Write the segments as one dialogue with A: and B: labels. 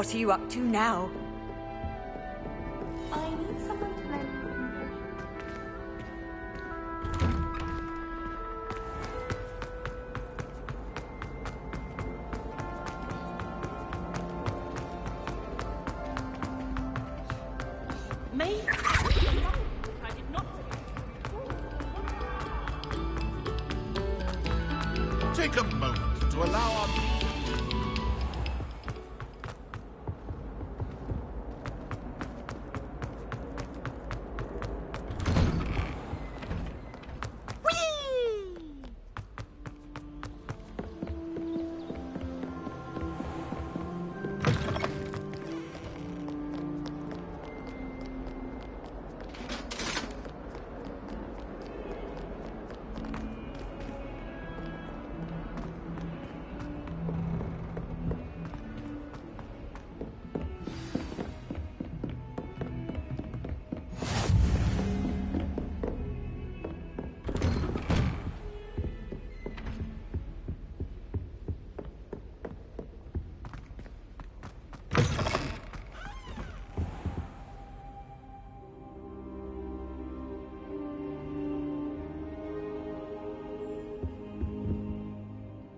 A: What are you up to now?
B: I need someone to lend.
C: Me? I did not.
D: Take a moment to allow our...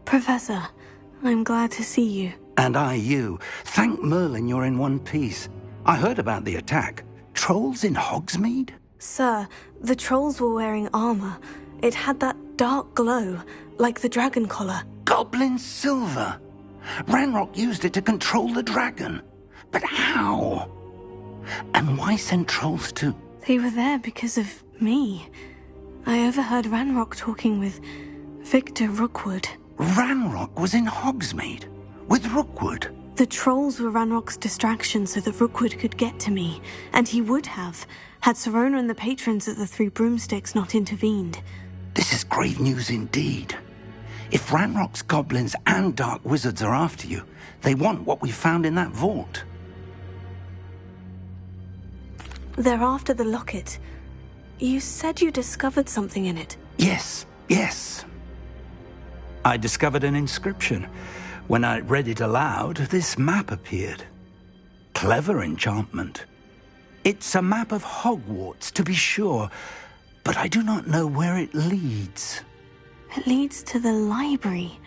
E: Professor, I'm glad to see you.
F: And I you. Thank Merlin you're in one piece. I heard about the attack. Trolls in Hogsmeade?
E: Sir, the trolls were wearing armor. It had that dark glow, like the dragon collar.
F: Goblin silver! Ranrock used it to control the dragon. But how? And why send trolls too?
E: They were there because of me. I overheard Ranrock talking with Victor Rookwood.
F: Ranrock was in Hogsmeade? With Rookwood?
E: The trolls were Ranrock's distraction so that Rookwood could get to me, and he would have, had Sirona and the patrons at the Three Broomsticks not intervened.
F: This is grave news indeed. If Ranrock's goblins and dark wizards are after you, they want what we found in that vault.
E: They're after the locket. You said you discovered something in it.
F: Yes. I discovered an inscription. When I read it aloud, this map appeared. Clever enchantment. It's a map of Hogwarts, to be sure, but I do not know where it leads.
E: It leads to the library.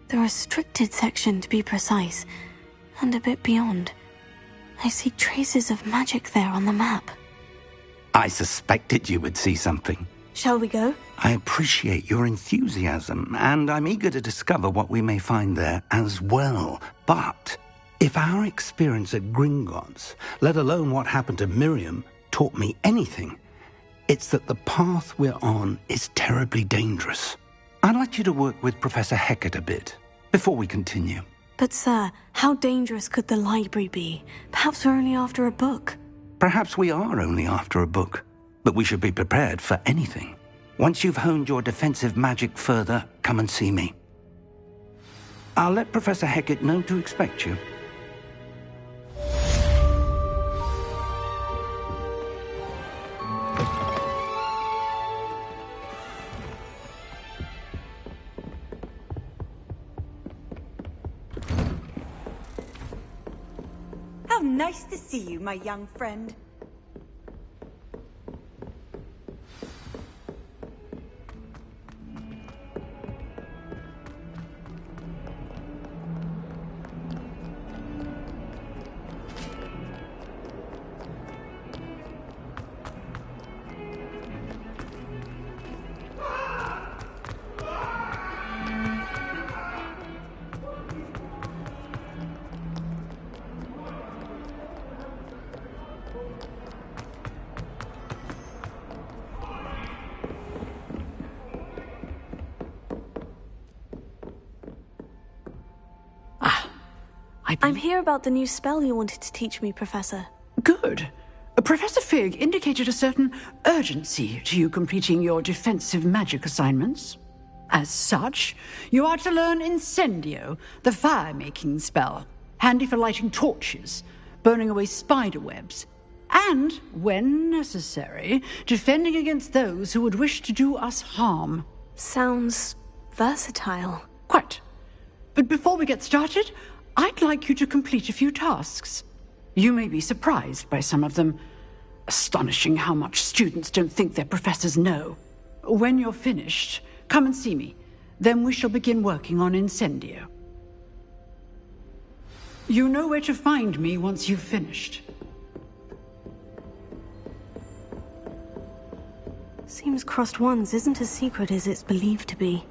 E: The restricted section, to be precise, and a bit beyond. I see traces of magic there on the map.
F: I suspected you would see something.
E: Shall we go?
F: I appreciate your enthusiasm, and I'm eager to discover what we may find there as well. But if our experience at Gringotts, let alone what happened to Miriam, taught me anything, it's that the path we're on is terribly dangerous. I'd like you to work with Professor Hecat a bit before we continue.
E: But sir, how dangerous could the library be? Perhaps we're only after a book.
F: Perhaps we are only after a book, but we should be prepared for anything. Once you've honed your defensive magic further, come and see me. I'll let Professor Hecat know to expect you.
A: How nice to see you, my young friend.
E: I'm here about the new spell you wanted to teach me, Professor.
C: Good. Professor Fig indicated a certain urgency to you completing your defensive magic assignments. As such, you are to learn Incendio, the fire-making spell, handy for lighting torches, burning away spider webs, and, when necessary, defending against those who would wish to do us harm.
E: Sounds versatile.
C: Quite. But before we get started, I'd like you to complete a few tasks. You may be surprised by some of them. Astonishing how much students don't think their professors know. When you're finished, come and see me. Then we shall begin working on Incendio. You know where to find me once you've finished.
E: Seems Crossed Wands isn't as secret as it's believed to be.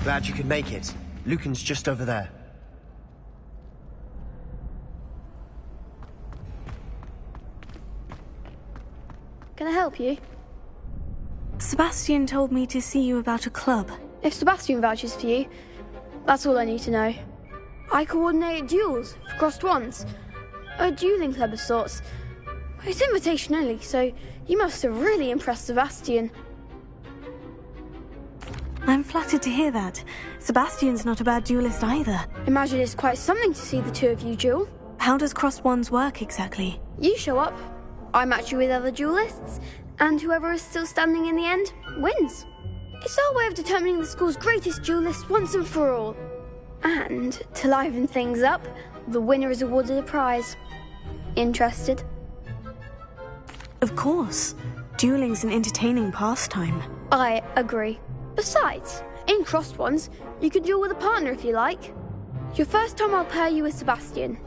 B: Glad you could make it. Lucan's just over there.
G: Can I help you?
E: Sebastian told me to see you about a club.
G: If Sebastian vouches for you, that's all I need to know. I coordinate duels for Crossed Wands. A dueling club of sorts. It's invitation only, so you must have really impressed Sebastian.
E: I'm flattered to hear that. Sebastian's not a bad duelist either.
G: Imagine it's quite something to see the two of you duel.
E: How does Crossed Wands work exactly?
G: You show up, I match you with other duelists, and whoever is still standing in the end wins. It's our way of determining the school's greatest duelist once and for all. And to liven things up, the winner is awarded a prize. Interested?
E: Of course. Dueling's an entertaining pastime.
G: I agree. Besides, in Crossed Wands, you can duel with a partner if you like. Your first time I'll pair you with Sebastian.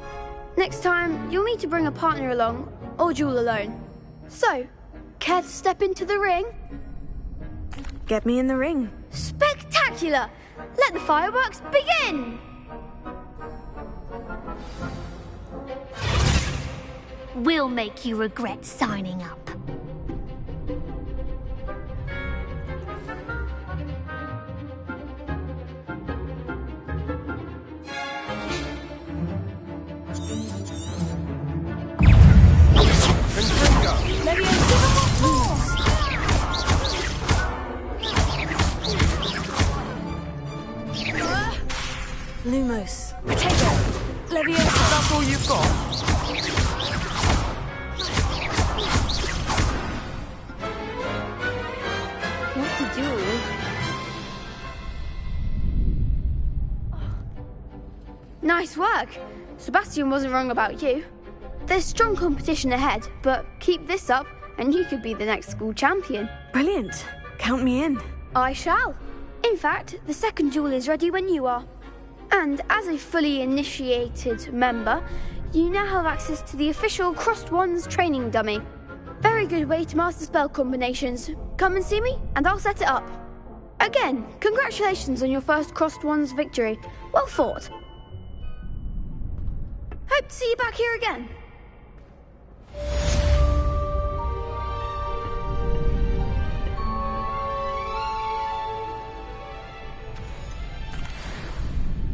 G: Next time, you'll need to bring a partner along, or duel alone. So, care to step into the ring?
E: Get me in the ring.
G: Spectacular! Let the fireworks begin!
H: We'll make you regret signing up.
E: Lumos.
G: Potato! Leviosa!
B: That's all you've got?
G: What's a duel? Nice work! Sebastian wasn't wrong about you. There's strong competition ahead, but keep this up and you could be the next school champion.
E: Brilliant. Count me in.
G: I shall. In fact, the second duel is ready when you are. And as a fully initiated member, you now have access to the official Crossed Wands training dummy. Very good way to master spell combinations. Come and see me, and I'll set it up. Again, congratulations on your first Crossed Wands victory. Well fought. Hope to see you back here again.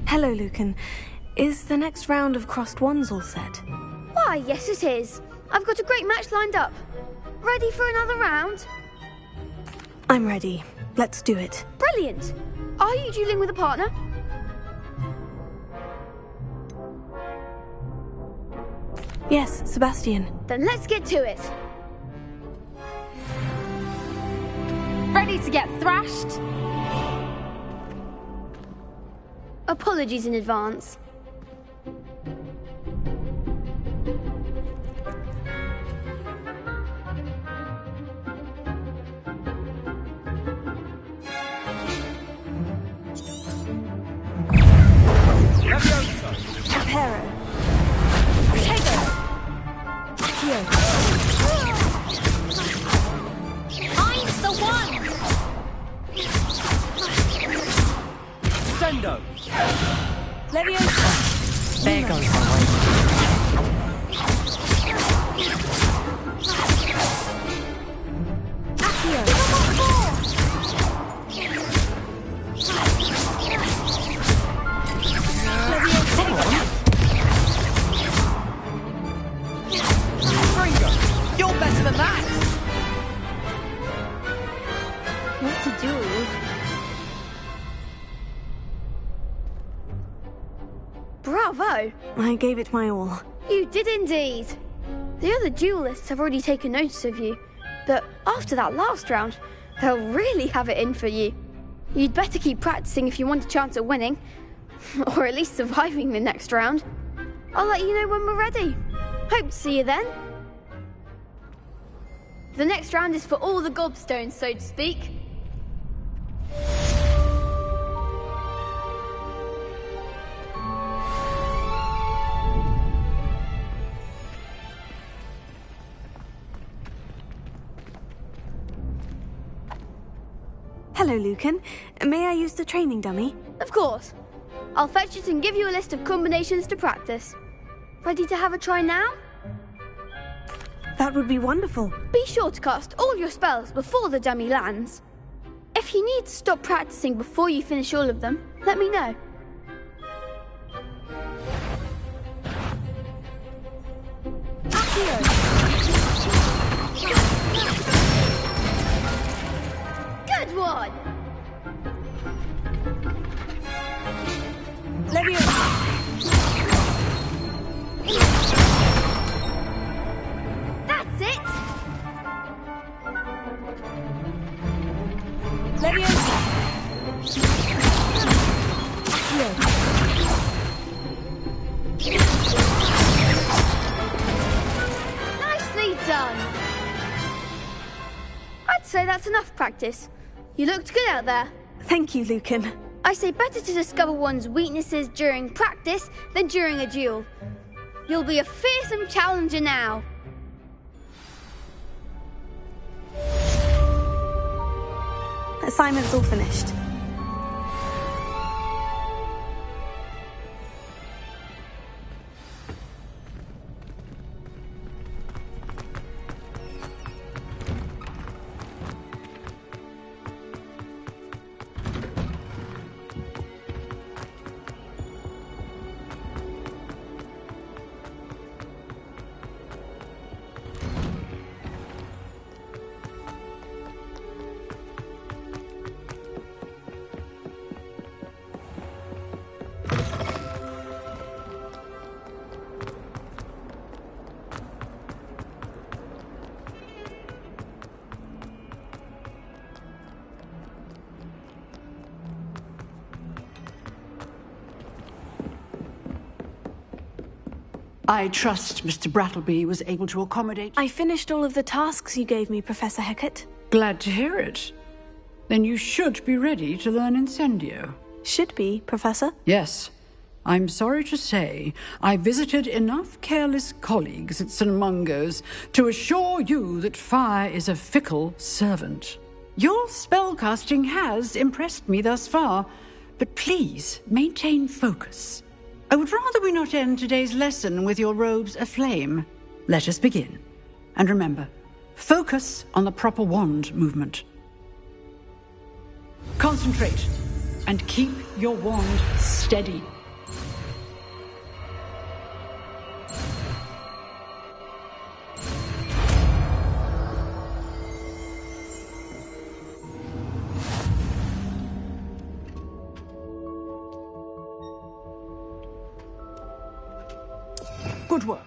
E: Hello, Lucan. Is the next round of Crossed Wands all set?
G: Why, yes it is. I've got a great match lined up. Ready for another round?
E: I'm ready. Let's do it.
G: Brilliant. Are you dueling with a partner?
E: Yes, Sebastian.
G: Then let's get to it.
H: Ready to get thrashed?
G: Apologies in advance.
E: Pero.
G: Potato!
E: Accio.
H: I'm the one!
B: Sendo!
E: Leviosa.
C: There goes my way.
A: You're better than that!
G: What to do? Bravo!
E: I gave it my all.
G: You did indeed. The other duelists have already taken notice of you, but after that last round, they'll really have it in for you. You'd better keep practicing if you want a chance at winning, or at least surviving the next round. I'll let you know when we're ready. Hope to see you then. The next round is for all the gobstones, so to speak.
E: Hello, Lucan. May I use the training dummy?
G: Of course. I'll fetch it and give you a list of combinations to practice. Ready to have a try now?
E: That would be wonderful.
G: Be sure to cast all your spells before the dummy lands. If you need to stop practicing before you finish all of them, let me know. Good one! That's it! Nicely done! I'd say that's enough practice. You looked good out there.
E: Thank you, Lucan.
G: I say better to discover one's weaknesses during practice than during a duel. You'll be a fearsome challenger now.
E: Assignment's all finished.
C: I trust Mr. Brattleby was able to accommodate.
E: I finished all of the tasks you gave me, Professor Hecat.
C: Glad to hear it. Then you should be ready to learn Incendio.
E: Should be, Professor.
C: Yes. I'm sorry to say I visited enough careless colleagues at St. Mungo's to assure you that fire is a fickle servant. Your spellcasting has impressed me thus far, but please maintain focus. I would rather we not end today's lesson with your robes aflame. Let us begin. And remember, focus on the proper wand movement. Concentrate and keep your wand steady. Good work.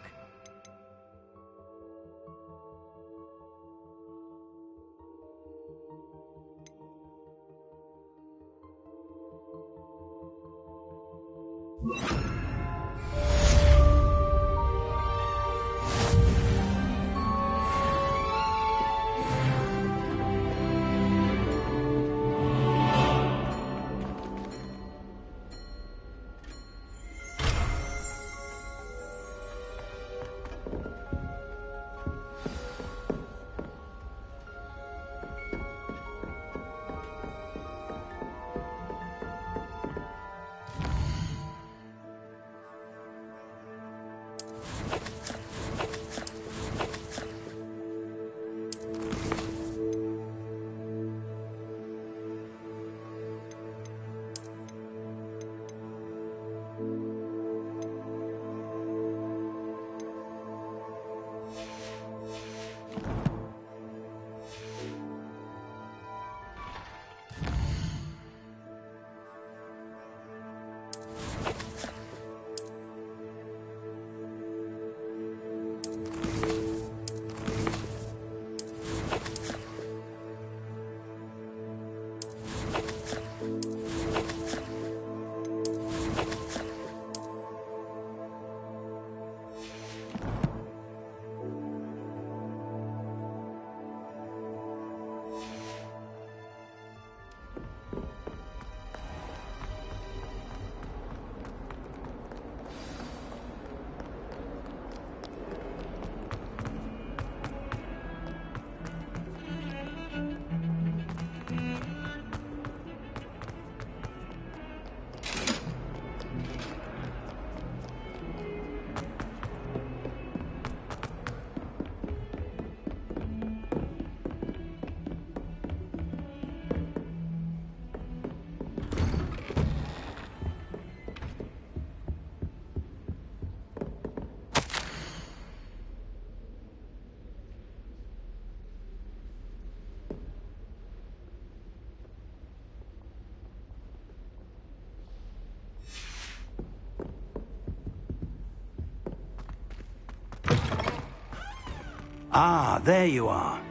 F: Ah, there you are.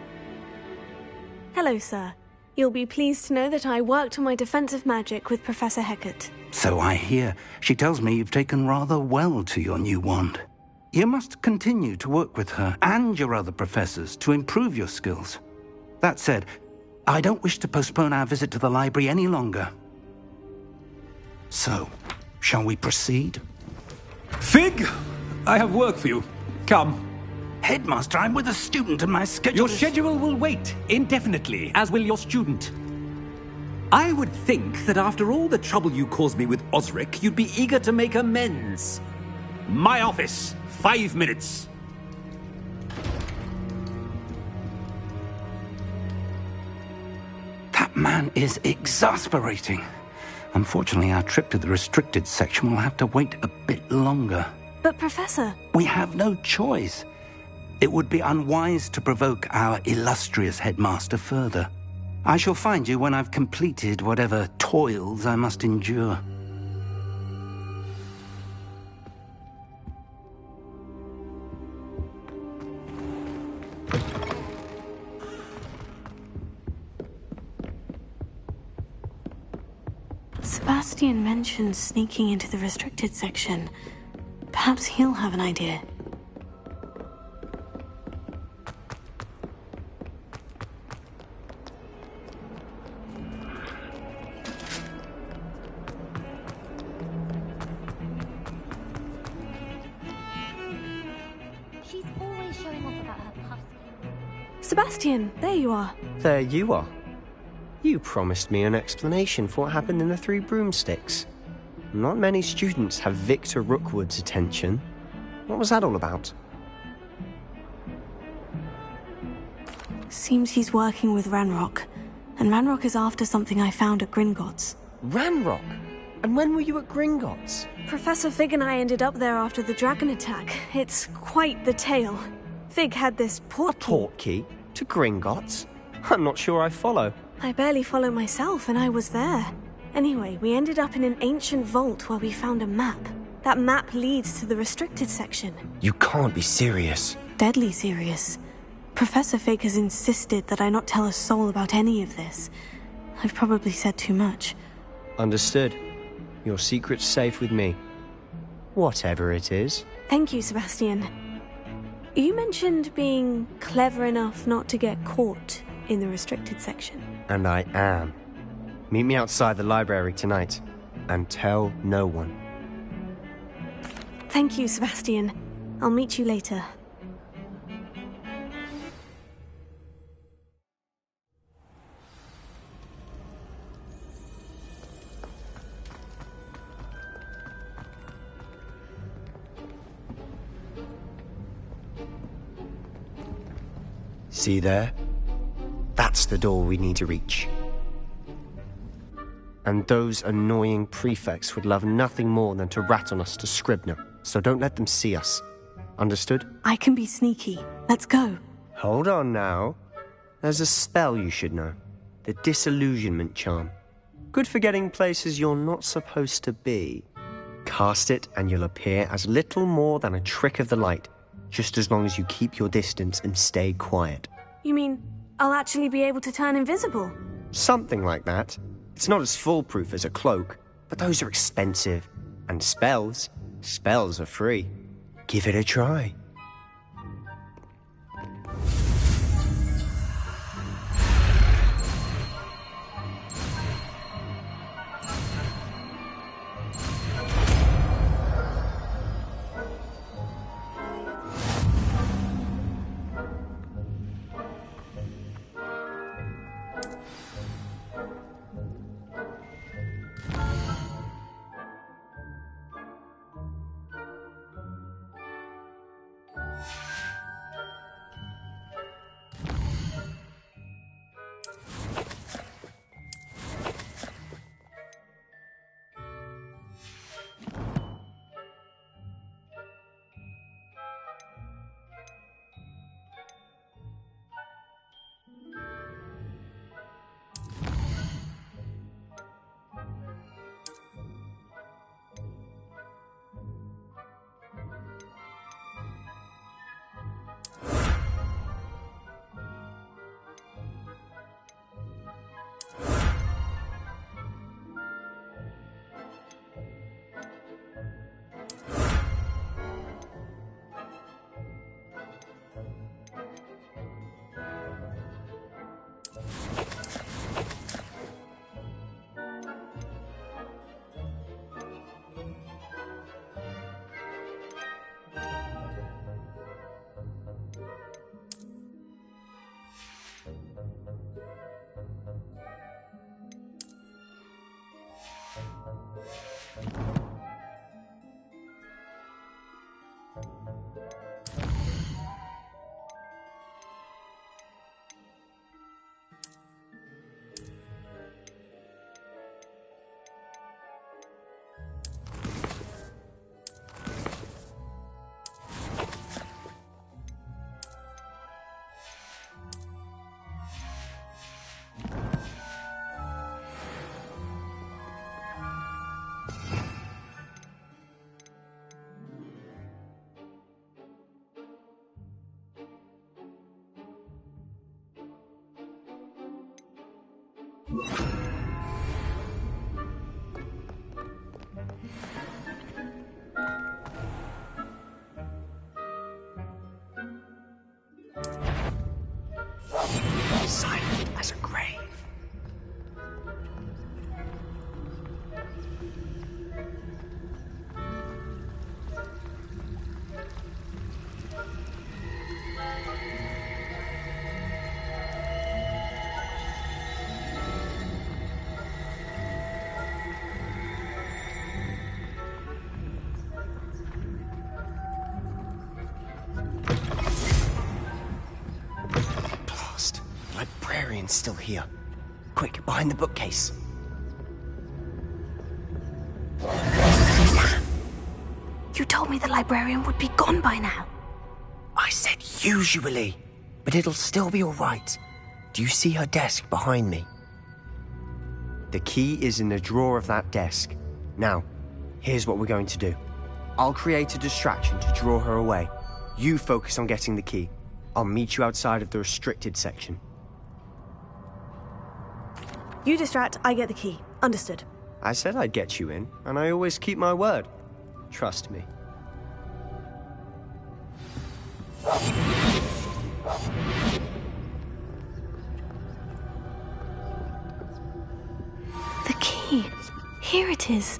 E: Hello, sir. You'll be pleased to know that I worked on my defensive magic with Professor Hecat.
F: So I hear. She tells me you've taken rather well to your new wand. You must continue to work with her and your other professors to improve your skills. That said, I don't wish to postpone our visit to the library any longer. So, shall we proceed?
I: Fig! I have work for you. Come.
F: Headmaster, I'm with a student and my schedule
I: Your schedule will wait indefinitely, as will your student. I would think that after all the trouble you caused me with Osric, you'd be eager to make amends. My office, 5 minutes.
F: That man is exasperating. Unfortunately, our trip to the restricted section will have to wait a bit longer.
E: But, Professor...
F: We have no choice. It would be unwise to provoke our illustrious headmaster further. I shall find you when I've completed whatever toils I must endure.
E: Sebastian mentioned sneaking into the restricted section. Perhaps he'll have an idea.
H: She's always showing off about her puffs.
E: Sebastian, there you are.
J: There you are. You promised me an explanation for what happened in the Three Broomsticks. Not many students have Victor Rookwood's attention. What was that all about?
E: Seems he's working with Ranrock. And Ranrock is after something I found at Gringotts.
J: Ranrock? And when were you at Gringotts?
E: Professor Fig and I ended up there after the dragon attack. It's quite the tale. Fig had this portkey.
J: A portkey? To Gringotts? I'm not sure I follow.
E: I barely follow myself, and I was there. Anyway, we ended up in an ancient vault where we found a map. That map leads to the restricted section.
J: You can't be serious.
E: Deadly serious. Professor Fig has insisted that I not tell a soul about any of this. I've probably said too much.
J: Understood. Your secret's safe with me. Whatever it is.
E: Thank you, Sebastian. You mentioned being clever enough not to get caught in the restricted section.
J: And I am. Meet me outside the library tonight. And tell no one.
E: Thank you, Sebastian. I'll meet you later.
J: See there? That's the door we need to reach. And those annoying prefects would love nothing more than to rat on us to Scribner, so don't let them see us. Understood?
E: I can be sneaky. Let's go.
J: Hold on now. There's a spell you should know. The Disillusionment Charm. Good for getting places you're not supposed to be. Cast it and you'll appear as little more than a trick of the light, just as long as you keep your distance and stay quiet.
E: You mean I'll actually be able to turn invisible?
J: Something like that. It's not as foolproof as a cloak, but those are expensive. And spells are free. Give it a try. Silent as a grave. Librarian's still here. Quick, behind the bookcase.
E: You told me the librarian would be gone by now.
J: I said usually, but it'll still be all right. Do you see her desk behind me? The key is in the drawer of that desk. Now, here's what we're going to do. I'll create a distraction to draw her away. You focus on getting the key. I'll meet you outside of the restricted section.
K: You distract, I get the key. Understood.
J: I said I'd get you in, and I always keep my word. Trust me.
E: The key. Here it is.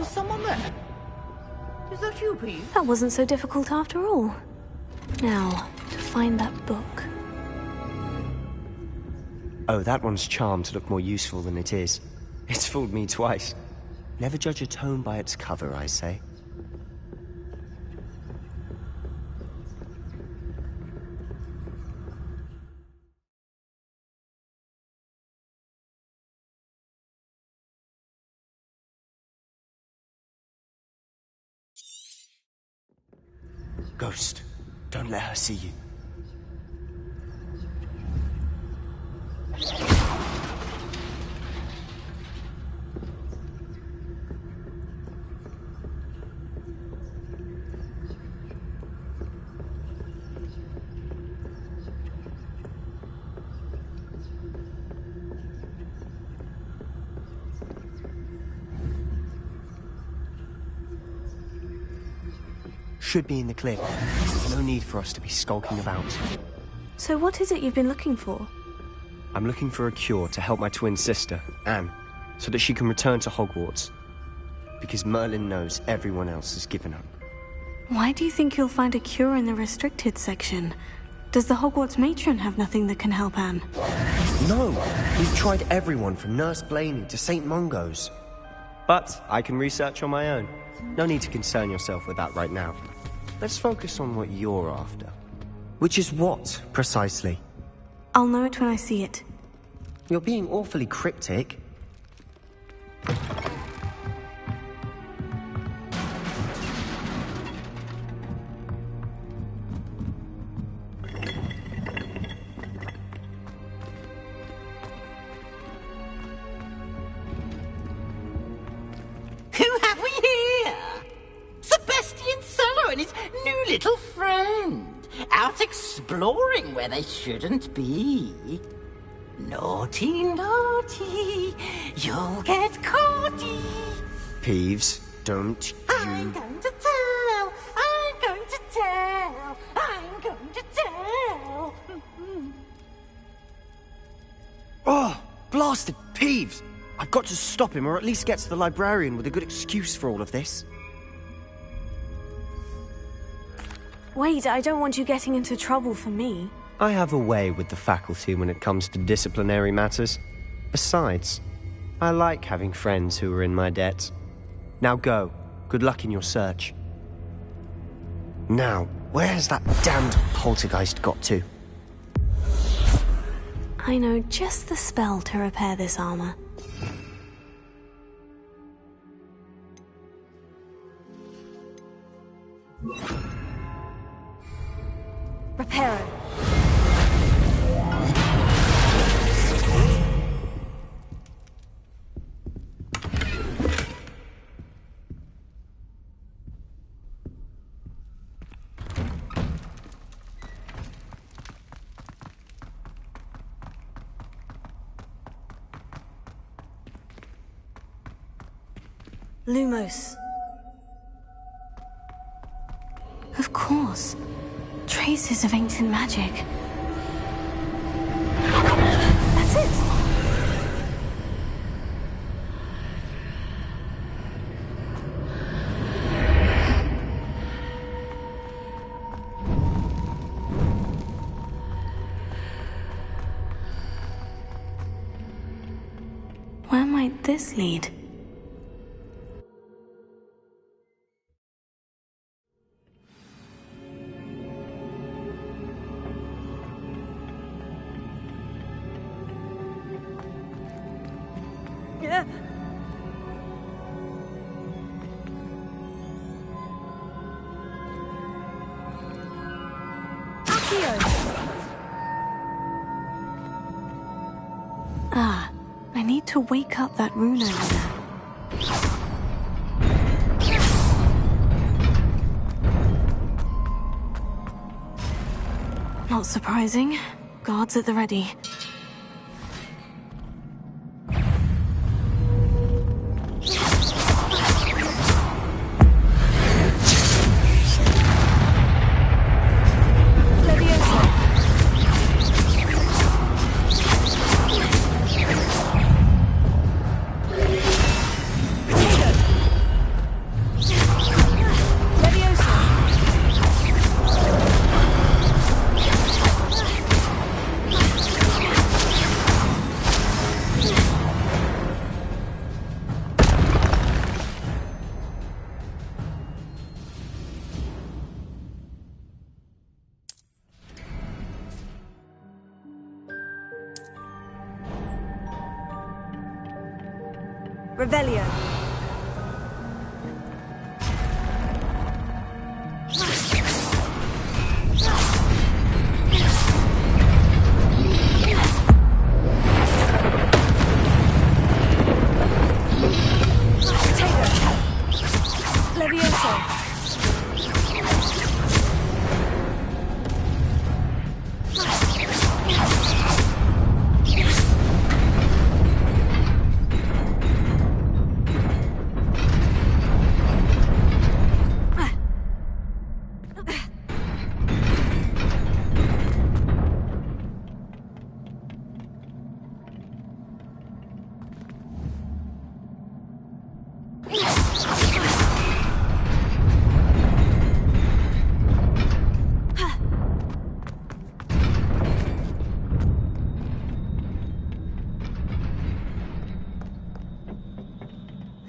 A: Is someone there? Is that you, Pete?
E: That wasn't so difficult after all. Now, to find that book.
J: Oh, that one's charmed to look more useful than it is. It's fooled me twice. Never judge a tome by its cover, I say. Ghost, don't let her see you. Should be in the clear. No need for us to be skulking about.
K: So what is it you've been looking for?
J: I'm looking for a cure to help my twin sister, Anne, so that she can return to Hogwarts. Because Merlin knows everyone else has given up.
E: Why do you think you'll find a cure in the restricted section? Does the Hogwarts matron have nothing that can help Anne?
J: No! We've tried everyone from Nurse Blaney to St. Mungo's. But I can research on my own. No need to concern yourself with that right now. Let's focus on what you're after. Which is what, precisely?
E: I'll know it when I see it.
J: You're being awfully cryptic.
A: Who have we here? Sebastian Cello and his new little friend. Out exploring where they shouldn't be. Naughty, naughty, you'll get caughty.
J: Peeves, don't you...
A: I'm going to tell, I'm going to tell, I'm going to tell.
J: Oh, blasted Peeves! I've got to stop him, or at least get to the librarian with a good excuse for all of this.
K: Wait, I don't want you getting into trouble for me.
J: I have a way with the faculty when it comes to disciplinary matters. Besides, I like having friends who are in my debt. Now go. Good luck in your search. Now, where's that damned poltergeist got to?
E: I know just the spell to repair this armor.
K: Repair it. Lumos.
E: Of course. Traces of ancient magic.
K: That's it!
E: Where might this lead? Ah, I need to wake up that rune over there. Not surprising. Guards at the ready.
K: Revelio. Levioso.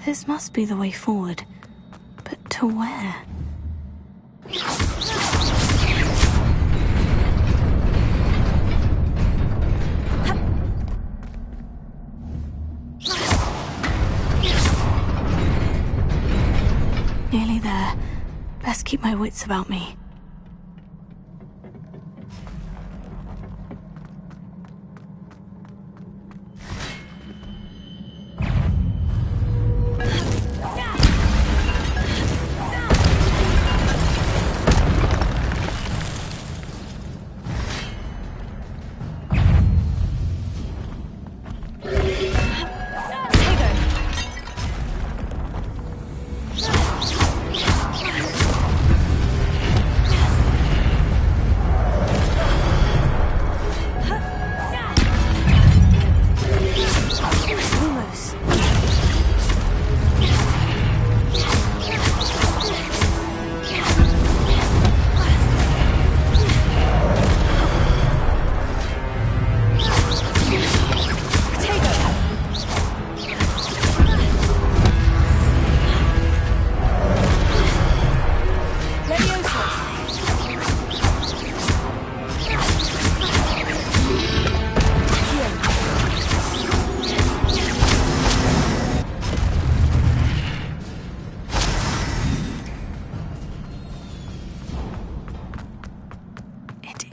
K: This must be the way forward. But to where? Nearly there. Best keep my wits about me.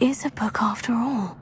K: Is a book after all.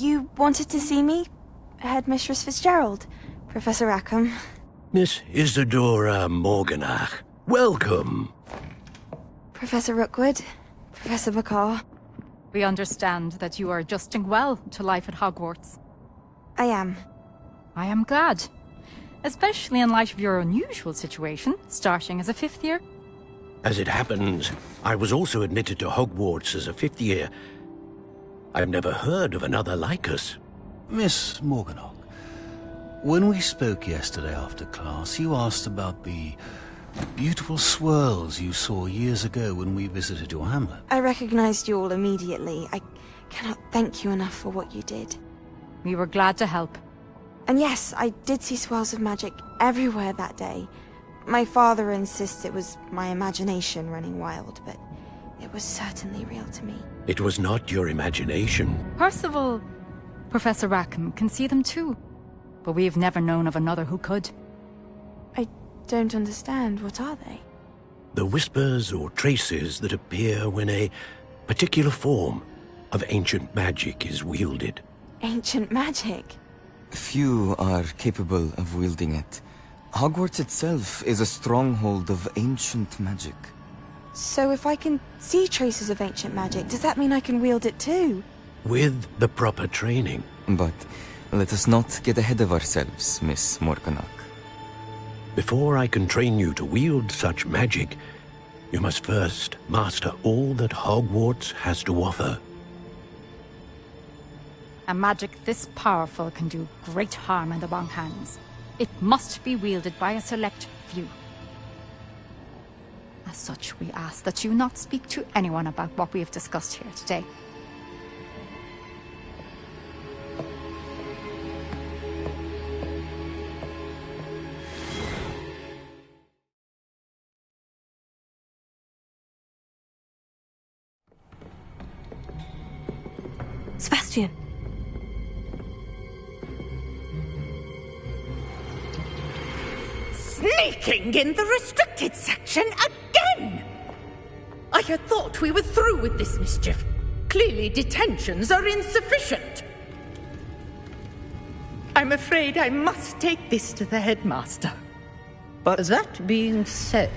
K: You wanted to see me? Headmistress Fitzgerald, Professor Rackham.
L: Miss Isadora Morganach, welcome.
K: Professor Rookwood, Professor McCaw.
M: We understand that you are adjusting well to life at Hogwarts.
K: I am.
M: I am glad. Especially in light of your unusual situation, starting as a 5th year.
L: As it happens, I was also admitted to Hogwarts as a 5th year. I've never heard of another like us.
N: Miss Morganach, when we spoke yesterday after class, you asked about the beautiful swirls you saw years ago when we visited your hamlet.
K: I recognized you all immediately. I cannot thank you enough for what you did.
M: We were glad to help.
K: And yes, I did see swirls of magic everywhere that day. My father insists it was my imagination running wild, but it was certainly real to me.
L: It was not your imagination.
M: Percival, Professor Rackham can see them too. But we've never known of another who could.
K: I don't understand. What are they?
L: The whispers or traces that appear when a particular form of ancient magic is wielded.
K: Ancient magic?
O: Few are capable of wielding it. Hogwarts itself is a stronghold of ancient magic.
K: So if I can see traces of ancient magic, does that mean I can wield it too?
L: With the proper training.
O: But let us not get ahead of ourselves, Miss Morganach.
L: Before I can train you to wield such magic, you must first master all that Hogwarts has to offer.
M: A magic this powerful can do great harm in the wrong hands. It must be wielded by a select few. As such, we ask that you not speak to anyone about what we have discussed here today.
K: Sebastian!
P: Sneaking in the restricted section again! I had thought we were through with this mischief. Clearly detentions are insufficient. I'm afraid I must take this to the headmaster.
Q: But that being said,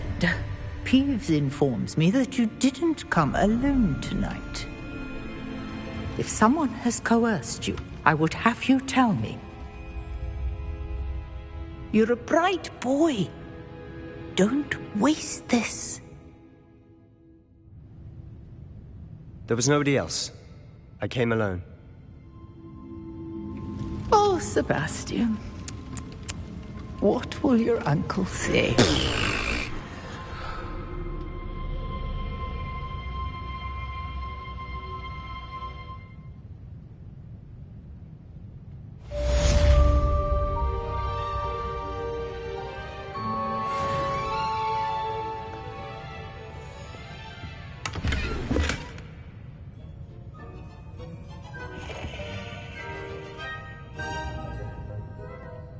Q: Peeves informs me that you didn't come alone tonight. If someone has coerced you, I would have you tell me. You're a bright boy. Don't waste this.
J: There was nobody else. I came alone.
Q: Oh, Sebastian. What will your uncle say?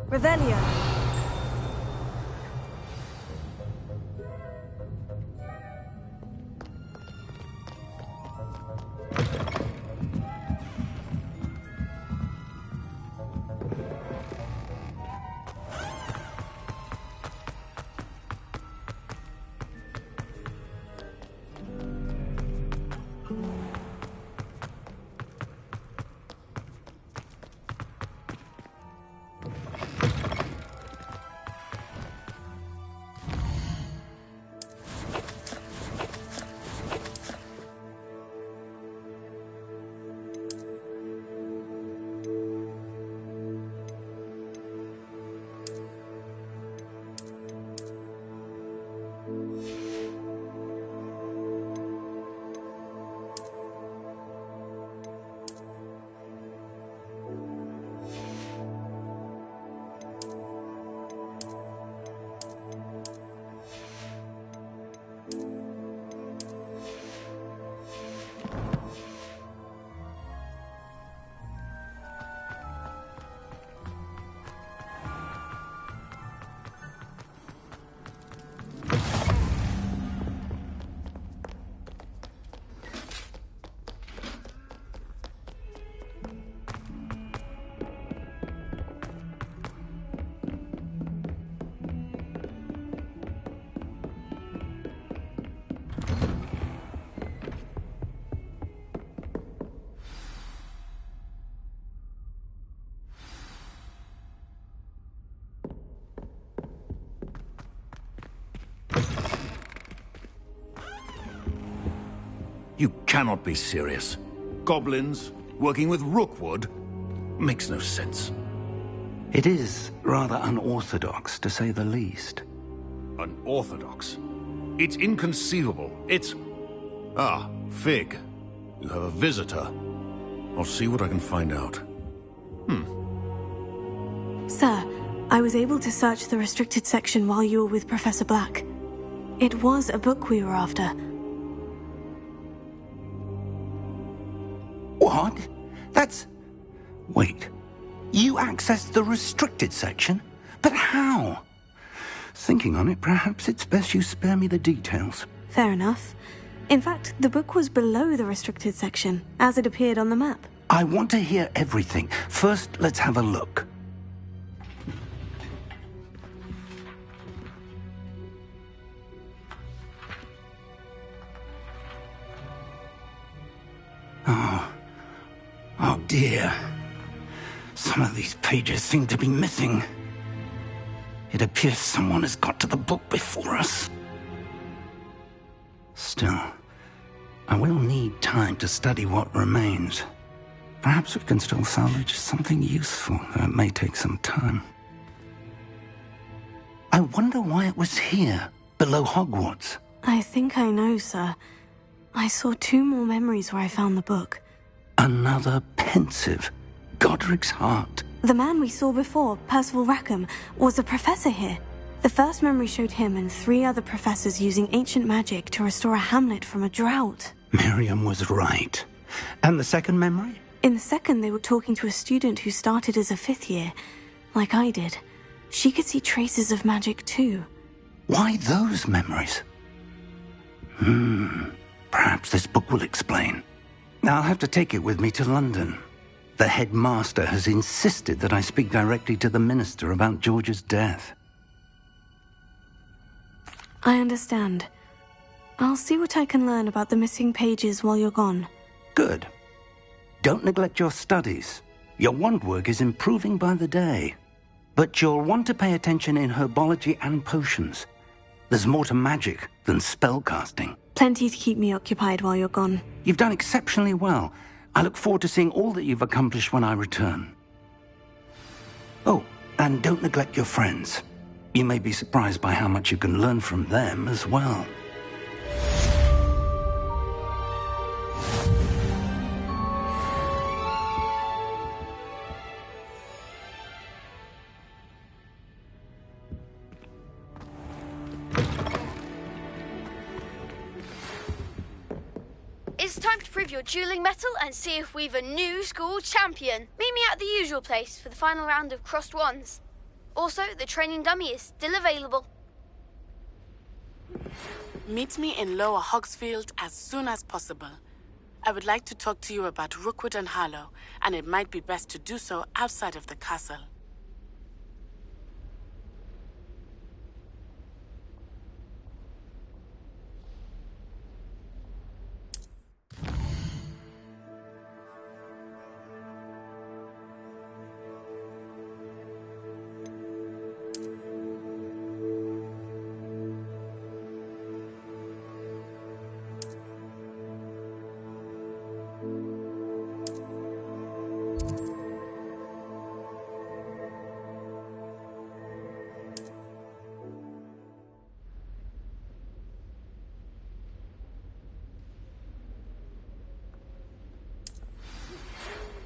K: Revelio.
D: You cannot be serious. Goblins working with Rookwood? Makes no sense.
F: It is rather unorthodox, to say the least.
D: Unorthodox? It's inconceivable. It's... Ah, Fig. You have a visitor. I'll see what I can find out.
E: Sir, I was able to search the restricted section while you were with Professor Black. It was a book we were after.
F: What? That's... Wait. You accessed the restricted section? But how? Thinking on it, perhaps it's best you spare me the details.
E: Fair enough. In fact, the book was below the restricted section, as it appeared on the map.
F: I want to hear everything. First, let's have a look. Oh dear. Some of these pages seem to be missing. It appears someone has got to the book before us. Still, I will need time to study what remains. Perhaps we can still salvage something useful, though it may take some time. I wonder why it was here, below Hogwarts.
E: I think I know, sir. I saw 2 more memories where I found the book.
F: Another pensive. Godric's heart.
E: The man we saw before, Percival Rackham, was a professor here. The first memory showed him and 3 other professors using ancient magic to restore a hamlet from a drought.
F: Miriam was right. And the second memory?
E: In the second, they were talking to a student who started as a 5th year, like I did. She could see traces of magic too.
F: Why those memories? Perhaps this book will explain. I'll have to take it with me to London. The headmaster has insisted that I speak directly to the minister about George's death.
E: I understand. I'll see what I can learn about the missing pages while you're gone.
F: Good. Don't neglect your studies. Your wand work is improving by the day. But you'll want to pay attention in herbology and potions. There's more to magic than spellcasting.
E: Plenty to keep me occupied while you're gone.
F: You've done exceptionally well. I look forward to seeing all that you've accomplished when I return. Oh, and don't neglect your friends. You may be surprised by how much you can learn from them as well.
G: It's time to prove your dueling mettle and see if we've a new school champion. Meet me at the usual place for the final round of crossed wands. Also, the training dummy is still available.
R: Meet me in Lower Hogsfield as soon as possible. I would like to talk to you about Rookwood and Harlow, and it might be best to do so outside of the castle.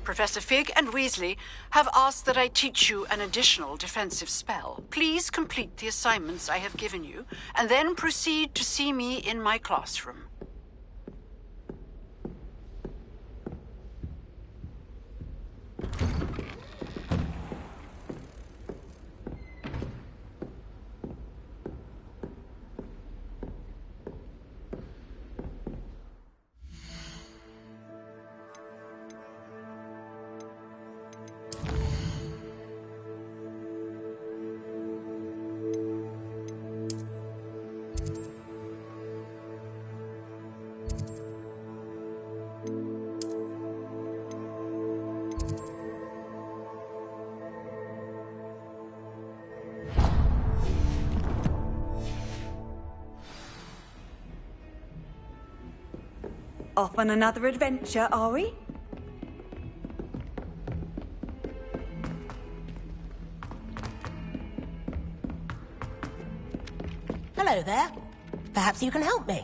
C: Professor Fig and Weasley have asked that I teach you an additional defensive spell. Please complete the assignments I have given you, and then proceed to see me in my classroom.
S: Off on another adventure, are we?
A: Hello there. Perhaps you can help me.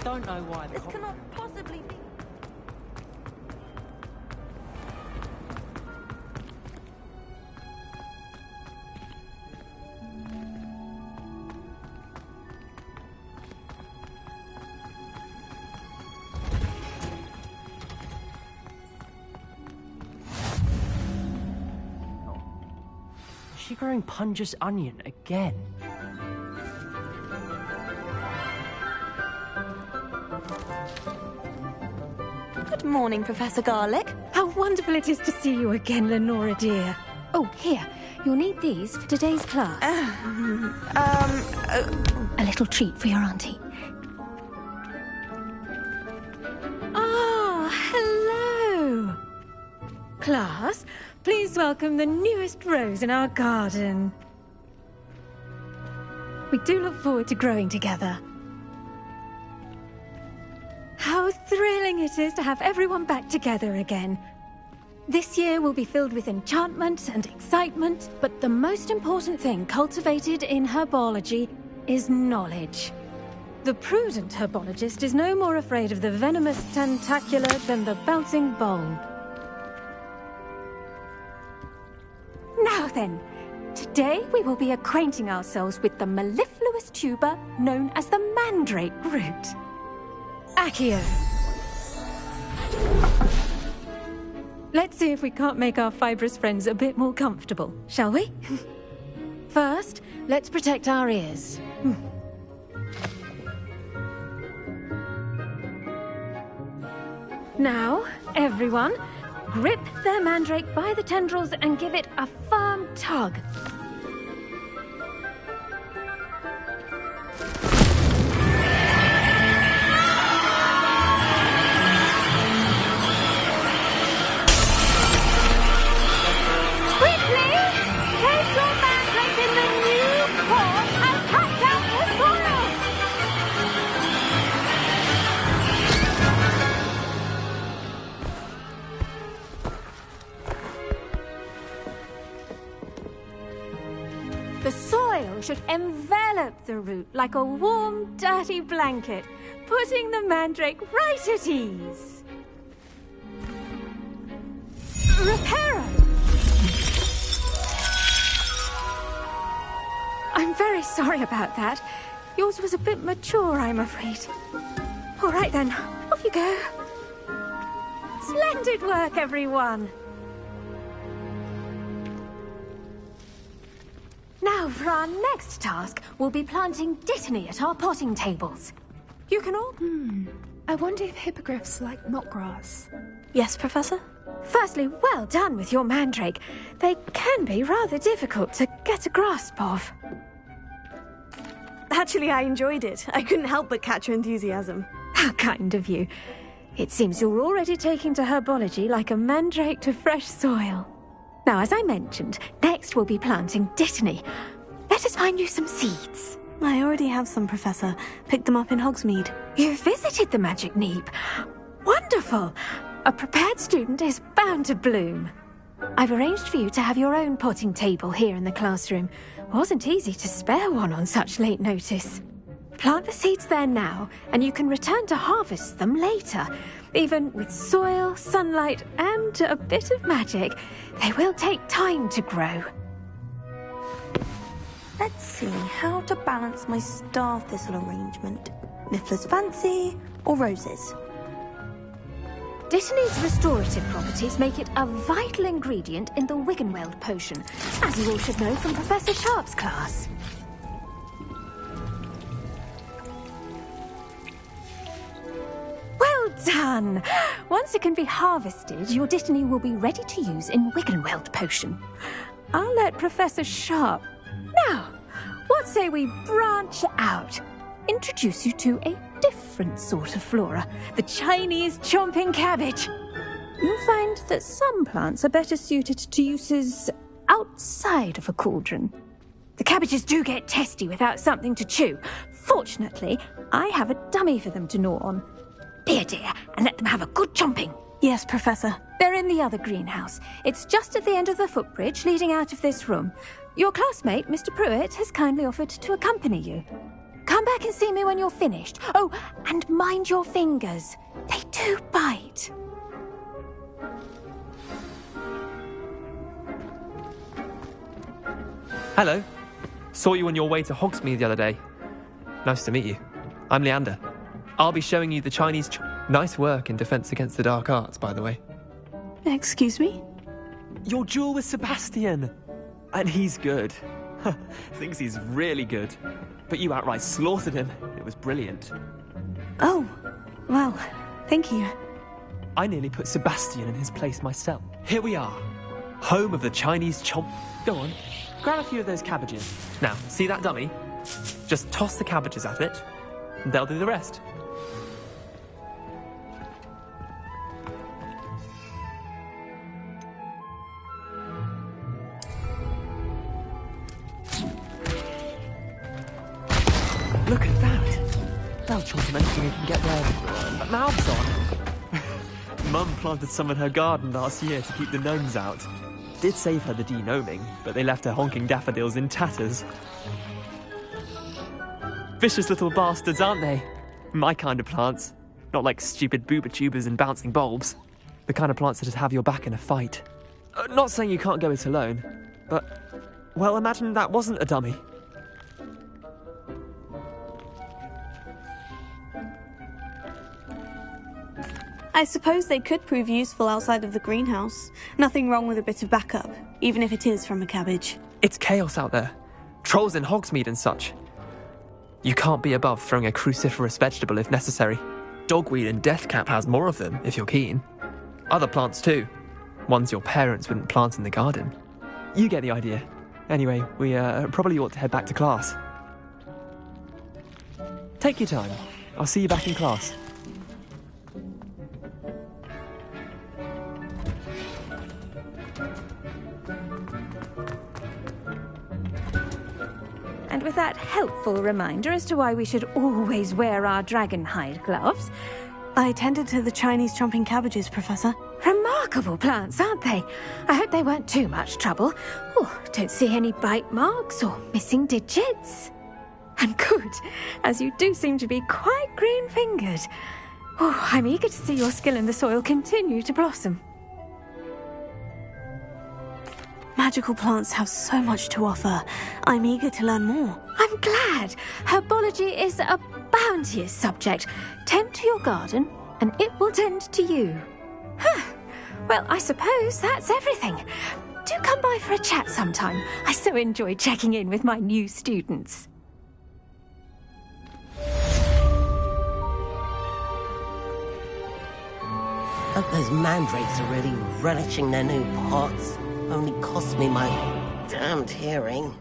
T: Don't know why
S: This cannot possibly be.
T: Is she growing Punja's onion again?
S: Good morning, Professor Garlic.
U: How wonderful it is to see you again, Lenora dear. Oh, here. You'll need these for today's class.
E: A little treat for your auntie.
U: Ah, hello. Class, please welcome the newest rose in our garden. We do look forward to growing together. How thrilling it is to have everyone back together again. This year will be filled with enchantment and excitement, but the most important thing cultivated in herbology is knowledge. The prudent herbologist is no more afraid of the venomous tentacula than the bouncing bulb. Now then, today we will be acquainting ourselves with the mellifluous tuber known as the mandrake root. Accio. Let's see if we can't make our fibrous friends a bit more comfortable, shall we? First, let's protect our ears. Now, everyone, grip their mandrake by the tendrils and give it a firm tug. The soil should envelop the root like a warm, dirty blanket, putting the mandrake right at ease. Reparo! I'm very sorry about that. Yours was a bit mature, I'm afraid. All right then, off you go. Splendid work, everyone. Now, for our next task, we'll be planting dittany at our potting tables. You can all...
V: I wonder if hippogriffs like knotgrass.
S: Yes, Professor?
U: Firstly, well done with your mandrake. They can be rather difficult to get a grasp of.
S: Actually, I enjoyed it. I couldn't help but catch your enthusiasm.
U: How kind of you. It seems you're already taking to herbology like a mandrake to fresh soil. Now, as I mentioned, next we'll be planting dittany. Let us find you some seeds.
S: I already have some, Professor. Picked them up in Hogsmeade.
U: You visited the Magic Neep. Wonderful. A prepared student is bound to bloom. I've arranged for you to have your own potting table here in the classroom. Wasn't easy to spare one on such late notice. Plant the seeds there now, and you can return to harvest them later. Even with soil, sunlight, and a bit of magic, they will take time to grow.
S: Let's see how to balance my star thistle arrangement. Niffler's fancy or roses?
U: Dittany's restorative properties make it a vital ingredient in the Wiggenweld potion, as you all should know from Professor Sharp's class. done. Once it can be harvested, your Dittany will be ready to use in Wiggenweld potion. I'll let Professor Sharp. Now, what say we branch out? Introduce you to a different sort of flora, the Chinese chomping cabbage. You'll find that some plants are better suited to uses outside of a cauldron. The cabbages do get testy without something to chew. Fortunately, I have a dummy for them to gnaw on. Be a dear and let them have a good chomping.
E: Yes, Professor.
U: They're in the other greenhouse. It's just at the end of the footbridge leading out of this room. Your classmate, Mr. Pruitt, has kindly offered to accompany you. Come back and see me when you're finished. Oh, and mind your fingers. They do bite.
B: Hello. Saw you on your way to Hogsmeade the other day. Nice to meet you. I'm Leander. I'll be showing you the Chinese... Nice work in Defense Against the Dark Arts, by the way.
E: Excuse me?
B: Your duel with Sebastian. And he's good. Thinks he's really good. But you outright slaughtered him. It was brilliant.
E: Oh, well, thank you.
B: I nearly put Sebastian in his place myself. Here we are. Home of the Chinese chomp... Go on. Grab a few of those cabbages. Now, see that dummy? Just toss the cabbages at it, and they'll do the rest. Look at that! They'll chomp on anything we can get their mouths on. Mum planted some in her garden last year to keep the gnomes out. Did save her the de-gnoming, but they left her honking daffodils in tatters. Vicious little bastards, aren't they? My kind of plants. Not like stupid booba tubers and bouncing bulbs. The kind of plants that'd have your back in a fight. Not saying you can't go it alone, but... Well, imagine that wasn't a dummy.
E: I suppose they could prove useful outside of the greenhouse. Nothing wrong with a bit of backup, even if it is from a cabbage.
B: It's chaos out there. Trolls in Hogsmeade and such. You can't be above throwing a cruciferous vegetable if necessary. Dogweed and deathcap has more of them, if you're keen. Other plants too. Ones your parents wouldn't plant in the garden. You get the idea. Anyway, we probably ought to head back to class. Take your time. I'll see you back in class.
U: And with that helpful reminder as to why we should always wear our dragon hide gloves...
E: I attended to the Chinese chomping cabbages, Professor.
U: Remarkable plants, aren't they? I hope they weren't too much trouble. Oh, don't see any bite marks or missing digits. And good, as you do seem to be quite green-fingered. Oh, I'm eager to see your skill in the soil continue to blossom.
E: Magical plants have so much to offer. I'm eager to learn more.
U: I'm glad. Herbology is a bounteous subject. Tend to your garden, and it will tend to you. Well, I suppose that's everything. Do come by for a chat sometime. I so enjoy checking in with my new students.
I: Hope those mandrakes are really relishing their new pots. Only cost me my damned hearing.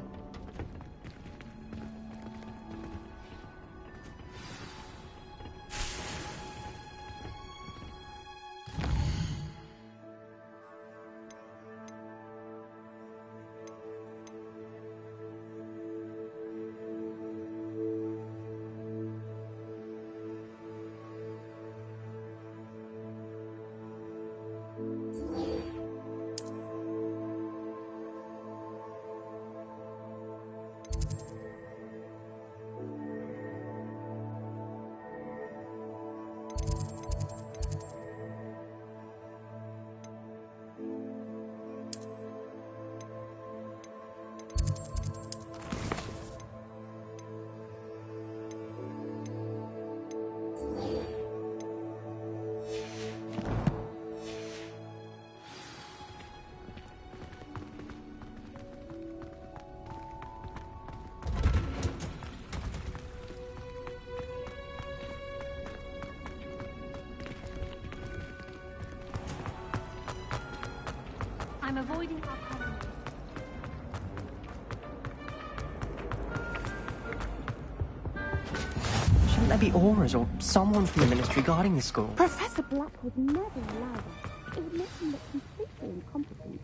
T: couldn't there be auras or someone from the ministry guarding the school?
A: Professor Black would never allow that. It would make him look completely incompetent.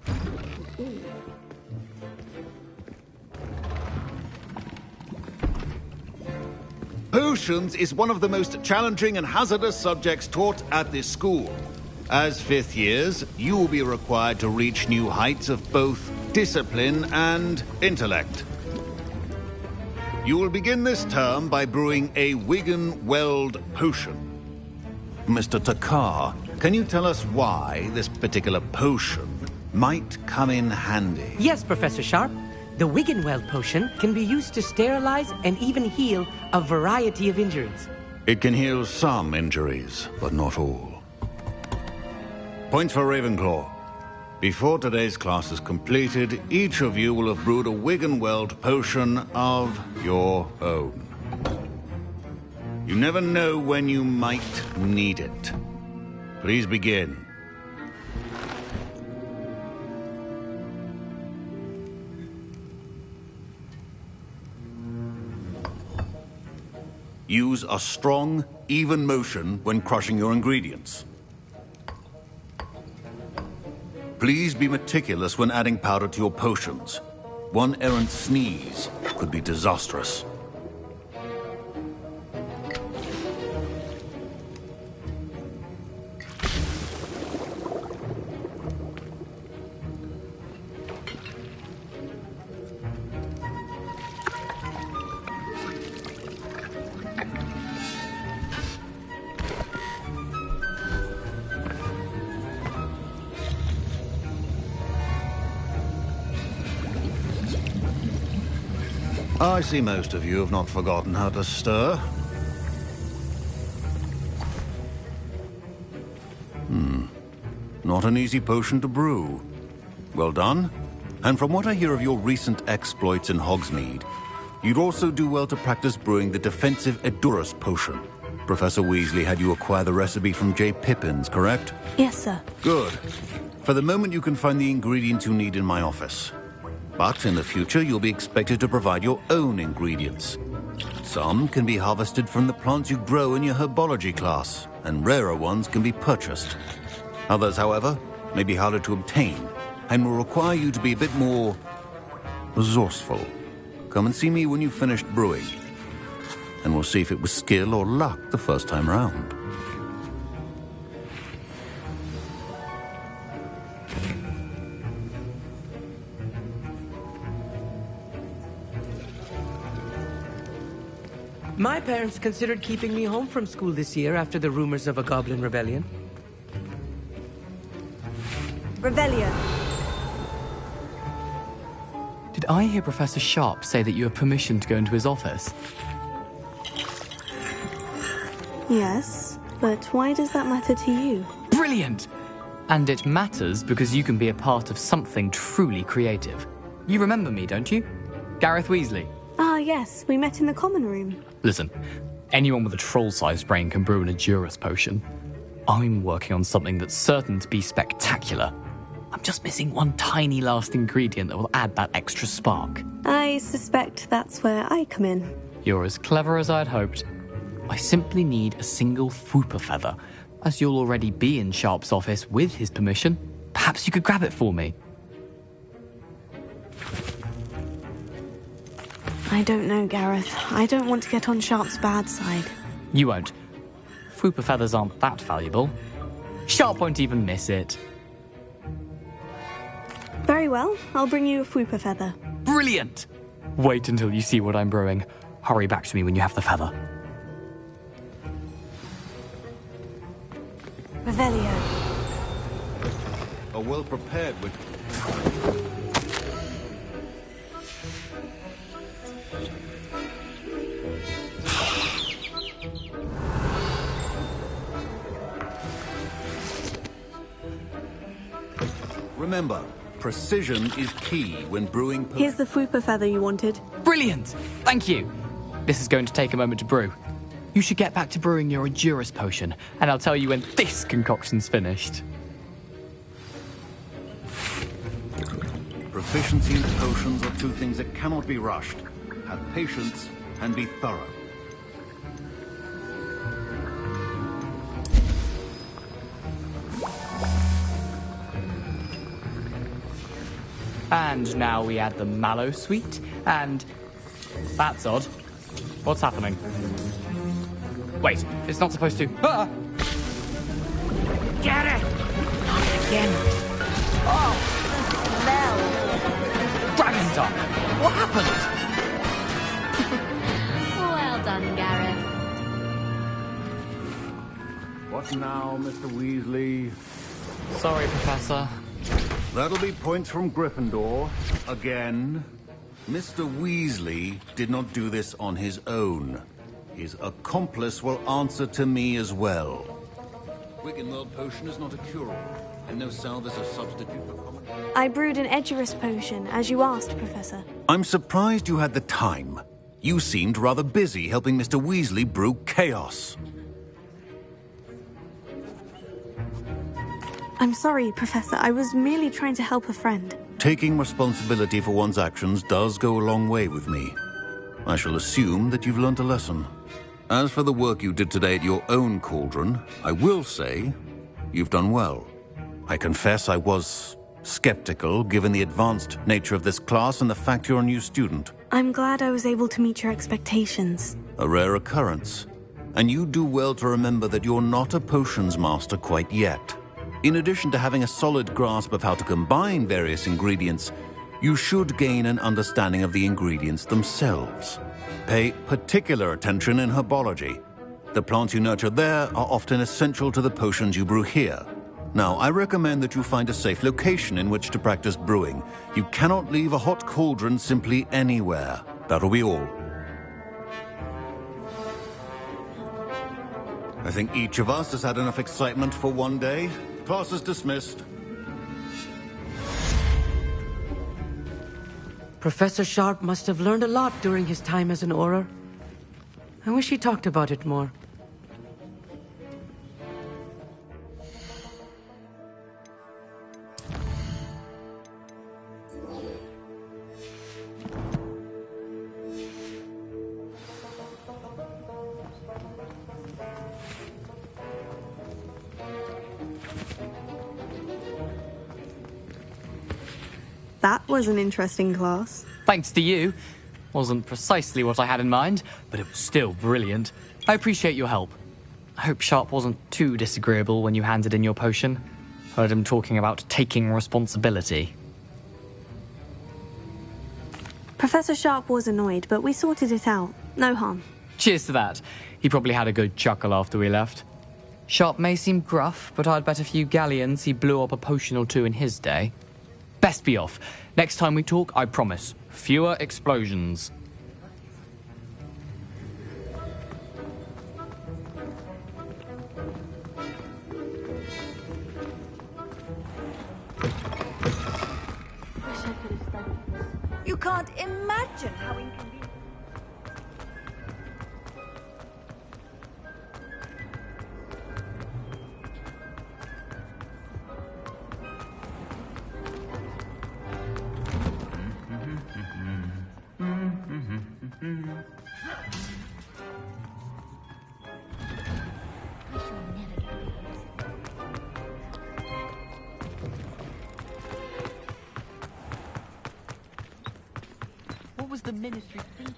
D: Potions is one of the most challenging and hazardous subjects taught at this school. As fifth years, you will be required to reach new heights of both discipline and intellect. You will begin this term by brewing a Wigan-Weld potion. Mr. Takar, can you tell us why this particular potion might come in handy?
H: Yes, Professor Sharp. The Wigan-Weld potion can be used to sterilize and even heal a variety of injuries.
D: It can heal some injuries, but not all. Point for Ravenclaw. Before today's class is completed, each of you will have brewed a Wigan-Weld potion of your own. You never know when you might need it. Please begin. Use a strong, even motion when crushing your ingredients. Please be meticulous when adding powder to your potions. One errant sneeze could be disastrous. I see most of you have not forgotten how to stir. Not an easy potion to brew. Well done. And from what I hear of your recent exploits in Hogsmeade, you'd also do well to practice brewing the defensive Edurus potion. Professor Weasley had you acquire the recipe from J. Pippins, correct?
E: Yes, sir.
D: Good. For the moment, you can find the ingredients you need in my office. But in the future, you'll be expected to provide your own ingredients. Some can be harvested from the plants you grow in your herbology class, and rarer ones can be purchased. Others, however, may be harder to obtain, and will require you to be a bit more resourceful. Come and see me when you've finished brewing, and we'll see if it was skill or luck the first time round.
H: My parents considered keeping me home from school this year after the rumors of a goblin rebellion.
S: Revelio.
N: Did I hear Professor Sharp say that you have permission to go into his office?
E: Yes, but why does that matter to you?
N: Brilliant! And it matters because you can be a part of something truly creative. You remember me, don't you? Gareth Weasley.
E: Ah, yes, we met in the common room.
N: Listen, anyone with a troll-sized brain can brew an Edurus potion. I'm working on something that's certain to be spectacular. I'm just missing one tiny last ingredient that will add that extra spark.
E: I suspect that's where I come in.
N: You're as clever as I'd hoped. I simply need a single Fwooper feather. As you'll already be in Sharp's office with his permission, perhaps you could grab it for me.
E: I don't know, Gareth. I don't want to get on Sharp's bad side.
N: You won't. Fwooper feathers aren't that valuable. Sharp won't even miss it.
E: Very well, I'll bring you a Fwooper feather.
N: Brilliant! Wait until you see what I'm brewing. Hurry back to me when you have the feather.
S: Revelio.
D: A well-prepared with... Remember, precision is key when brewing...
E: Here's the Fwooper feather you wanted.
N: Brilliant! Thank you! This is going to take a moment to brew. You should get back to brewing your Edurus potion, and I'll tell you when this concoction's finished.
D: Proficiency in potions are two things that cannot be rushed. Have patience and be thorough.
N: And now we add the mallow sweet, and... That's odd. What's happening? Wait, it's not supposed to... Ah!
P: Get it! Not again.
N: Oh! Dragon's up! What happened?
E: Well done, Gareth.
D: What now, Mr. Weasley?
N: Sorry, Professor.
D: That'll be points from Gryffindor. Again. Mr. Weasley did not do this on his own. His accomplice will answer to me as well. Wiggenweld potion is not a cure-all, and no salve is a substitute for common...
L: I brewed an Edgerus potion, as you asked, Professor.
D: I'm surprised you had the time. You seemed rather busy helping Mr. Weasley brew chaos.
L: I'm sorry, Professor. I was merely trying to help a friend.
D: Taking responsibility for one's actions does go a long way with me. I shall assume that you've learnt a lesson. As for the work you did today at your own cauldron, I will say you've done well. I confess I was skeptical, given the advanced nature of this class and the fact you're a new student.
L: I'm glad I was able to meet your expectations.
D: A rare occurrence. And you do well to remember that you're not a potions master quite yet. In addition to having a solid grasp of how to combine various ingredients, you should gain an understanding of the ingredients themselves. Pay particular attention in herbology. The plants you nurture there are often essential to the potions you brew here. Now, I recommend that you find a safe location in which to practice brewing. You cannot leave a hot cauldron simply anywhere. That'll be all. I think each of us has had enough excitement for one day. Class is dismissed.
H: Professor Sharp must have learned a lot during his time as an Auror. I wish he talked about it more.
L: That was an interesting class.
N: Thanks to you. Wasn't precisely what I had in mind, but it was still brilliant. I appreciate your help. I hope Sharp wasn't too disagreeable when you handed in your potion. Heard him talking about taking responsibility.
L: Professor Sharp was annoyed, but we sorted it out. No harm.
N: Cheers to that. He probably had a good chuckle after we left. Sharp may seem gruff, but I'd bet a few galleons he blew up a potion or two in his day. Best be off. Next time we talk, I promise, fewer explosions.
P: You can't imagine how inconvenient.
T: What was the Ministry thinking?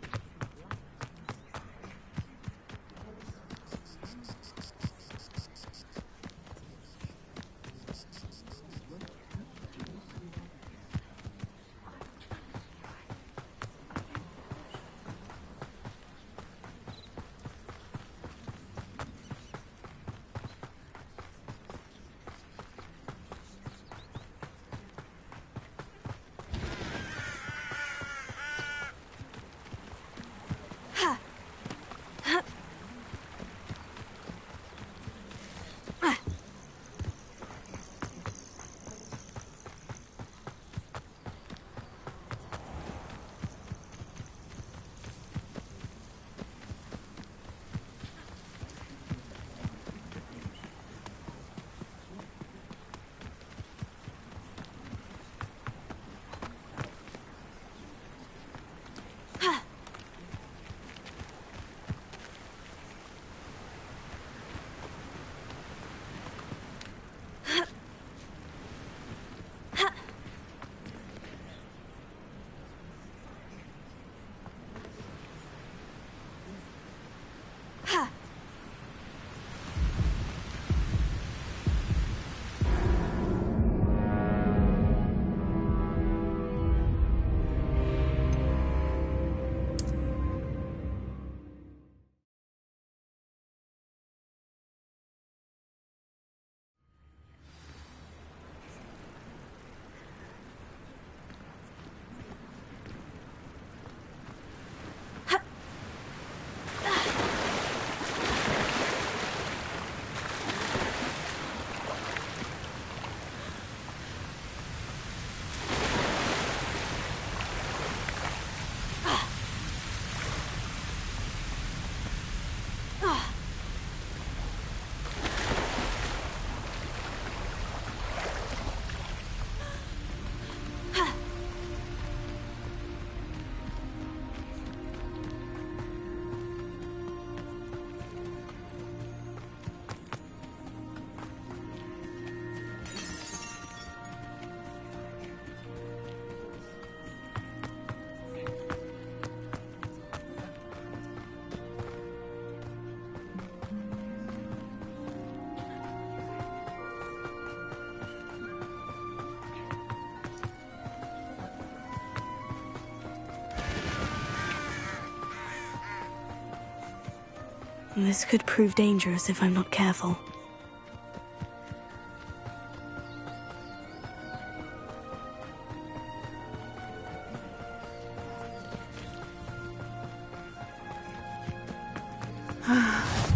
E: This could prove dangerous if I'm not careful.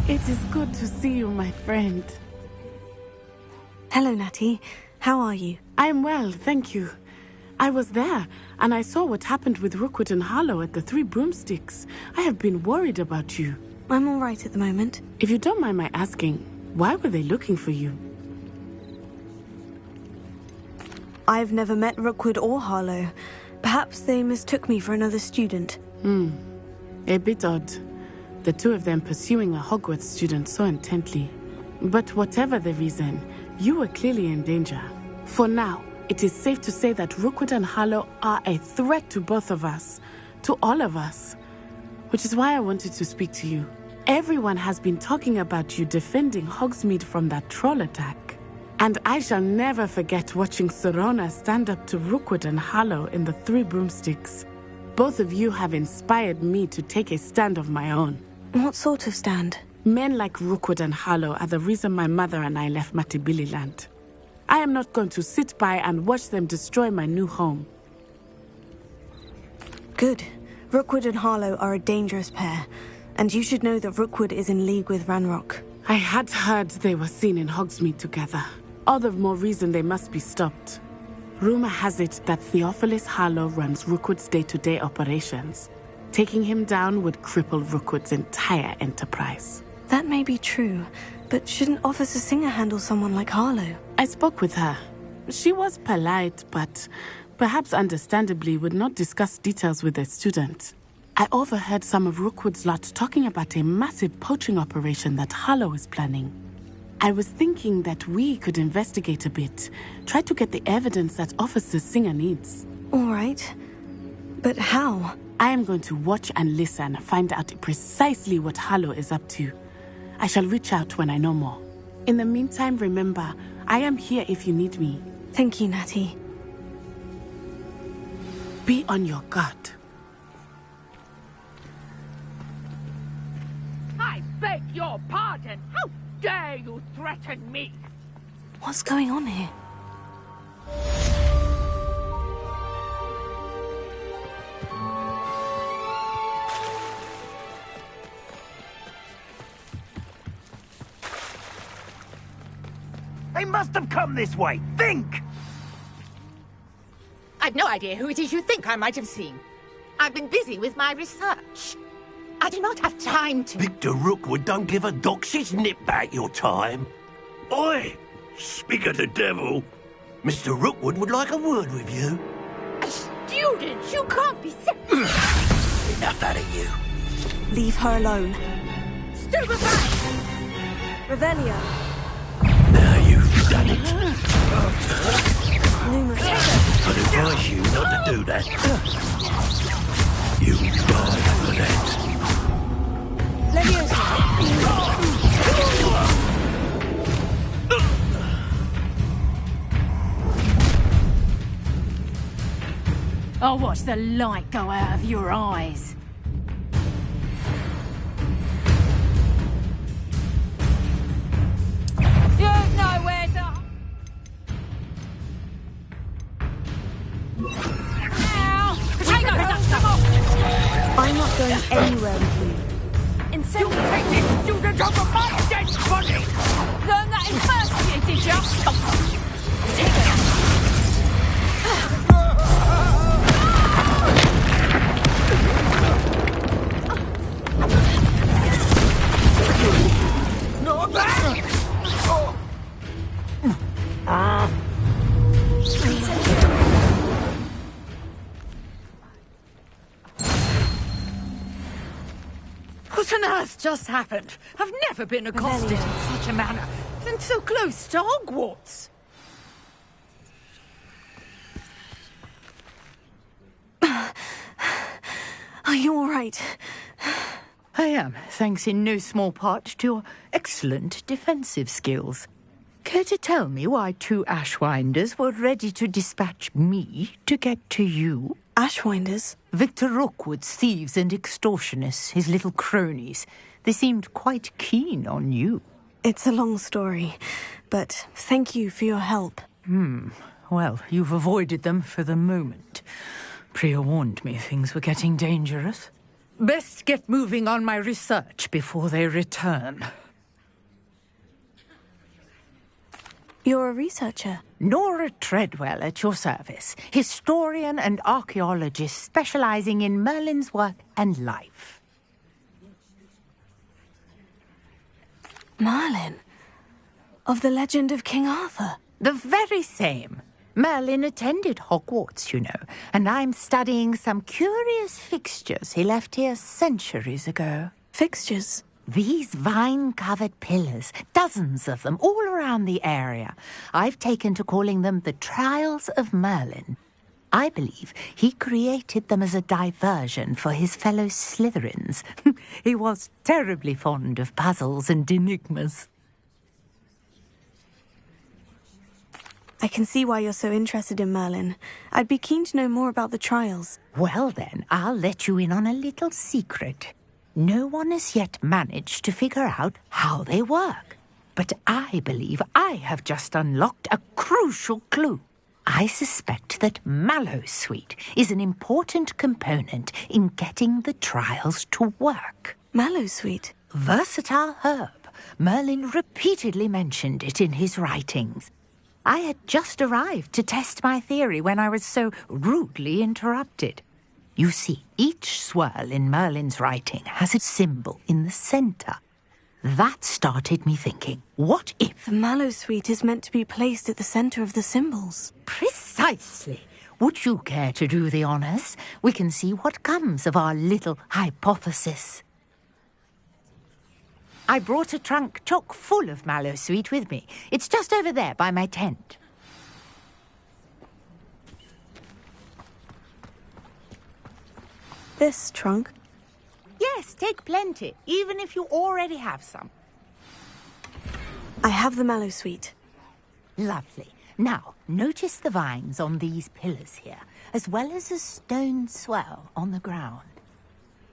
M: It is good to see you, my friend.
E: Hello, Natty. How are you?
M: I'm well, thank you. I was there, and I saw what happened with Rookwood and Harlow at the Three Broomsticks. I have been worried about you.
E: I'm all right at the moment.
M: If you don't mind my asking, why were they looking for you?
E: I've never met Rookwood or Harlow. Perhaps they mistook me for another student.
M: A bit odd. The two of them pursuing a Hogwarts student so intently. But whatever the reason, you were clearly in danger. For now, it is safe to say that Rookwood and Harlow are a threat to both of us. To all of us. Which is why I wanted to speak to you. Everyone has been talking about you defending Hogsmeade from that troll attack. And I shall never forget watching Serona stand up to Rookwood and Harlow in the Three Broomsticks. Both of you have inspired me to take a stand of my own.
E: What sort of stand?
M: Men like Rookwood and Harlow are the reason my mother and I left Matabeleland. I am not going to sit by and watch them destroy my new home.
E: Good. Rookwood and Harlow are a dangerous pair, and you should know that Rookwood is in league with Ranrock.
M: I had heard they were seen in Hogsmeade together. All the more reason they must be stopped. Rumor has it that Theophilus Harlow runs Rookwood's day-to-day operations. Taking him down would cripple Rookwood's entire enterprise.
E: That may be true, but shouldn't Officer Singer handle someone like Harlow?
M: I spoke with her. She was polite, but perhaps understandably would not discuss details with a student. I overheard some of Rookwood's lot talking about a massive poaching operation that Harlow is planning. I was thinking that we could investigate a bit, try to get the evidence that Officer Singer needs.
E: All right. But how?
M: I am going to watch and listen, find out precisely what Harlow is up to. I shall reach out when I know more. In the meantime, remember, I am here if you need me.
E: Thank you, Natty.
M: Be on your guard.
P: I beg your pardon. How dare you threaten me?
E: What's going on here?
O: They must have come this way. Think!
P: I've no idea who it is you think I might have seen. I've been busy with my research. I do not have time to...
O: Victor Rookwood don't give a doxy's nip back your time. Oi! Speak of the devil. Mr. Rookwood would like a word with you.
P: A student? You can't be sick.
O: Enough out of you.
E: Leave her alone.
P: Stupefy!
E: Revelio.
O: Now you've done it.
E: Lumos.
O: I'd advise you not to do that. You die for that.
E: Leviosa.
U: I'll watch the light go out of your eyes. You know where to...
G: I'm not going anywhere with you.
U: Incendio! You take this student over my dead body! Learn that in first year, did you? Take it!
P: What on earth just happened? I've never been accosted in such a manner, and so close to Hogwarts.
U: Are you all right?
P: I am, thanks in no small part to your excellent defensive skills. Care to tell me why 2 Ashwinders were ready to dispatch me to get to you?
E: Ashwinders?
P: Victor Rookwood's thieves and extortionists, his little cronies. They seemed quite keen on you.
E: It's a long story, but thank you for your help.
P: Well, you've avoided them for the moment. Priya warned me things were getting dangerous. Best get moving on my research before they return.
E: You're a researcher?
P: Nora Treadwell at your service. Historian and archaeologist specializing in Merlin's work and life.
E: Merlin? Of the legend of King Arthur?
P: The very same. Merlin attended Hogwarts, you know, and I'm studying some curious fixtures he left here centuries ago.
E: Fixtures?
P: These vine-covered pillars, dozens of them, all around the area. I've taken to calling them the Trials of Merlin. I believe he created them as a diversion for his fellow Slytherins. He was terribly fond of puzzles and enigmas.
E: I can see why you're so interested in Merlin. I'd be keen to know more about the trials.
P: Well then, I'll let you in on a little secret. No one has yet managed to figure out how they work. But I believe I have just unlocked a crucial clue. I suspect that Mallowsweet is an important component in getting the trials to work.
E: Mallowsweet?
P: Versatile herb. Merlin repeatedly mentioned it in his writings. I had just arrived to test my theory when I was so rudely interrupted. You see, each swirl in Merlin's writing has a symbol in the centre. That started me thinking, what if...
E: The Mallowsweet is meant to be placed at the centre of the symbols.
P: Precisely. Would you care to do the honours? We can see what comes of our little hypothesis. I brought a trunk chock full of Mallowsweet with me. It's just over there by my tent.
E: This trunk?
P: Yes, take plenty, even if you already have some.
E: I have the Mallowsweet.
P: Lovely. Now, notice the vines on these pillars here, as well as a stone swell on the ground.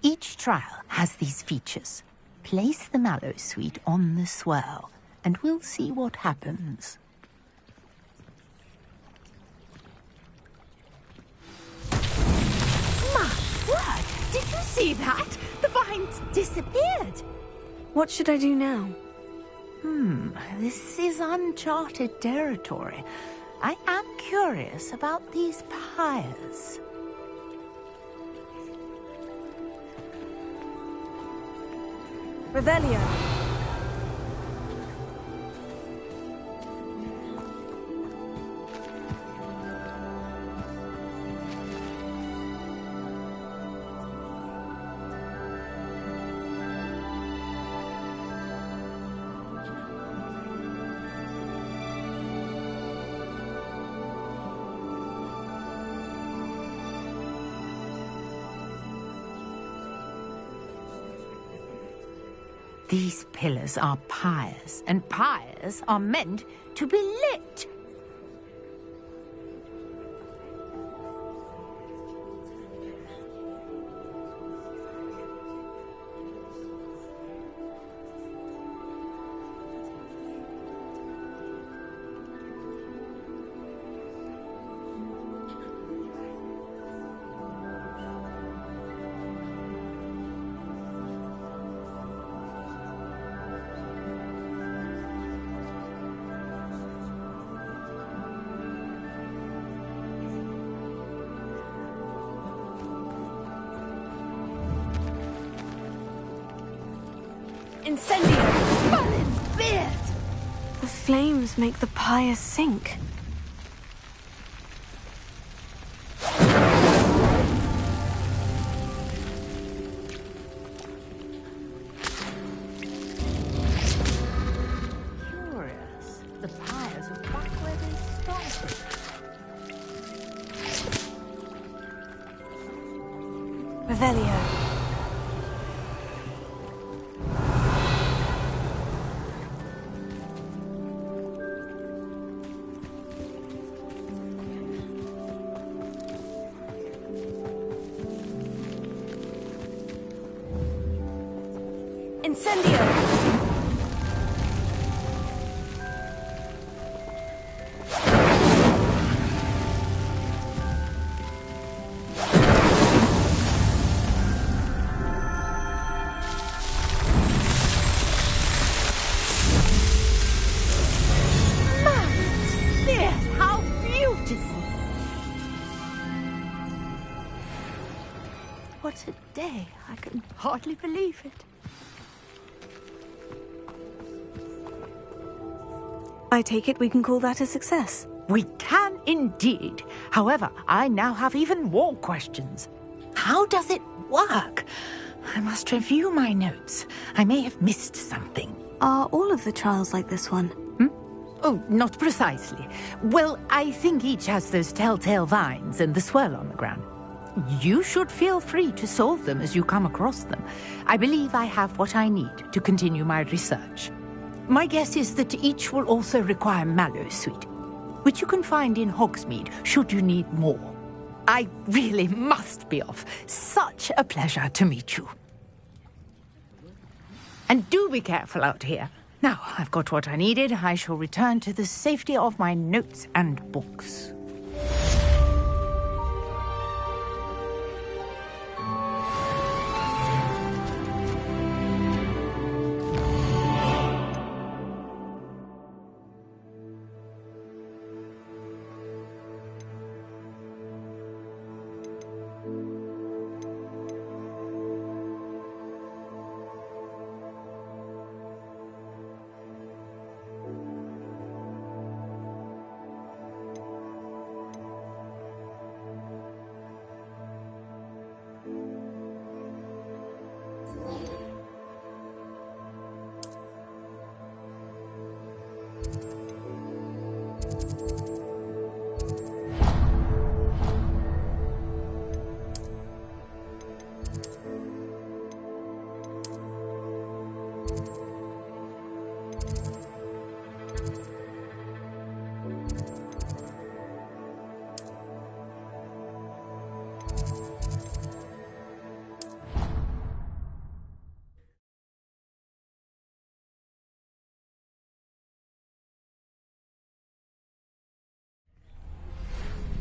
P: Each trial has these features. Place the Mallowsweet on the swell, and we'll see what happens. My word! Did you see that? The vines disappeared.
E: What should I do now?
P: This is uncharted territory. I am curious about these pyres.
E: Revelio.
P: These pillars are pyres, and pyres are meant to be lit.
U: Incendio! Balance beard!
E: The flames make the pyre sink.
P: Curious. The pyres are back where they started.
E: Revelio.
U: Incendio!
P: How beautiful! What a day. I can hardly believe it.
E: I take it we can call that a success.
P: We can indeed. However, I now have even more questions. How does it work? I must review my notes. I may have missed something.
E: Are all of the trials like this one?
P: Oh, not precisely. Well, I think each has those telltale vines and the swirl on the ground. You should feel free to solve them as you come across them. I believe I have what I need to continue my research. My guess is that each will also require mallow sweet, which you can find in Hogsmeade should you need more. I really must be off. Such a pleasure to meet you. And do be careful out here. Now, I've got what I needed. I shall return to the safety of my notes and books.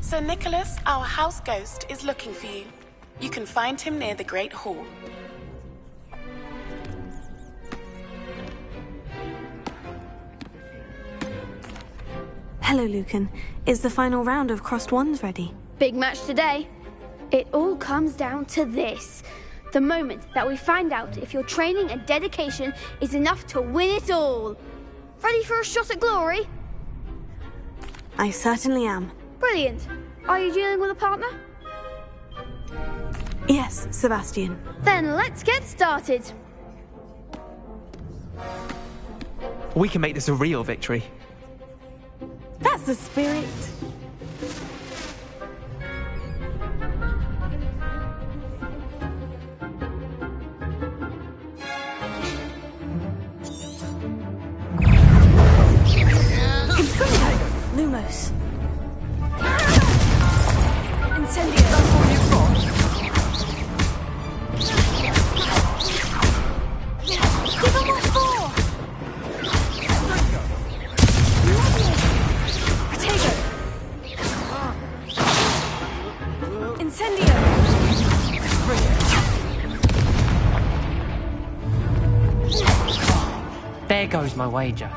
R: Sir Nicholas, our house ghost, is looking for you. You can find him near the Great Hall.
E: Hello, Lucan. Is the final round of Crossed Wands ready?
G: Big match today. It all comes down to this. The moment that we find out if your training and dedication is enough to win it all. Ready for a shot at glory?
E: I certainly am.
G: Brilliant. Are you dealing with a partner?
E: Yes, Sebastian.
G: Then let's get started.
B: We can make this a real victory.
M: That's the spirit.
T: There goes my wager.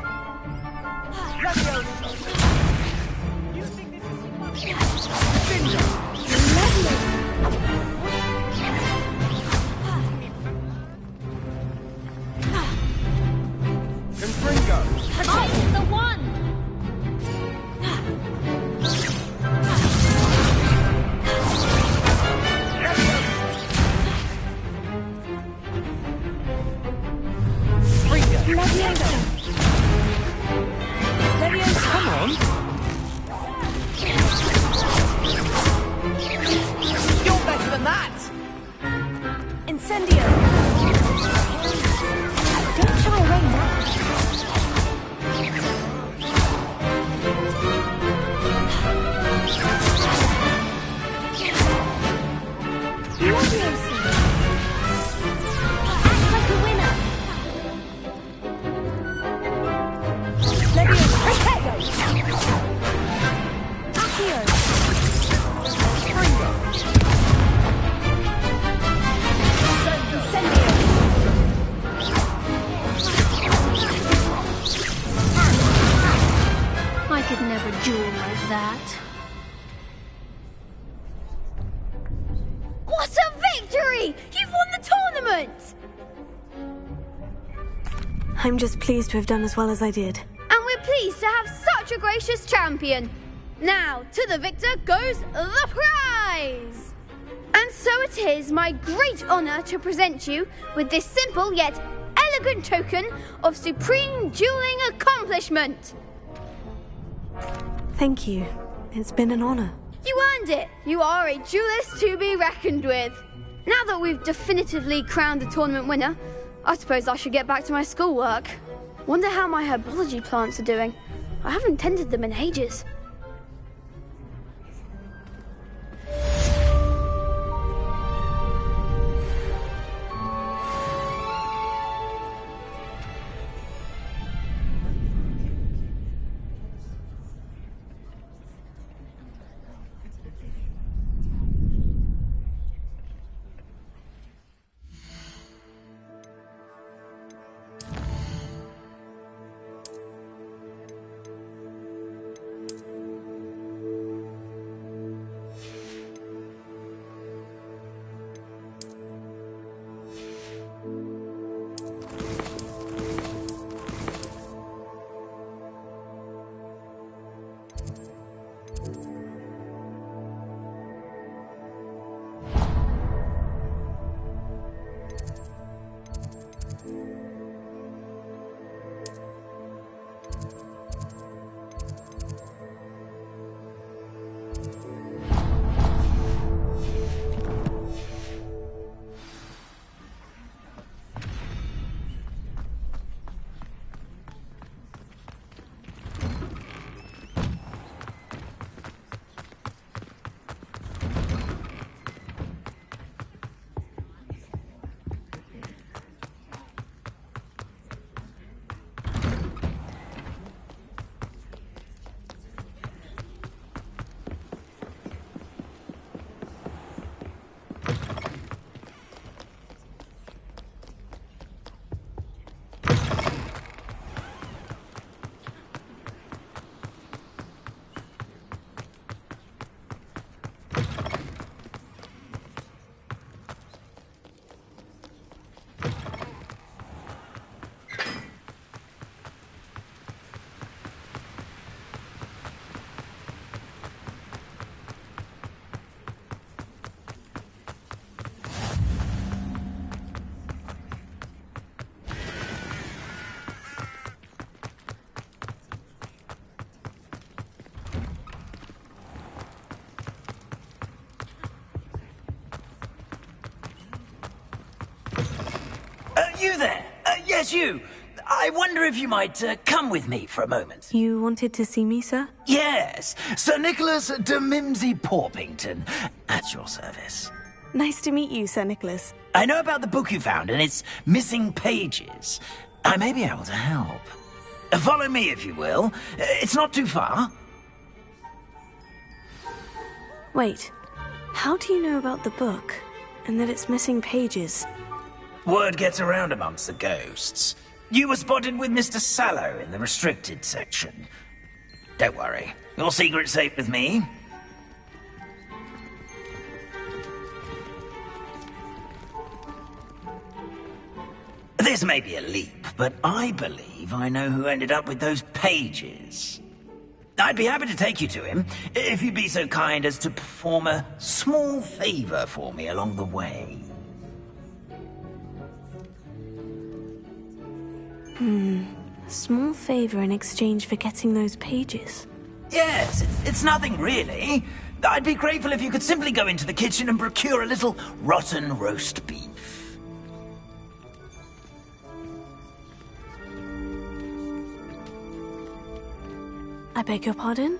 A: I'm the one!
T: Leviosa! Come on! You're better than that!
U: Incendio! Don't shy away now. I could never duel like that.
G: What a victory! You've won the tournament!
L: I'm just pleased to have done as well as I did.
G: And we're pleased to have such a gracious champion. Now, to the victor goes the prize! And so it is my great honour to present you with this simple yet elegant token of supreme dueling accomplishment.
L: Thank you. It's been an honor.
G: You earned it. You are a duelist to be reckoned with. Now that we've definitively crowned the tournament winner, I suppose I should get back to my schoolwork. Wonder how my herbology plants are doing. I haven't tended them in ages.
J: You there? Yes, you. I wonder if you might come with me for a moment.
L: You wanted to see me, sir?
J: Yes, Sir Nicholas de Mimsy Porpington, at your service.
L: Nice to meet you, Sir Nicholas.
J: I know about the book you found and its missing pages. I may be able to help. Follow me, if you will. It's not too far.
L: Wait, how do you know about the book and that it's missing pages?
J: Word gets around amongst the ghosts. You were spotted with Mr. Sallow in the restricted section. Don't worry, your secret's safe with me. This may be a leap, but I believe I know who ended up with those pages. I'd be happy to take you to him, if you'd be so kind as to perform a small favor for me along the way.
E: A small favor in exchange for getting those pages.
J: Yes, it's nothing really. I'd be grateful if you could simply go into the kitchen and procure a little rotten roast beef.
E: I beg your pardon?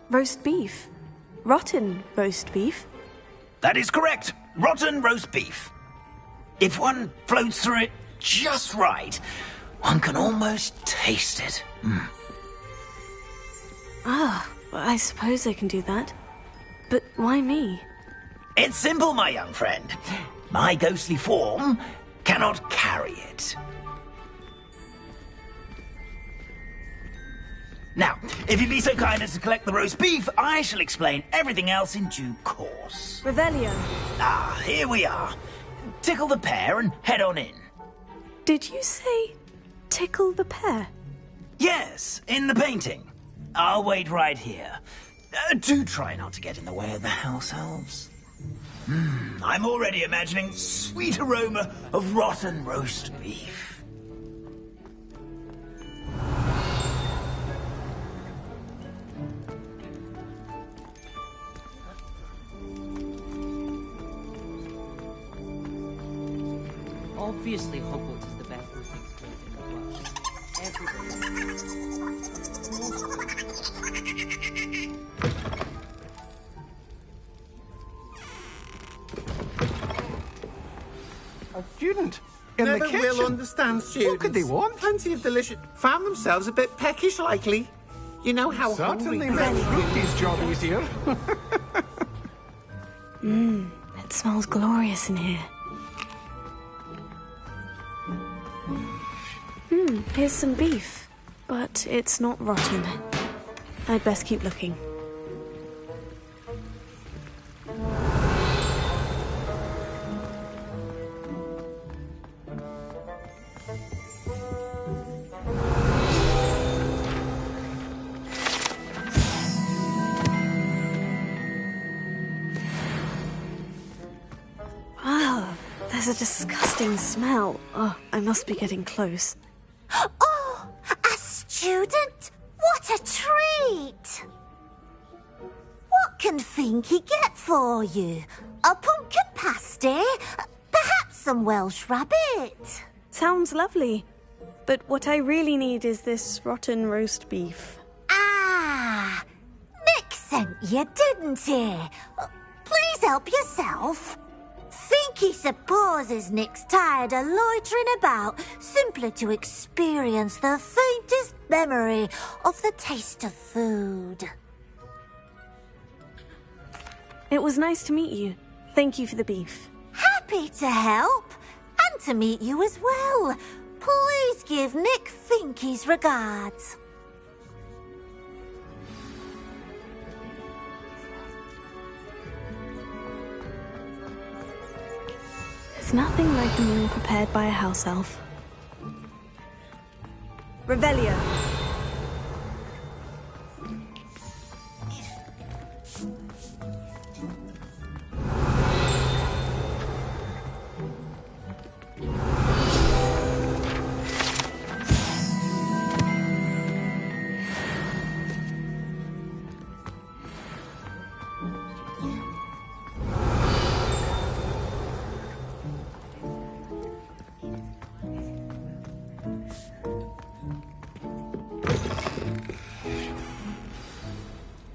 E: Roast beef? Rotten roast beef?
J: That is correct. Rotten roast beef. If one floats through it just right, one can almost taste it.
E: Ah, well, I suppose I can do that. But why me?
J: It's simple, my young friend. My ghostly form cannot carry it. Now, if you'd be so kind as to collect the roast beef, I shall explain everything else in due course.
E: Revelio.
J: Ah, here we are. Tickle the pear and head on in.
E: Did you say tickle the pear?
J: Yes, in the painting. I'll wait right here. Do try not to get in the way of the house elves. I'm already imagining sweet aroma of rotten roast beef.
T: Obviously, Hogwarts is the best listening school in the world.
K: A student in
Q: Never
K: the kitchen.
Q: will understand students.
K: What could they want?
Q: Plenty of delicious. Found themselves a bit peckish, likely. You know how
K: Certainly
Q: hungry.
K: makes Ruthie's job easier.
E: It smells glorious in here. Here's some beef, but it's not rotten. I'd best keep looking. Oh, there's a disgusting smell. Oh, I must be getting close.
A: Oh, a student? What a treat! What can Finky get for you? A pumpkin pasty? Perhaps some Welsh rabbit?
E: Sounds lovely. But what I really need is this rotten roast beef.
A: Ah, Nick sent you, didn't he? Please help yourself. Finky supposes Nick's tired of loitering about simply to experience the faintest memory of the taste of food.
E: It was nice to meet you. Thank you for the beef.
A: Happy to help, and to meet you as well. Please give Nick Finky's regards.
E: There's nothing like a meal prepared by a house elf. Revelio.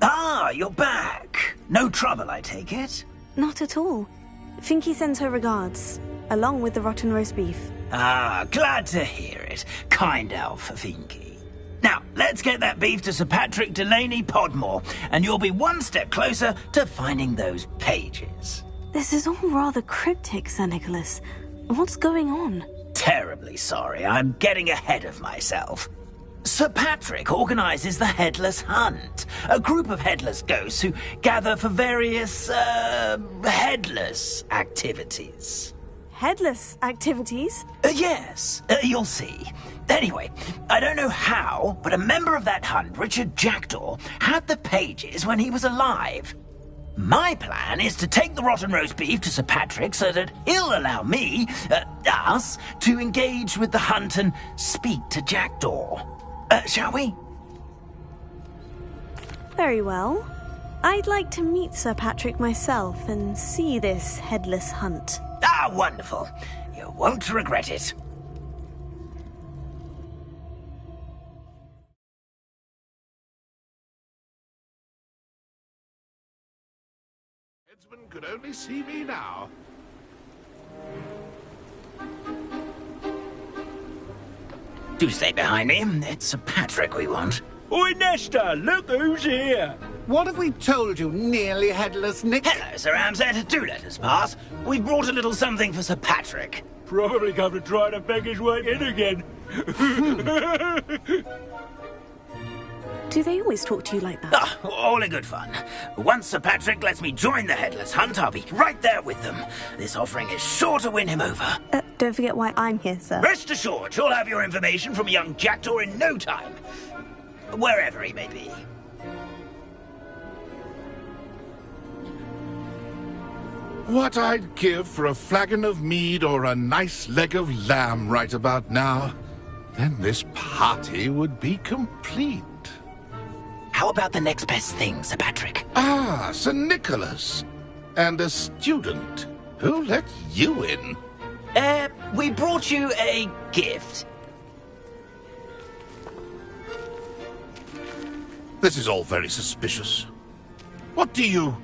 J: Ah, you're back. No trouble, I take it?
E: Not at all. Finky sends her regards, along with the rotten roast beef.
J: Ah, glad to hear it. Kind elf, Finky. Now, let's get that beef to Sir Patrick Delaney Podmore, and you'll be one step closer to finding those pages.
E: This is all rather cryptic, Sir Nicholas. What's going on?
J: terribly sorry. I'm getting ahead of myself. Sir Patrick organises the Headless Hunt, a group of headless ghosts who gather for various, headless activities.
L: Headless activities?
J: Yes, you'll see. Anyway, I don't know how, but a member of that hunt, Richard Jackdaw, had the pages when he was alive. My plan is to take the rotten roast beef to Sir Patrick so that he'll allow me, us, to engage with the hunt and speak to Jackdaw. Shall we?
L: Very well. I'd like to meet Sir Patrick myself and see this headless hunt.
J: Ah, wonderful. You won't regret it.
C: Headsman could only see me now.
J: Do stay behind me. It's Sir Patrick we want.
Q: Oi, Nesta, look who's here. What have we told you, nearly headless Nick?
J: Hello, Sir Ramsay. Do let us pass. We brought a little something for Sir Patrick.
Q: Probably come to try to beg his way in again.
L: Do they always talk to you like that?
J: Ah, all in good fun. Once Sir Patrick lets me join the Headless Hunt, I'll be right there with them. This offering is sure to win him over.
L: Don't forget why I'm here, sir.
J: Rest assured, you'll have your information from young Jackdaw in no time. Wherever he may be.
C: What I'd give for a flagon of mead or a nice leg of lamb right about now. Then this party would be complete.
J: How about the next best thing, Sir Patrick?
C: Ah, Sir Nicholas. And a student. Who let you in?
J: We brought you a gift.
C: This is all very suspicious. What do you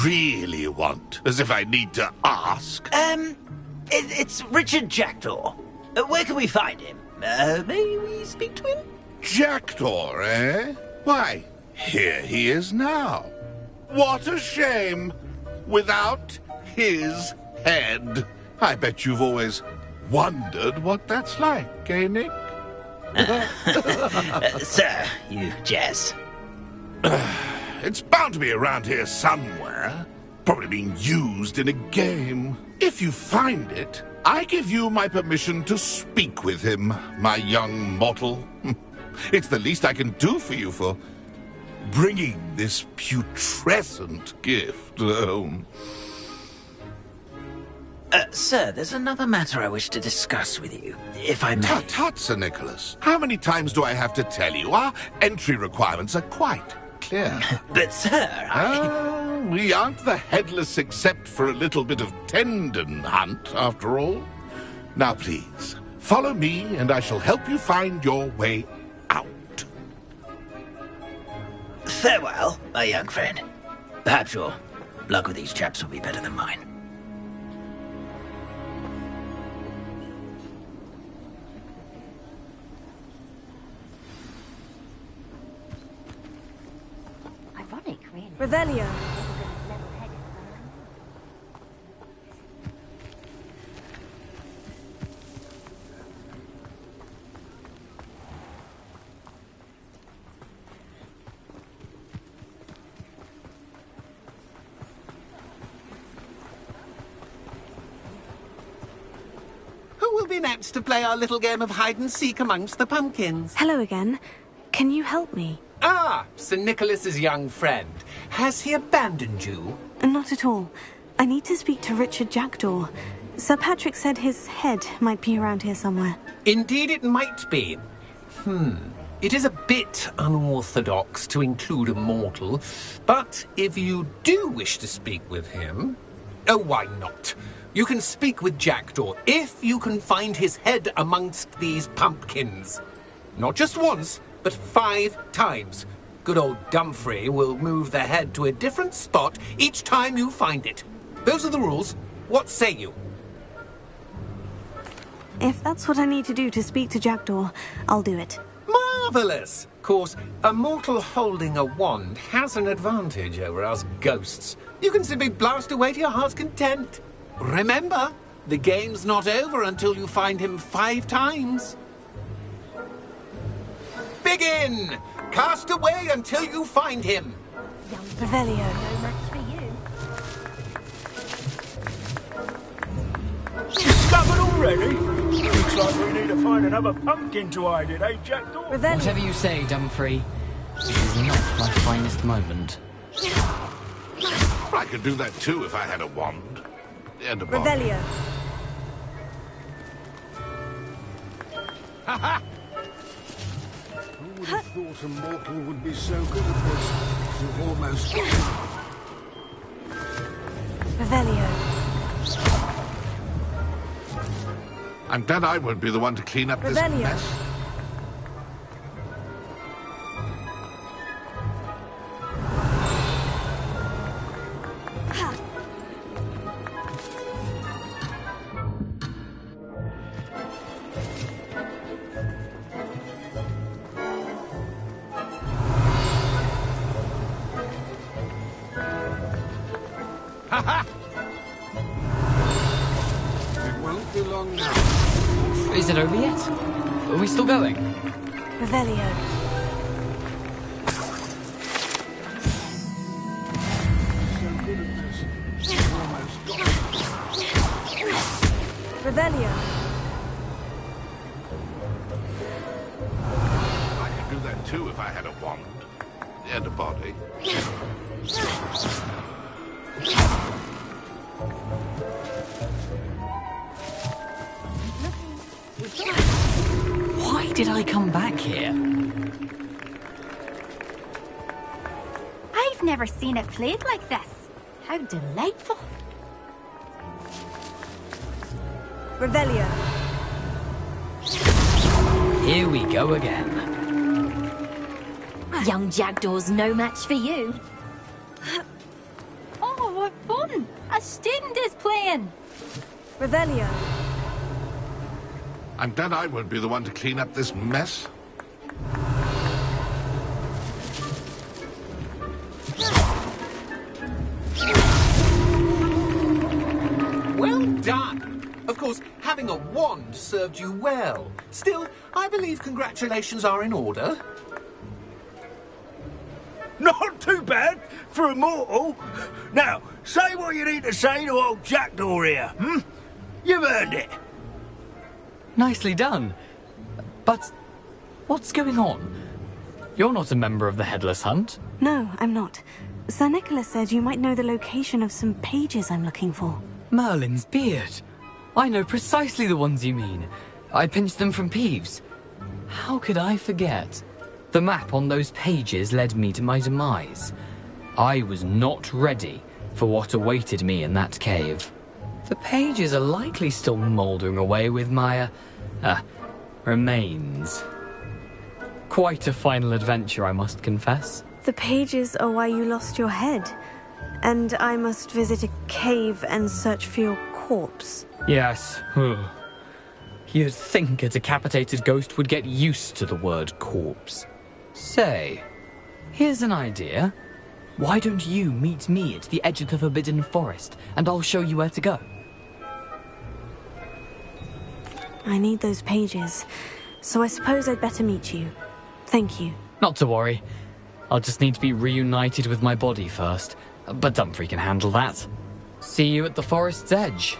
C: really want? As if I need to ask.
J: It's Richard Jackdaw. Where can we find him? May we speak to him?
C: Jackdaw, eh? Why, here he is now. What a shame. Without his head. I bet you've always wondered what that's like, eh, Nick?
J: Sir, you jest.
C: It's bound to be around here somewhere. Probably being used in a game. If you find it, I give you my permission to speak with him, my young mortal. It's the least I can do for you for bringing this putrescent gift home.
J: Sir, there's another matter I wish to discuss with you, if I may.
C: Tut, tut, Sir Nicholas. How many times do I have to tell you? Our entry requirements are quite clear.
J: But, sir,
C: we aren't the headless except for a little bit of tendon hunt, after all. Now, please, follow me, and I shall help you find your way out.
J: Farewell, my young friend. Perhaps your luck with these chaps will be better than mine.
L: Revelio.
Q: Who will be next to play our little game of hide-and-seek amongst the pumpkins?
L: Hello again. Can you help me?
Q: Ah, Sir Nicholas's young friend. Has he abandoned you?
L: Not at all. I need to speak to Richard Jackdaw. Sir Patrick said his head might be around here somewhere.
Q: Indeed it might be. It is a bit unorthodox to include a mortal, but if you do wish to speak with him... Oh, why not? You can speak with Jackdaw if you can find his head amongst these pumpkins. Not just once, but 5 times. Good old Dumfrey will move the head to a different spot each time you find it. Those are the rules. What say you?
L: If that's what I need to do to speak to Jackdaw, I'll do it.
Q: Marvellous! Of course, a mortal holding a wand has an advantage over us ghosts. You can simply blast away to your heart's content. Remember,
F: The game's not over until you find him 5 times. Begin! Cast away until you find him.
L: Revelio.
U: No match for you.
V: Discovered already? Looks like we need to find another pumpkin to hide in, eh, Jackdaw?
N: Whatever you say, Dumfrey. This is not my finest moment.
C: I could do that too if I had a wand. And a bond.
L: Revelio.
C: Ha ha!
V: Who would have thought a mortal would be so good at this? You've almost got it.
L: Revelio.
C: I'm glad I won't be the one to clean up this
L: Revelio.
C: mess.
V: It won't be long now.
N: Is it over yet? Are we still going?
L: Revelio.
V: So good at this. You've almost got it.
L: Revelio.
C: I could do that too if I had a wand. And a body.
N: Why did I come back here?
U: I've never seen it played like this. How delightful.
L: Revelio.
N: Here we go again.
U: Young Jackdaw's no match for you. Oh, what fun! A student is playing.
L: Revelio.
C: I'm glad I won't be the one to clean up this mess.
F: Well done! Of course, having a wand served you well. Still, I believe congratulations are in order.
V: Not too bad for a mortal. Now, say what you need to say to old Jackdaw here, hmm? You've earned it.
N: Nicely done. But what's going on? You're not a member of the Headless Hunt.
L: No, I'm not. Sir Nicholas said you might know the location of some pages I'm looking for.
N: Merlin's beard. I know precisely the ones you mean. I pinched them from Peeves. How could I forget? The map on those pages led me to my demise. I was not ready for what awaited me in that cave. The pages are likely still mouldering away with my, remains. Quite a final adventure, I must confess.
L: The pages are why you lost your head. And I must visit a cave and search for your corpse.
N: Yes. You'd think a decapitated ghost would get used to the word corpse. Say, here's an idea. Why don't you meet me at the edge of the Forbidden Forest, and I'll show you where to go?
L: I need those pages, so I suppose I'd better meet you. Thank you.
N: Not to worry. I'll just need to be reunited with my body first. But Dumfrey can handle that. See you at the forest's edge.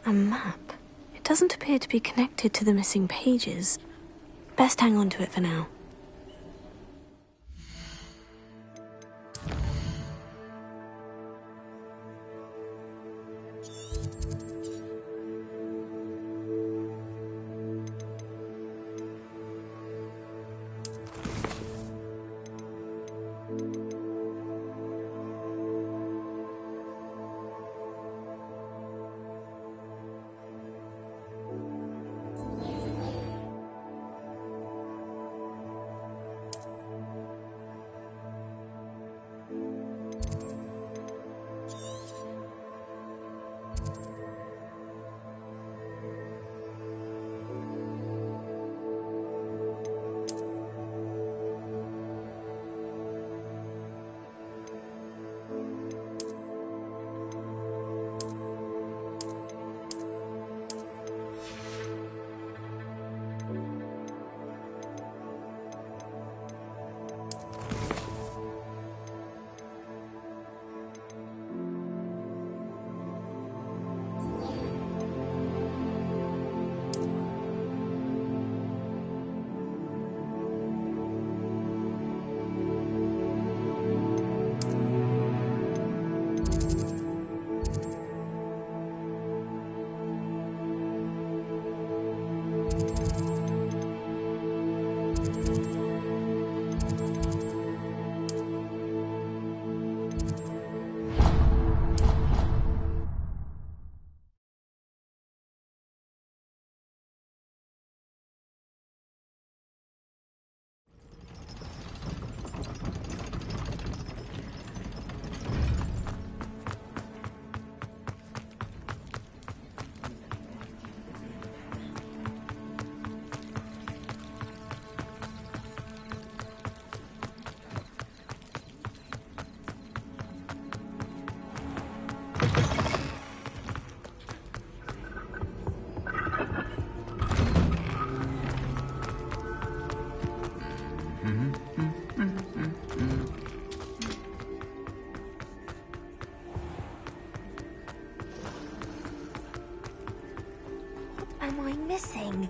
E: A map. It doesn't appear to be connected to the missing pages. Best hang on to it for now.
A: Am I missing?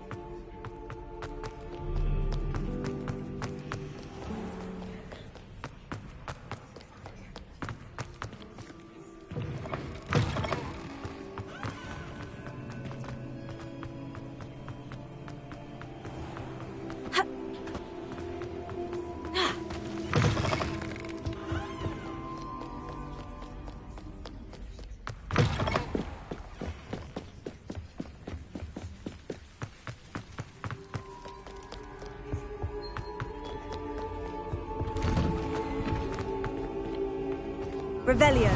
I: Revelio.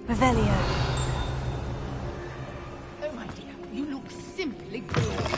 I: Revelio.
S: Oh, my dear, you look simply glorious.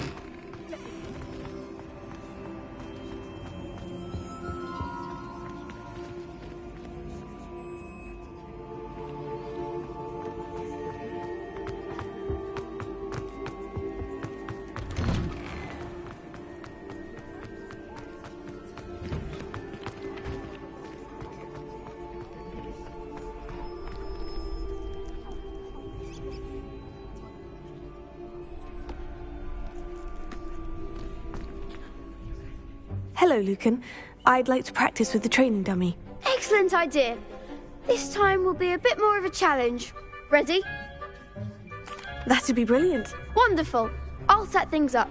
L: Hello, Lucan. I'd like to practice with the training dummy.
G: Excellent idea. This time will be a bit more of a challenge. Ready?
L: That'd be brilliant.
G: Wonderful. I'll set things up.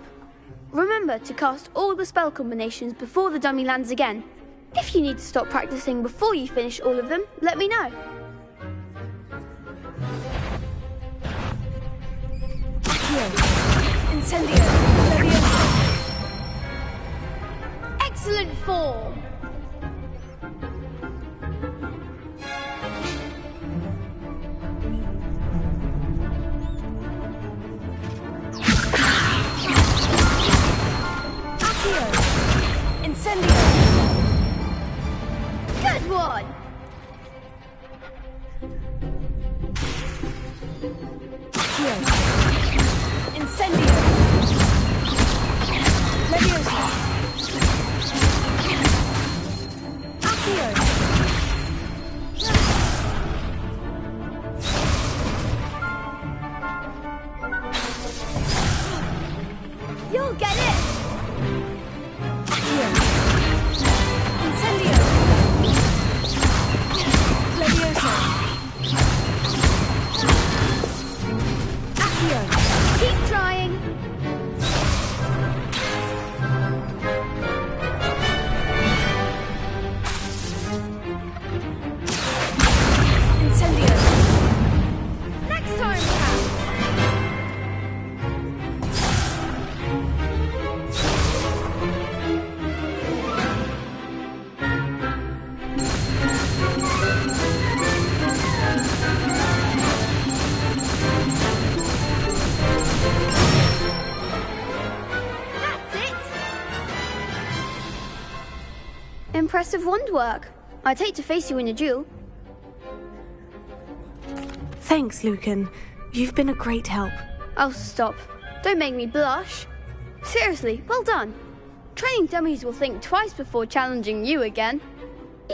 G: Remember to cast all the spell combinations before the dummy lands again. If you need to stop practicing before you finish all of them, let me know.
U: Incendio.
G: Excellent form.
U: Incendio.
G: Good one.
U: Incendio. Leviosa. Accio.
G: You'll get it.
U: Incendio. Leviosa. Accio.
G: Keep trying.
U: Incendio.
G: Next time, perhaps. That's it. Impressive wand work. I'd hate to face you in a duel.
L: Thanks, Lucan. You've been a great help.
G: Oh, stop. Don't make me blush. Seriously, well done. Training dummies will think twice before challenging you again.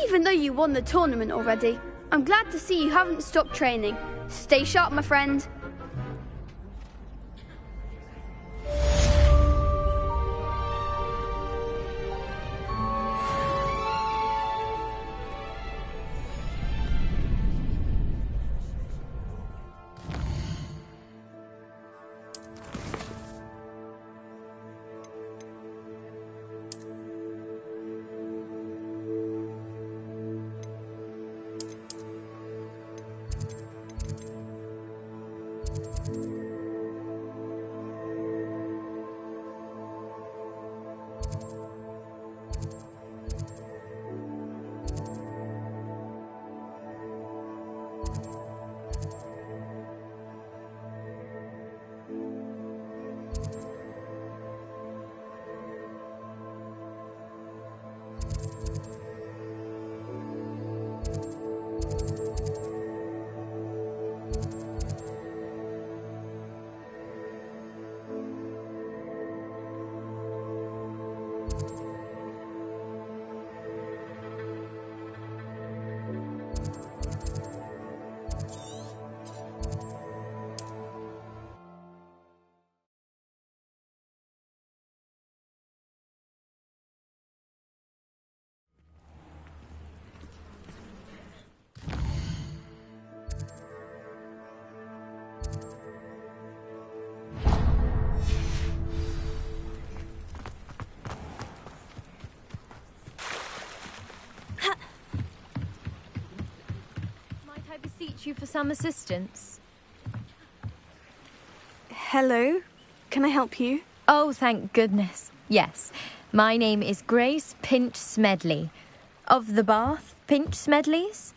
G: Even though you won the tournament already, I'm glad to see you haven't stopped training. Stay sharp, my friend.
D: You for some assistance?
L: Hello? Can I help you?
D: Oh, thank goodness. Yes. My name is Grace Pinch Smedley. Of the Bath Pinch Smedleys.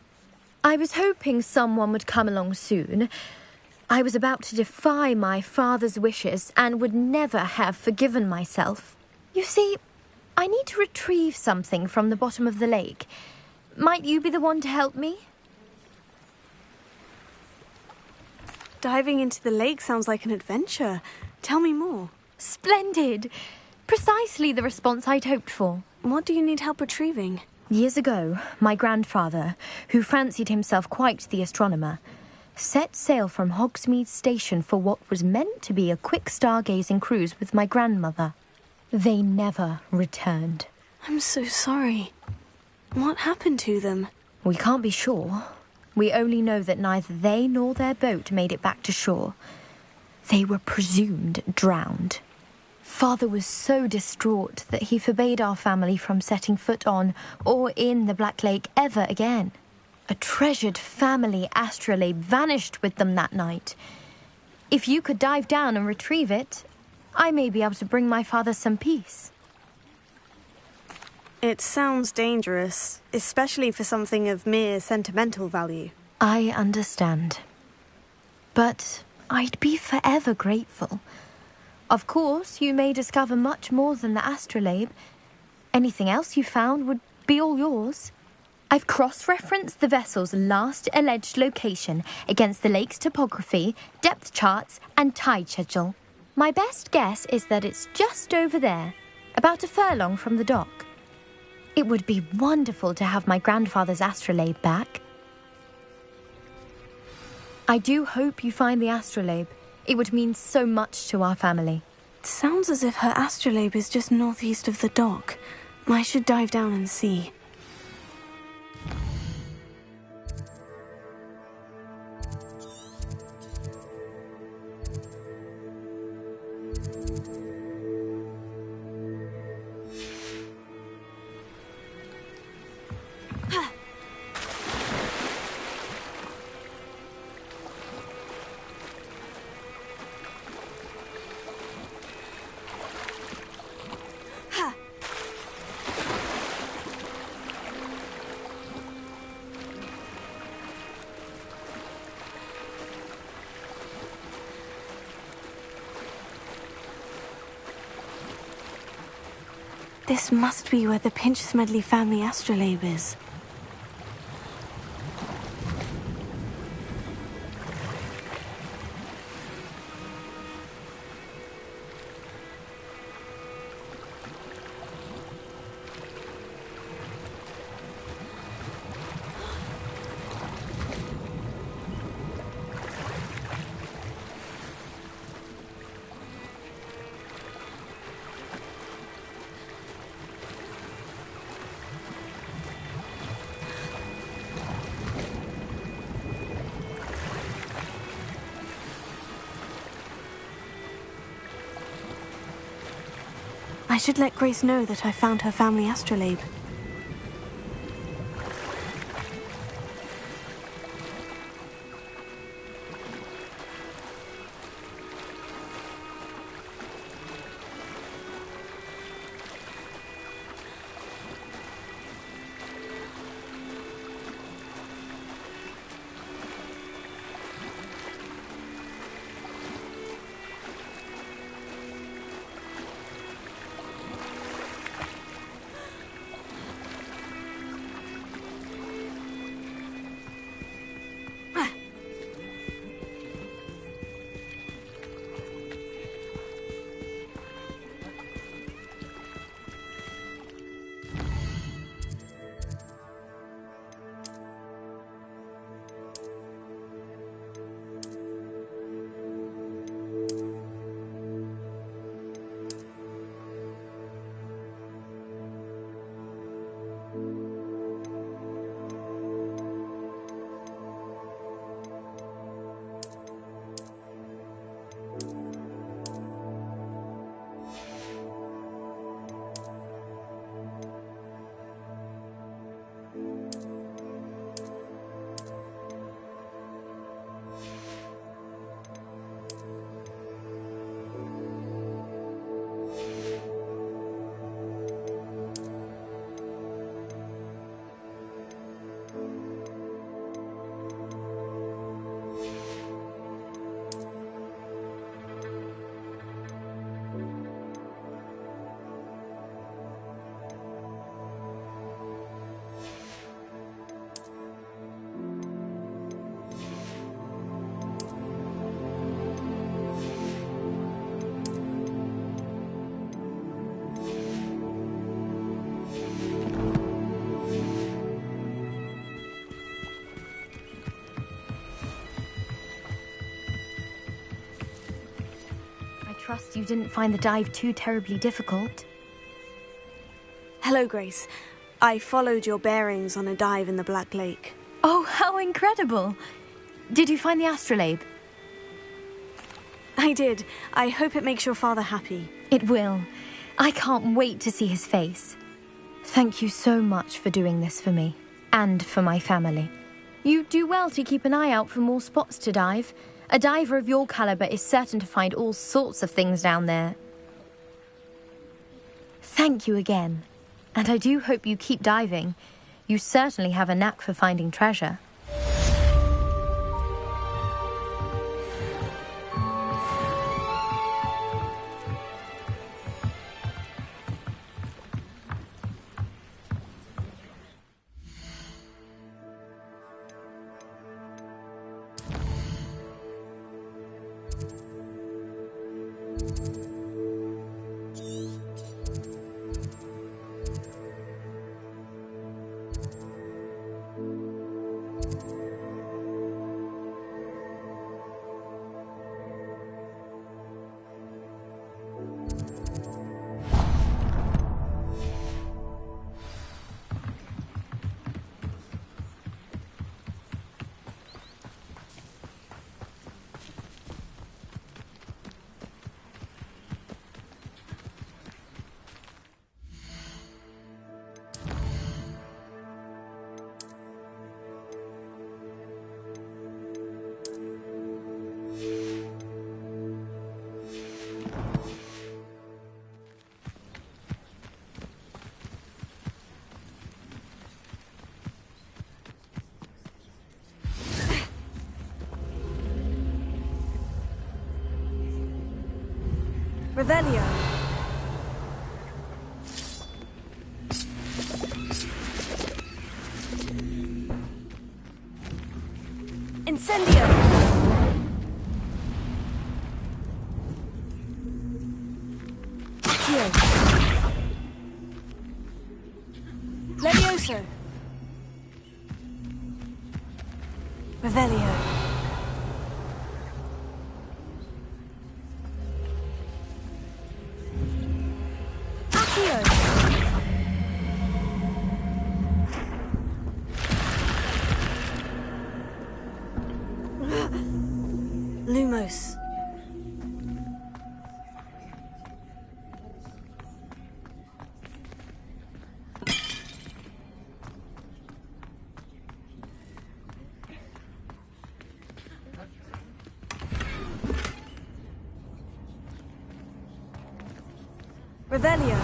D: I was hoping someone would come along soon. I was about to defy my father's wishes and would never have forgiven myself. You see, I need to retrieve something from the bottom of the lake. Might you be the one to help me?
L: Diving into the lake sounds like an adventure. Tell me more.
D: Splendid. Precisely the response I'd hoped for.
L: What do you need help retrieving?
D: Years ago, my grandfather, who fancied himself quite the astronomer, set sail from Hogsmeade Station for what was meant to be a quick stargazing cruise with my grandmother. They never returned.
L: I'm so sorry. What happened to them?
D: We can't be sure. We only know that neither they nor their boat made it back to shore. They were presumed drowned. Father was so distraught that he forbade our family from setting foot on or in the Black Lake ever again. A treasured family astrolabe vanished with them that night. If you could dive down and retrieve it, I may be able to bring my father some peace.
L: It sounds dangerous, especially for something of mere sentimental value.
D: I understand. But I'd be forever grateful. Of course, you may discover much more than the astrolabe. Anything else you found would be all yours. I've cross-referenced the vessel's last alleged location against the lake's topography, depth charts, and tide schedule. My best guess is that it's just over there, about a furlong from the dock. It would be wonderful to have my grandfather's astrolabe back. I do hope you find the astrolabe. It would mean so much to our family.
L: It sounds as if her astrolabe is just northeast of the dock. I should dive down and see. This must be where the Pinch Smedley family astrolabe is. I should let Grace know that I found her family astrolabe.
D: Trust you didn't find the dive too terribly difficult.
L: Hello, Grace. I followed your bearings on a dive in the Black Lake.
D: Oh, how incredible! Did you find the astrolabe?
L: I did. I hope it makes your father happy.
D: It will. I can't wait to see his face. Thank you so much for doing this for me, and for my family. You do well to keep an eye out for more spots to dive. A diver of your caliber is certain to find all sorts of things down there. Thank you again. And I do hope you keep diving. You certainly have a knack for finding treasure.
L: Revelio. Incendio. Accio. Levioso. Revelio. Lumos. Revelio.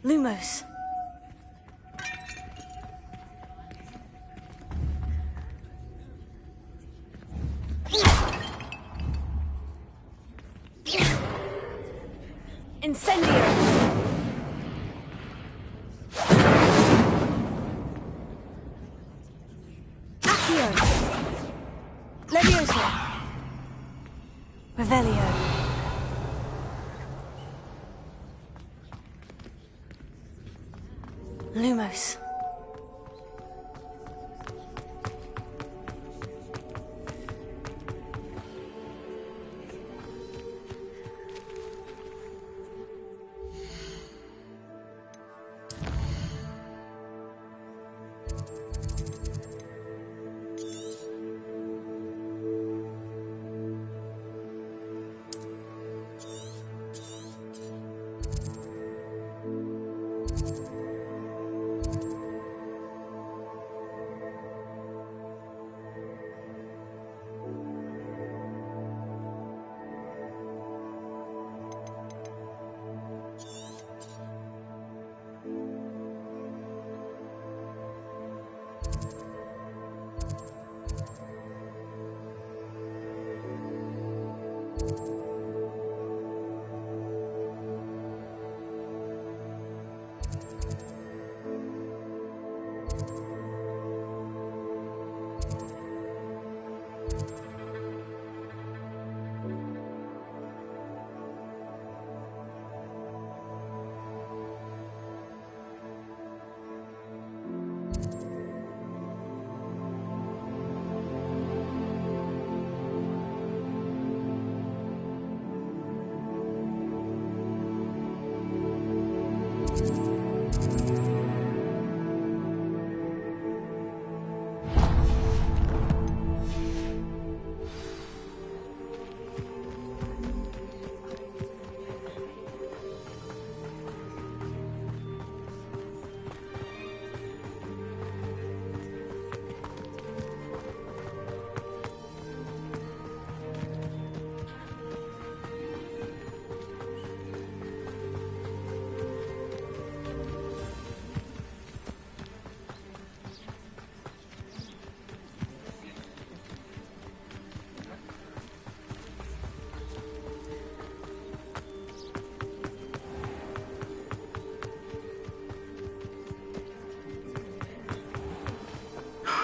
L: Lumos. Incendio. Accio. Levioso. Revelio. Lumos.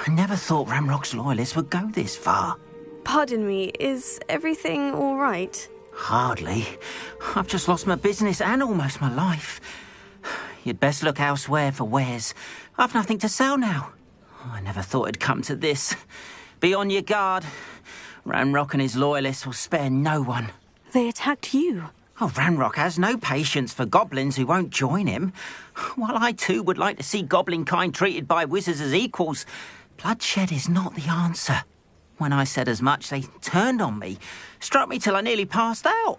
J: I never thought Ramrock's loyalists would go this far.
L: Pardon me, is everything all right?
J: Hardly. I've just lost my business and almost my life. You'd best look elsewhere for wares. I've nothing to sell now. I never thought it'd come to this. Be on your guard. Ramrock and his loyalists will spare no one.
L: They attacked you.
J: Oh, Ramrock has no patience for goblins who won't join him. While I too would like to see goblin kind treated by wizards as equals, bloodshed is not the answer. When I said as much, they turned on me, struck me till I nearly passed out.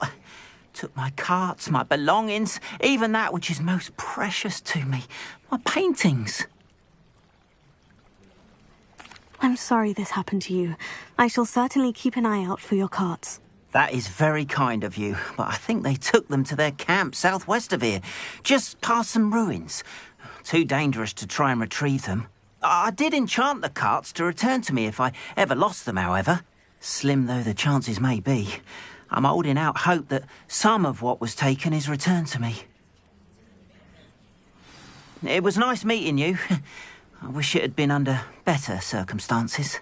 J: Took my carts, my belongings, even that which is most precious to me, my paintings.
L: I'm sorry this happened to you. I shall certainly keep an eye out for your carts.
J: That is very kind of you, but I think they took them to their camp southwest of here, just past some ruins. Too dangerous to try and retrieve them. I did enchant the carts to return to me if I ever lost them, however. Slim though the chances may be, I'm holding out hope that some of what was taken is returned to me. It was nice meeting you. I wish it had been under better circumstances.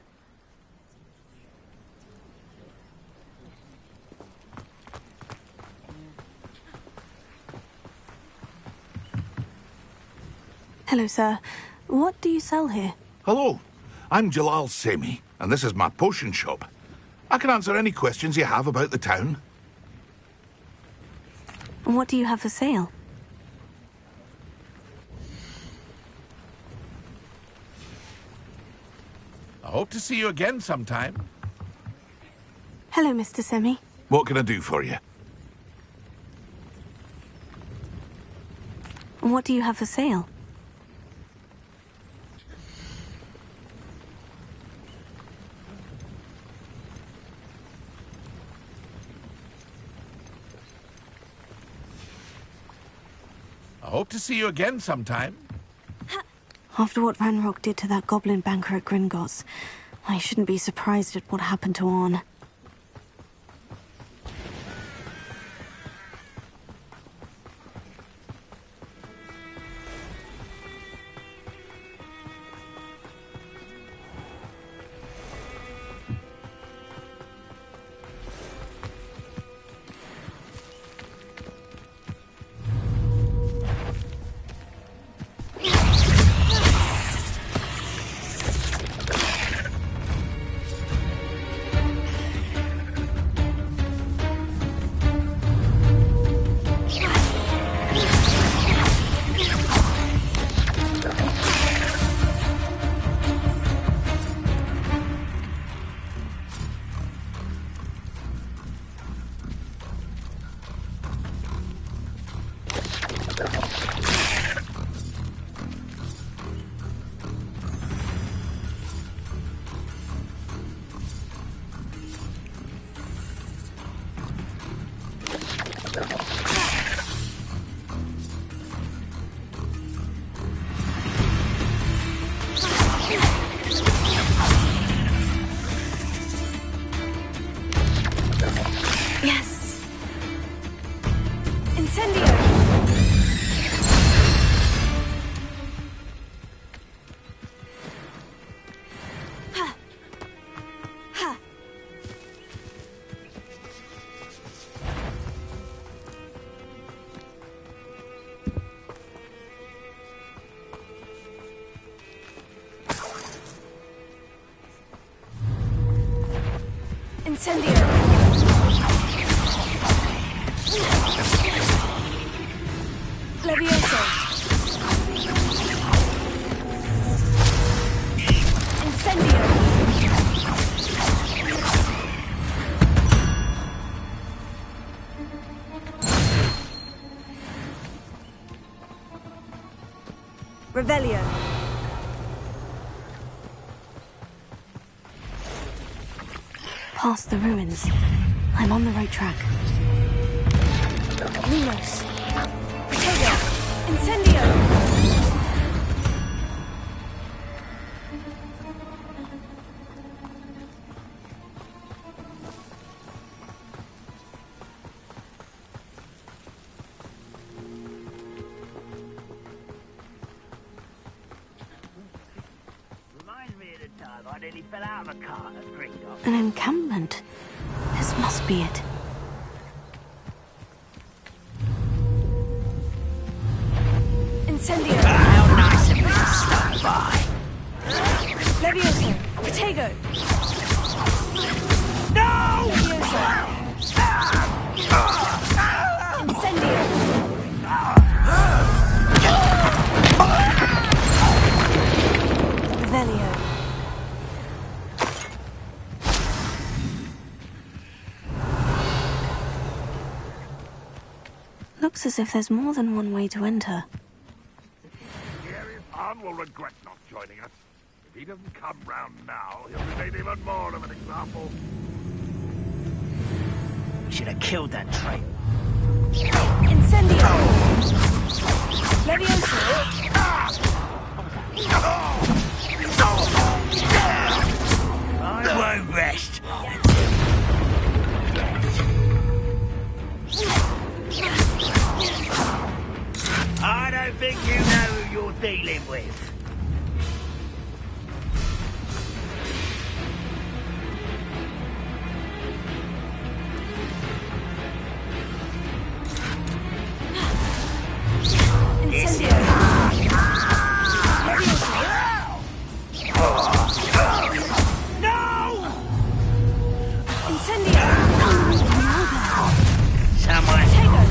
L: Hello, sir. What do you sell here?
C: Hello, I'm Jalal Semi, and this is my potion shop. I can answer any questions you have about the town.
L: What do you have for sale?
C: I hope to see you again sometime.
L: Hello, Mr. Semi.
C: What can I do for you?
L: What do you have for sale?
C: I hope to see you again sometime.
L: After what Ranrock did to that goblin banker at Gringotts, I shouldn't be surprised at what happened to Orn. Yes! Incendio! Ha! Ha! Incendio! Levioso! Incendio! Revelio! Past the ruins. I'm on the right track. Lumos! Potato! Incendio!
O: Reminds me of the I nearly fell out of the cart at Gringotts.
E: An encampment. This must be it.
U: Incendio!
O: How nice of you to stop by.
U: Levioso! Protego!
O: No!
U: Levioso! Incendio!
L: Revelio. Looks as if there's more than one way to enter.
C: Khan will regret not joining us. If he doesn't come round now, he'll be made even more of an example.
J: We should have killed that traitor.
U: Incendio! Levioso!
O: I won't rest. I don't think you know who you're dealing with.
U: Incendio!
O: No!
U: Incendio!
O: Someone
U: Protego!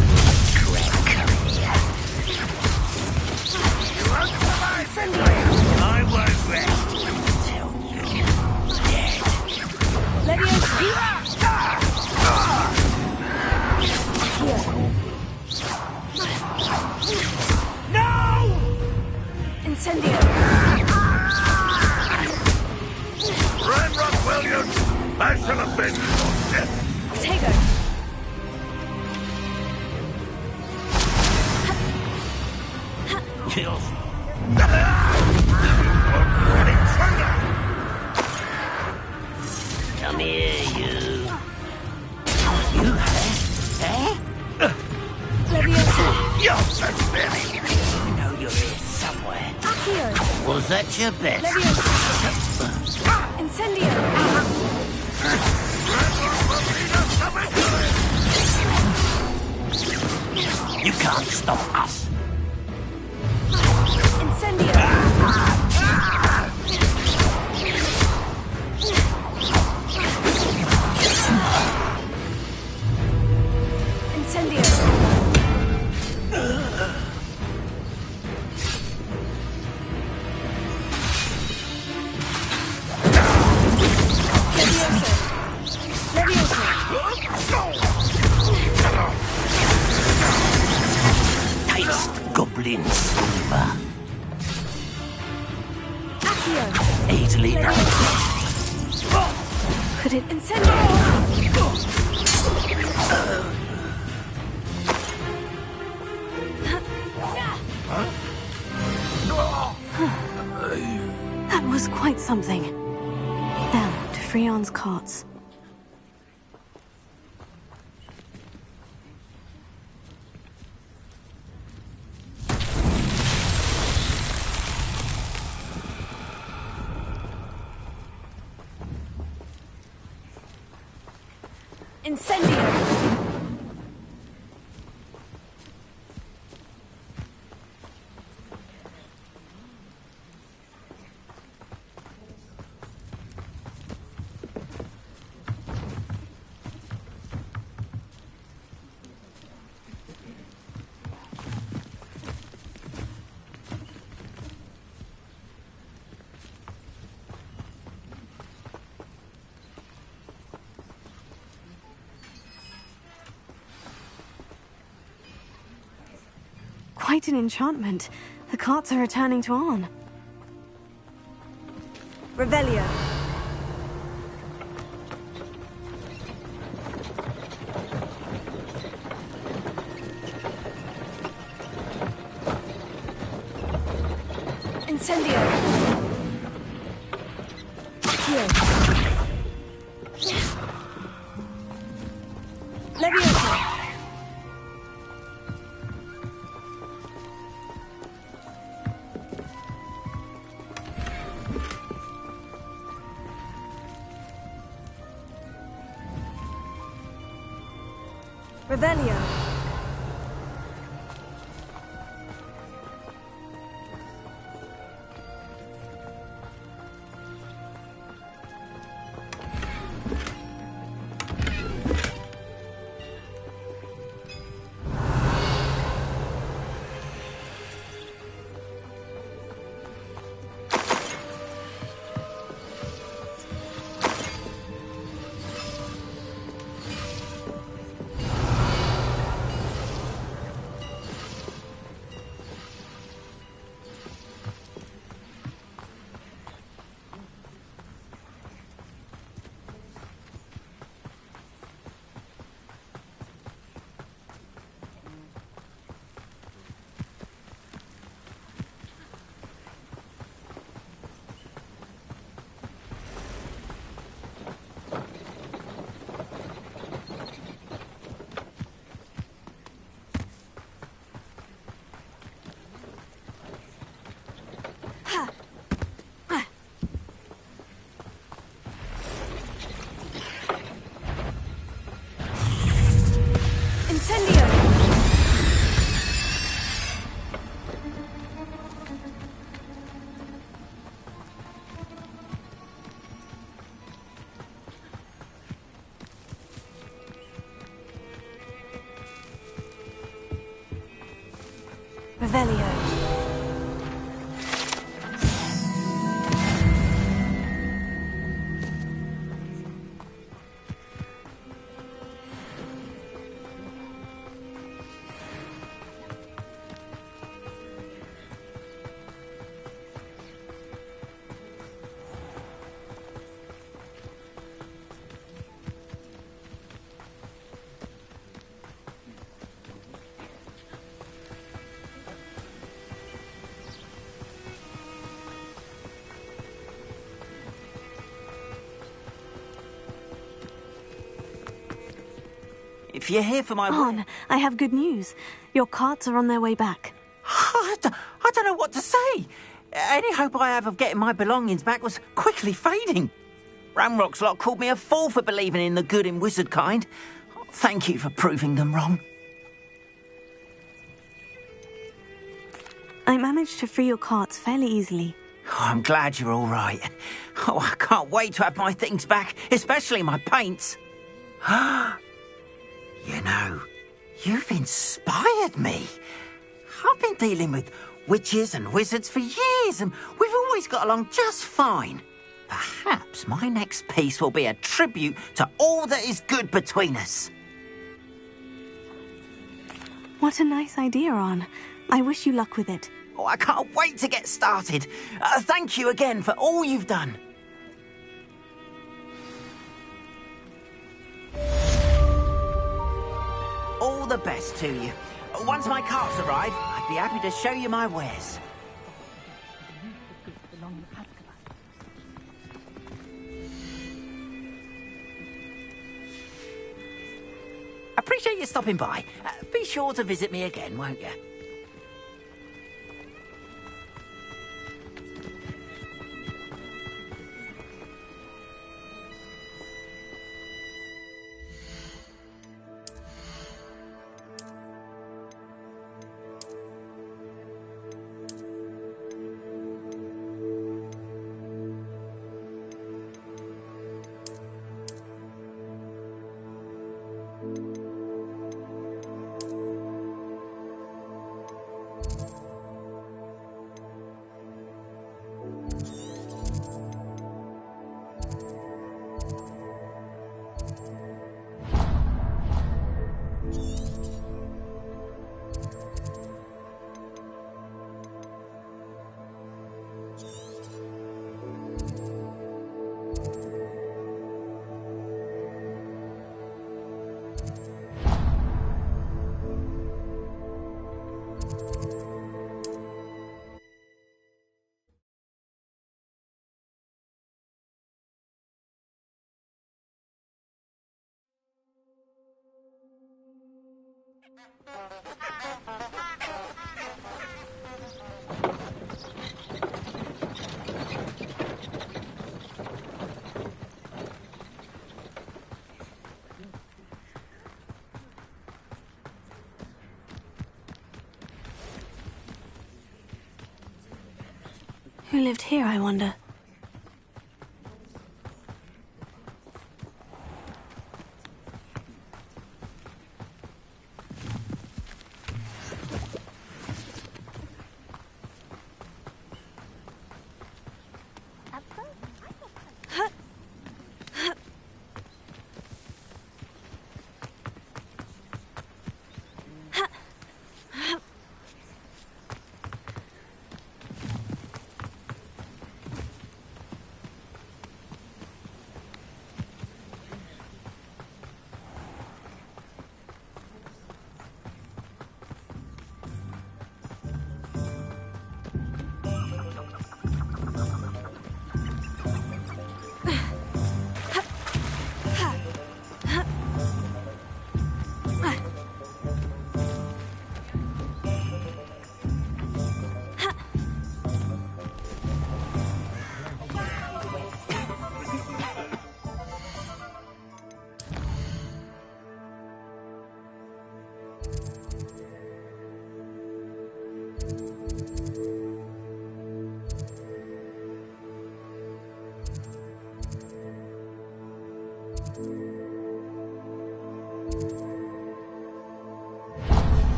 O: I won't rest until you're dead.
U: Levioso!
O: No!
U: Incendio!
C: Ranrock Williams, I shall avenge your death.
U: Protego!
O: Kills. Come here, you. You eh?
U: Levioso!
O: Yo, that's very. I know you're here somewhere.
U: Accio!
O: Was that your best?
U: Levioso! Incendio!
O: You can't stop us.
U: Incendio! Incendio! Levioso!
O: Taste goblin silver.
U: Accio!
O: Easily done.
L: Could it...
U: Incendio!
L: That was quite something. Now, to Freon's carts.
U: Incendio!
L: Quite an enchantment. The carts are returning to Arn.
U: Revelio! Incendio! Accio! Levioso!
L: Revelio. Revelio.
J: If you're here for my...
L: Arn, I have good news. Your carts are on their way back.
J: I don't know what to say. Any hope I have of getting my belongings back was quickly fading. Ramrock's lot called me a fool for believing in the good in wizard kind. Thank you for proving them wrong.
L: I managed to free your carts fairly easily.
J: Oh, I'm glad you're all right. Oh, I can't wait to have my things back, especially my paints. You know, you've inspired me. I've been dealing with witches and wizards for years, and we've always got along just fine. Perhaps my next piece will be a tribute to all that is good between us.
L: What a nice idea, Arn. I wish you luck with it.
J: Oh, I can't wait to get started. Thank you again for all you've done. All the best to you. Once my carts arrive, I'd be happy to show you my wares. Appreciate you stopping by. Be sure to visit me again, won't you?
E: Who lived here, I wonder?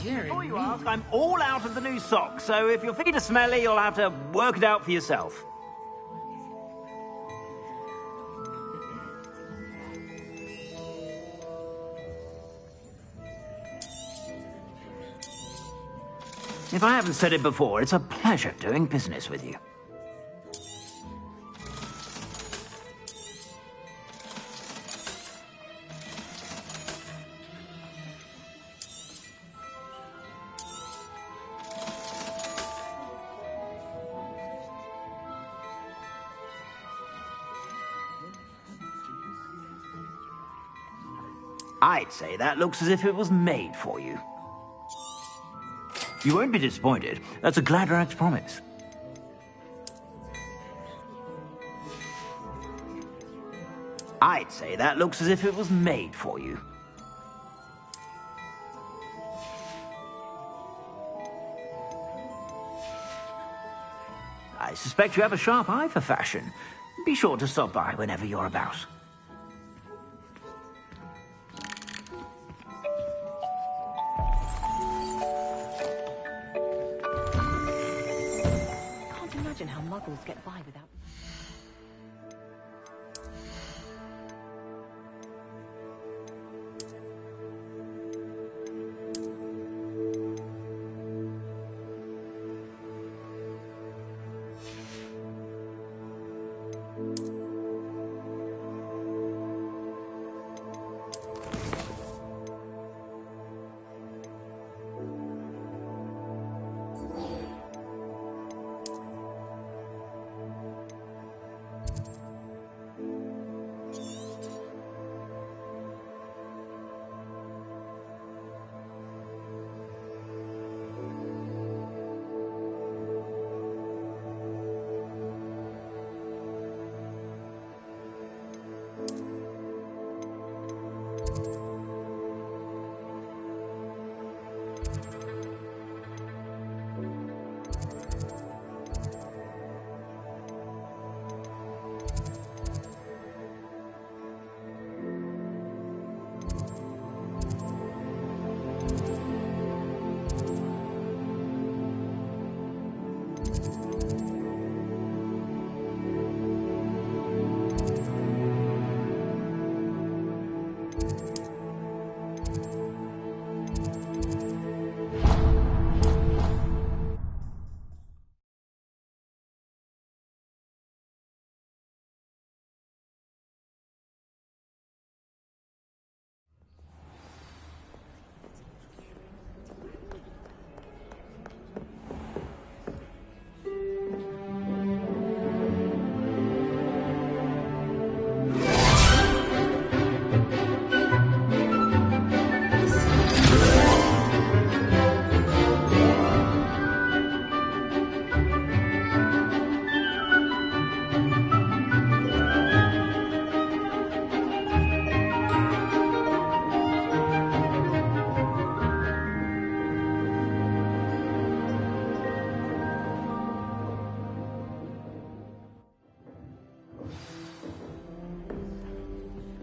J: Before you ask, I'm all out of the new socks, so if your feet are smelly, you'll have to work it out for yourself. If I haven't said it before, it's a pleasure doing business with you. I'd say that looks as if it was made for you. You won't be disappointed. That's a Gladrax promise. I'd say that looks as if it was made for you. I suspect you have a sharp eye for fashion. Be sure to stop by whenever you're about.
T: Can't imagine how muggles get by without...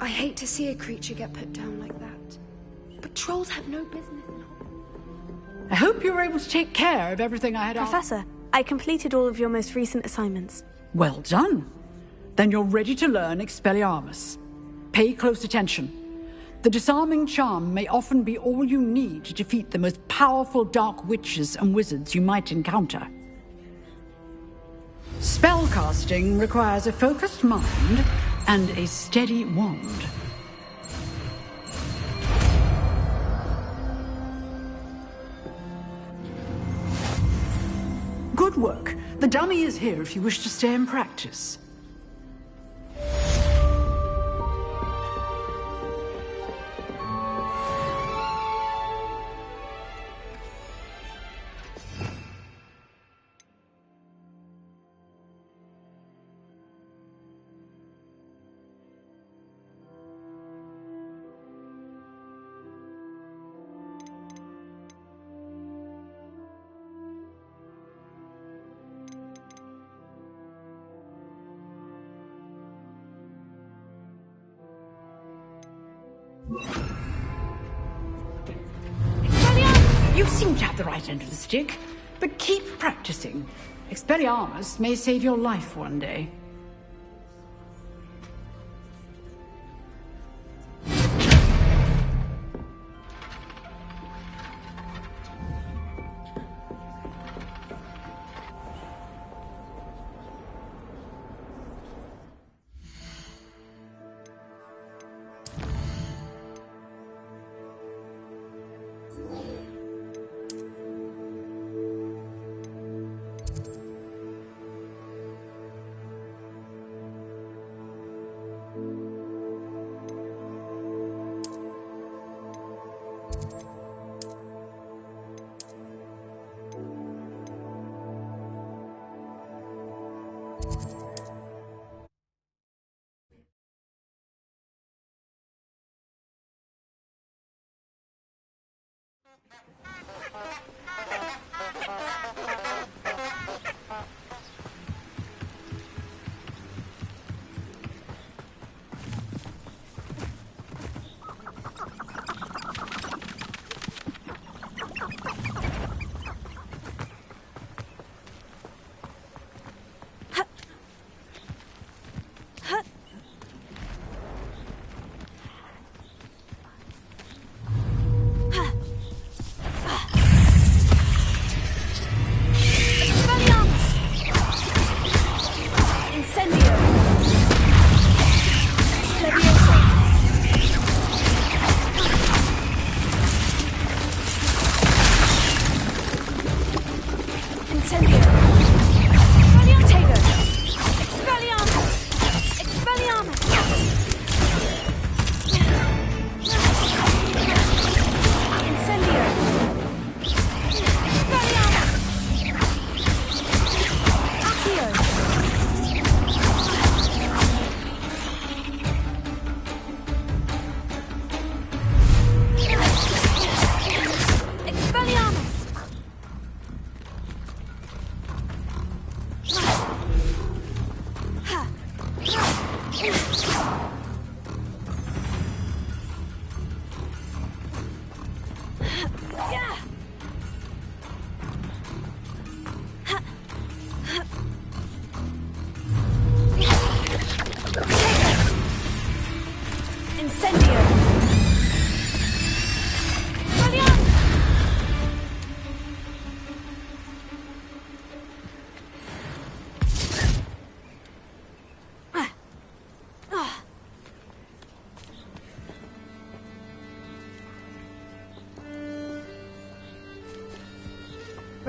H: I hate to see a creature get put down like that. But trolls have no business in Hogwarts.
I: I hope you were able to take care of everything I had
L: Professor, I completed all of your most recent assignments.
I: Well done. Then you're ready to learn Expelliarmus. Pay close attention. The disarming charm may often be all you need to defeat the most powerful dark witches and wizards you might encounter. Spellcasting requires a focused mind and a steady wand. Good work. The dummy is here if you wish to stay and practice. You seem to have the right end of the stick, but keep practicing. Expelliarmus may save your life one day.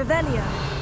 L: Revelio.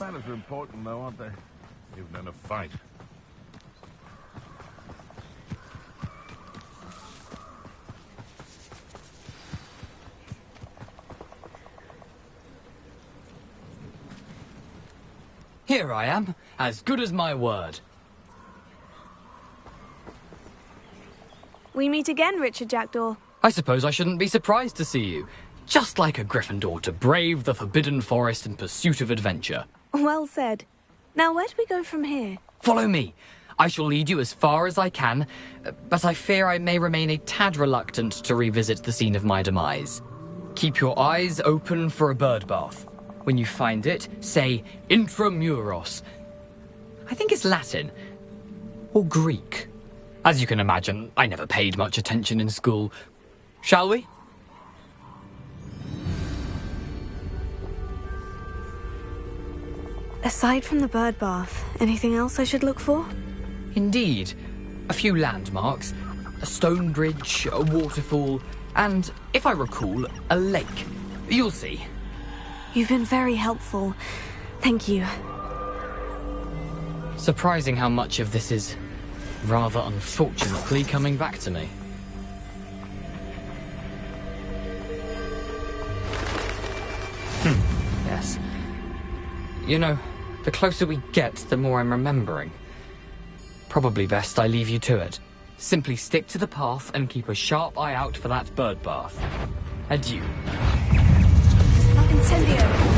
C: Manners are important, though, aren't they? Even in a fight.
N: Here I am, as good as my word.
L: We meet again, Richard Jackdaw.
N: I suppose I shouldn't be surprised to see you. Just like a Gryffindor to brave the Forbidden Forest in pursuit of adventure.
L: Well said. Now, where do we go from here?
N: Follow me. I shall lead you as far as I can, but I fear I may remain a tad reluctant to revisit the scene of my demise. Keep your eyes open for a bird bath. When you find it, say Intramuros. I think it's Latin. Or Greek. As you can imagine, I never paid much attention in school. Shall we?
L: Aside from the bird bath, anything else I should look for?
N: Indeed. A few landmarks, a stone bridge, a waterfall, and, if I recall, a lake. You'll see.
L: You've been very helpful. Thank you.
N: Surprising how much of this is rather unfortunately coming back to me. Yes. You know, the closer we get, the more I'm remembering. Probably best I leave you to it. Simply stick to the path and keep a sharp eye out for that bird bath. Adieu.
L: Incendio.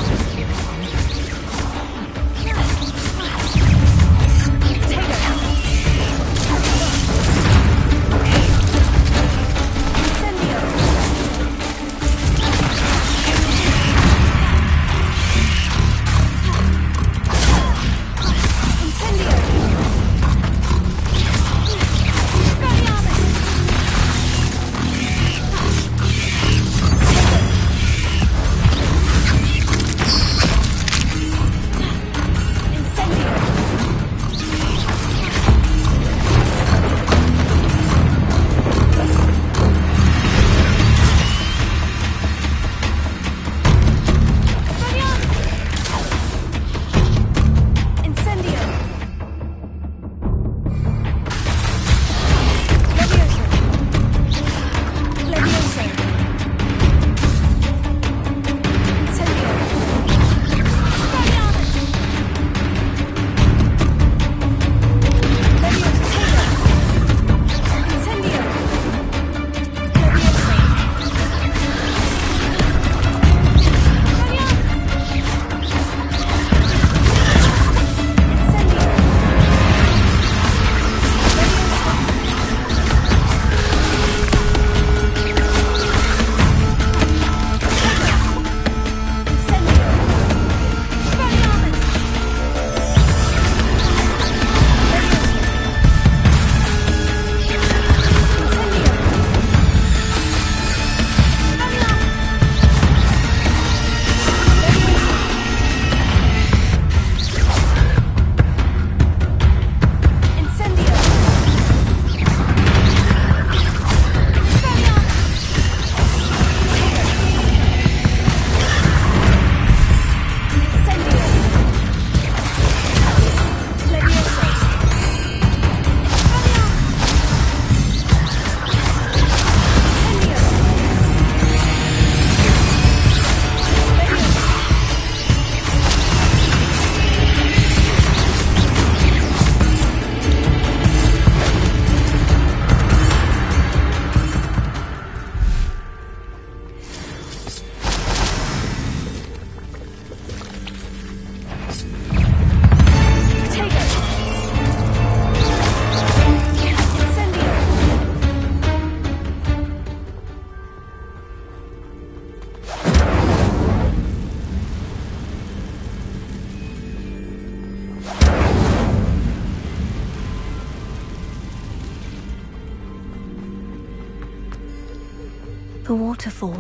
L: The waterfall.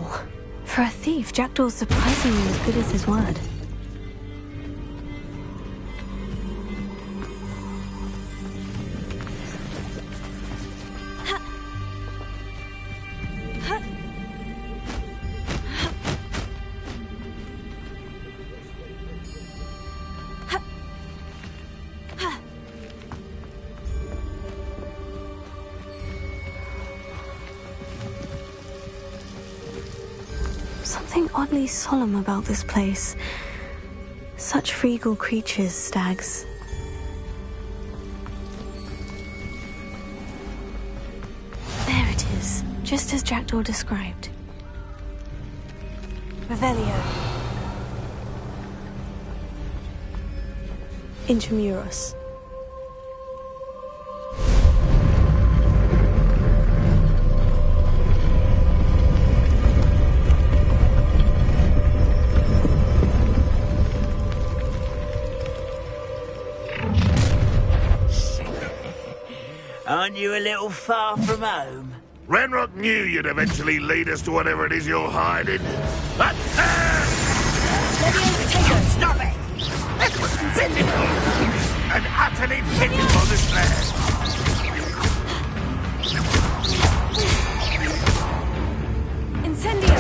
L: For a thief, Jackdaw's surprisingly as good as his word. something oddly solemn about this place. Such regal creatures, stags. There it is, just as Jackdaw described. Revelio. Intramuros.
J: Aren't you a little far from home?
C: Renrock knew you'd eventually lead us to whatever it is you're hiding. But,
J: Stop it!
C: It was pitiful! An utterly pitiful despair!
L: Incendio!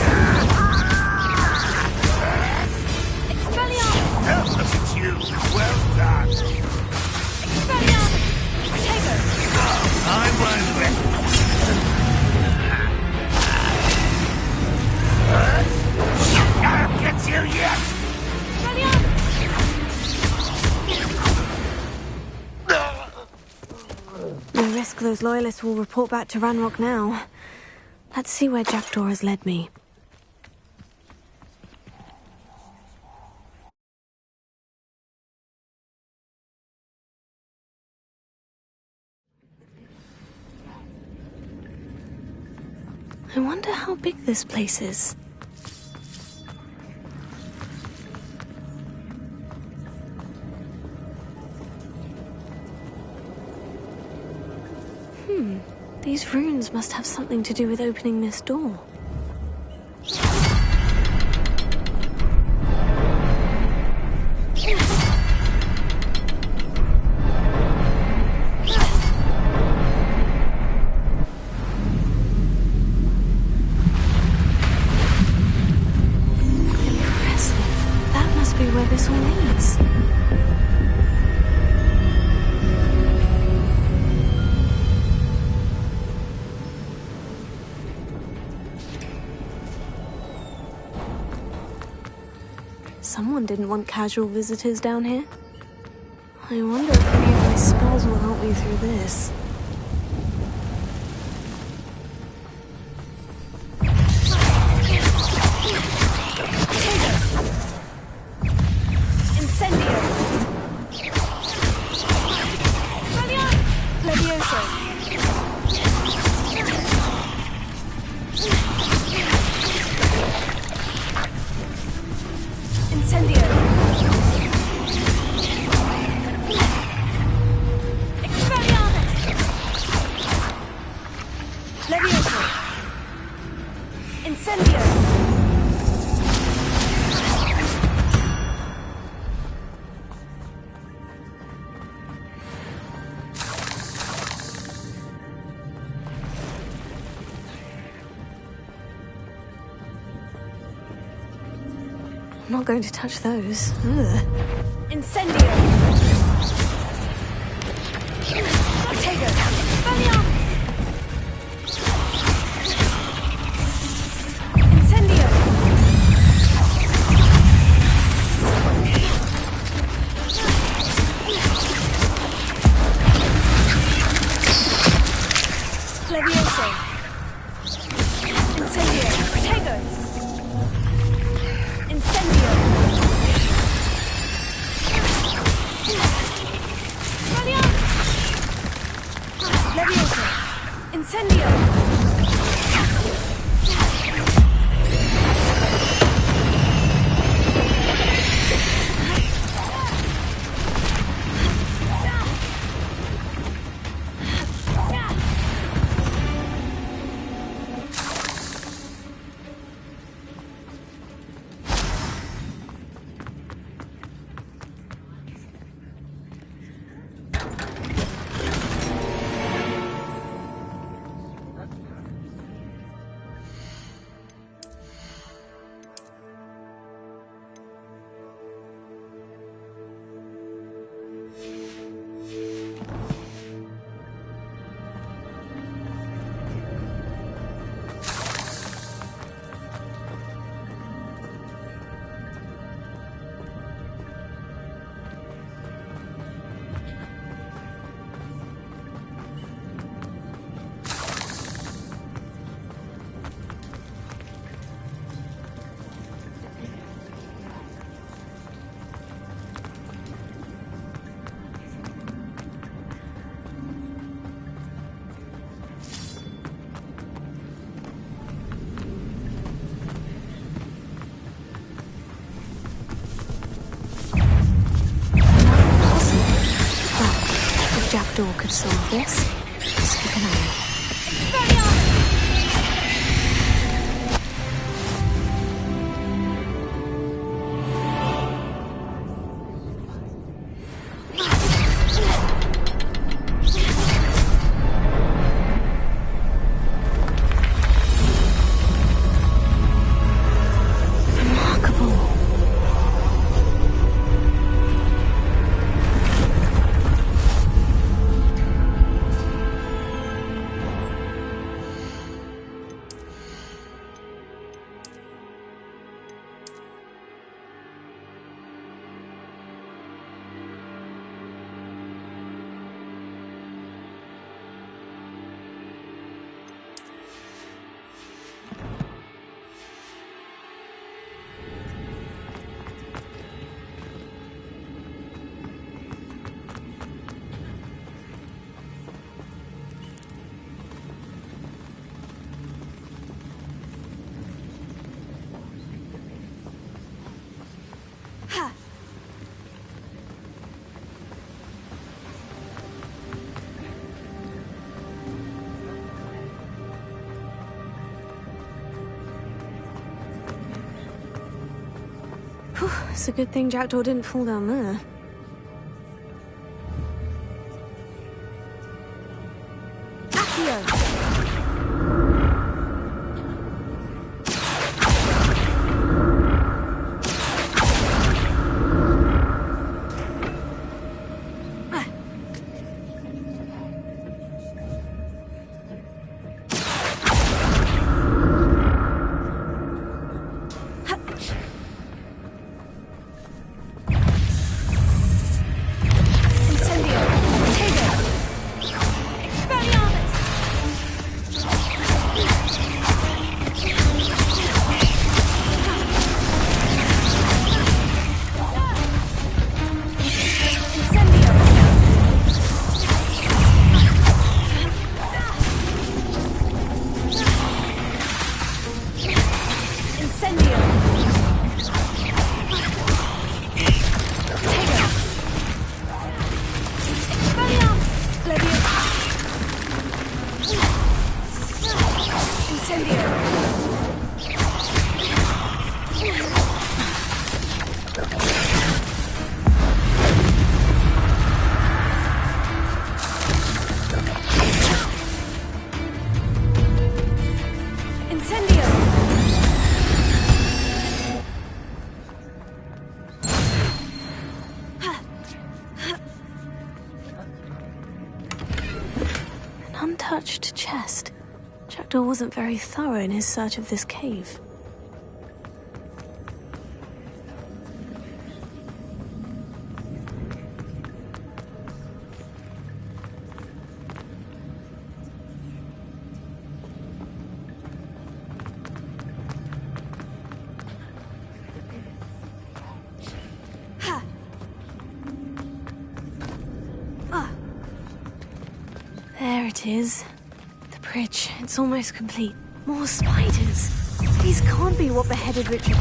C: Oh, look at you! Well done! I'm one with I'll get you yet!
L: No risk those loyalists will report back to Ranrock now. Let's see where Jackdaw has led me. I wonder how big this place is. These runes must have something to do with opening this door. This all leads. Someone didn't want casual visitors down here. I wonder if any of my spells will help me through this. I'm not going to touch those. Ugh. Incendio! Ortega! Expelliarmus! Incendio! Levioso! Incendio! Ortega! Incendio! Levioso! jackdaw could solve this. Just keep an eye out. It's a good thing Jackdaw didn't fall down there. Untouched chest. Jackdaw wasn't very thorough in his search of this cave. There it is. The bridge. It's almost complete. More spiders. These can't be what beheaded Richard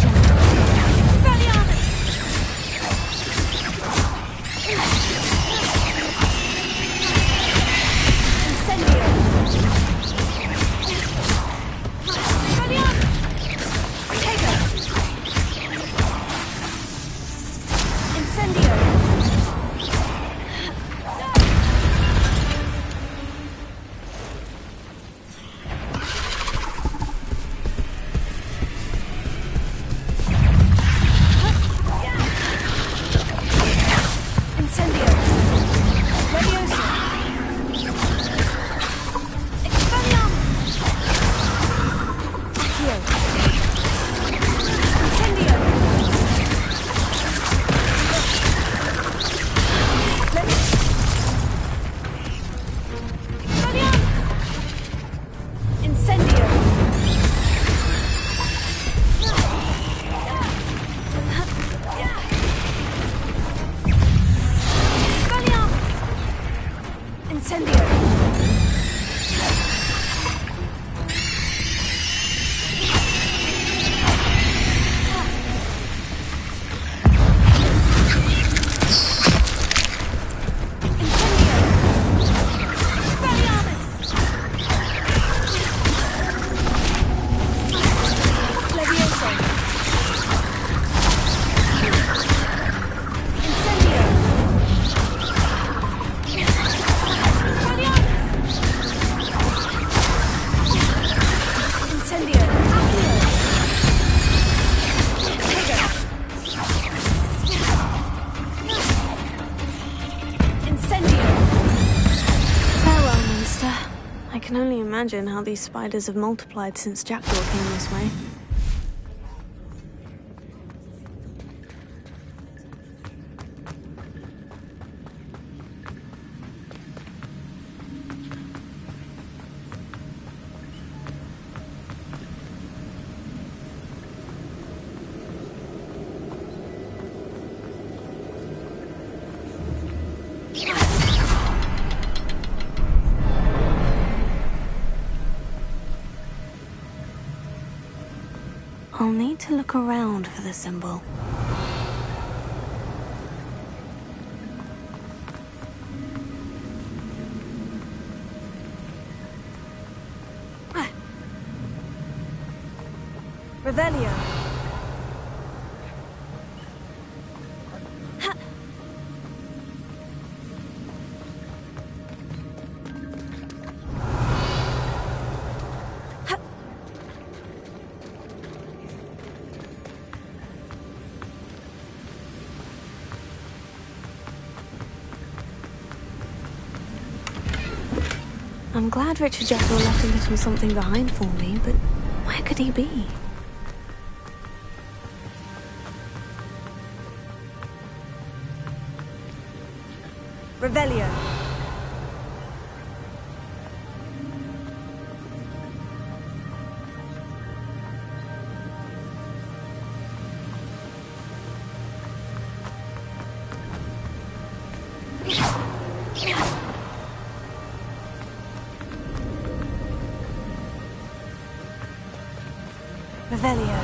L: imagine how these spiders have multiplied since Jackdaw came this way. I'll need to look around for the symbol.
U: Revelio.
L: I'm glad Richard Jackdaw left a little something behind for me, but where could he be?
U: Revelio. Revelio.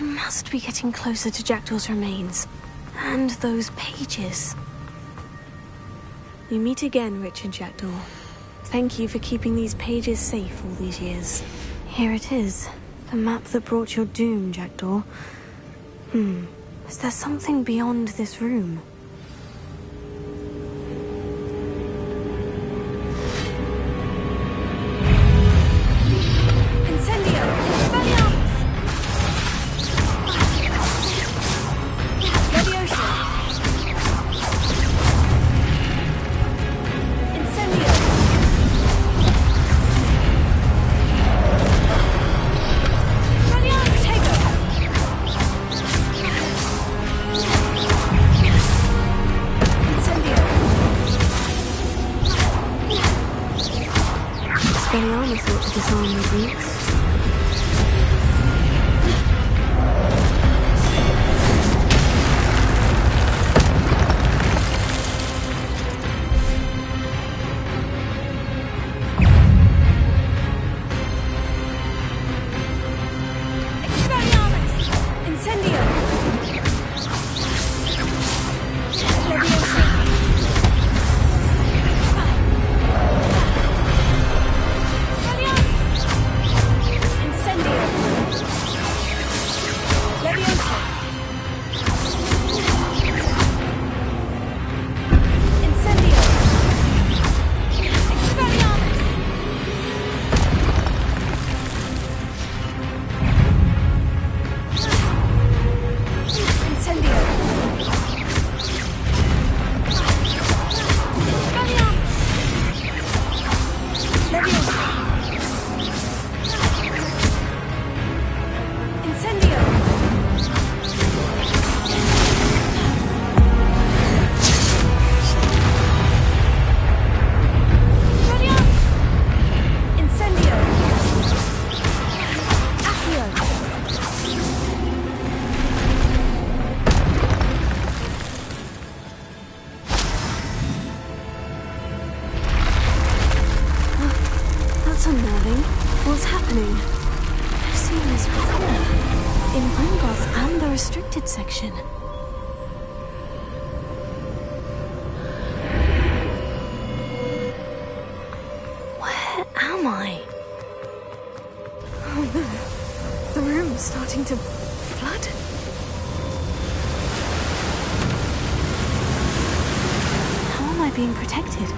L: Must be getting closer to Jackdaw's remains. And those pages. We meet again, Richard Jackdaw. Thank you for keeping these pages safe all these years. Here it is. The map that brought your doom, Jackdaw. Is there something beyond this room? What's happening? I've seen this before. In Gringotts and the restricted section. Where am I? Oh no. The room's starting to flood. How am I being protected?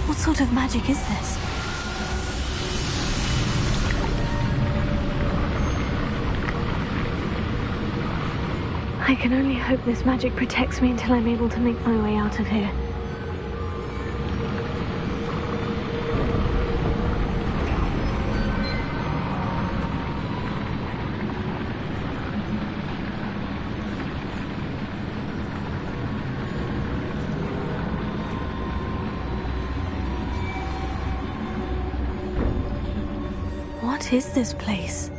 L: What sort of magic is this? I can only hope this magic protects me until I'm able to make my way out of here. What is this place?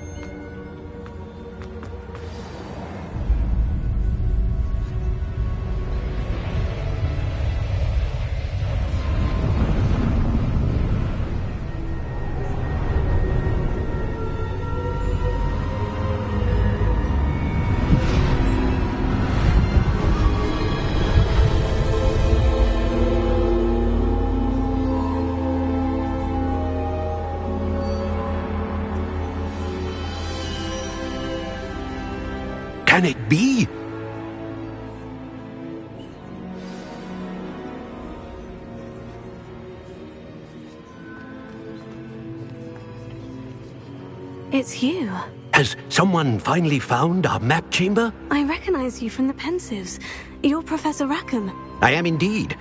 O: Can it be?
L: It's you.
O: Has someone finally found our map chamber?
L: I recognize you from the Pensives. You're Professor Rackham.
O: I am indeed.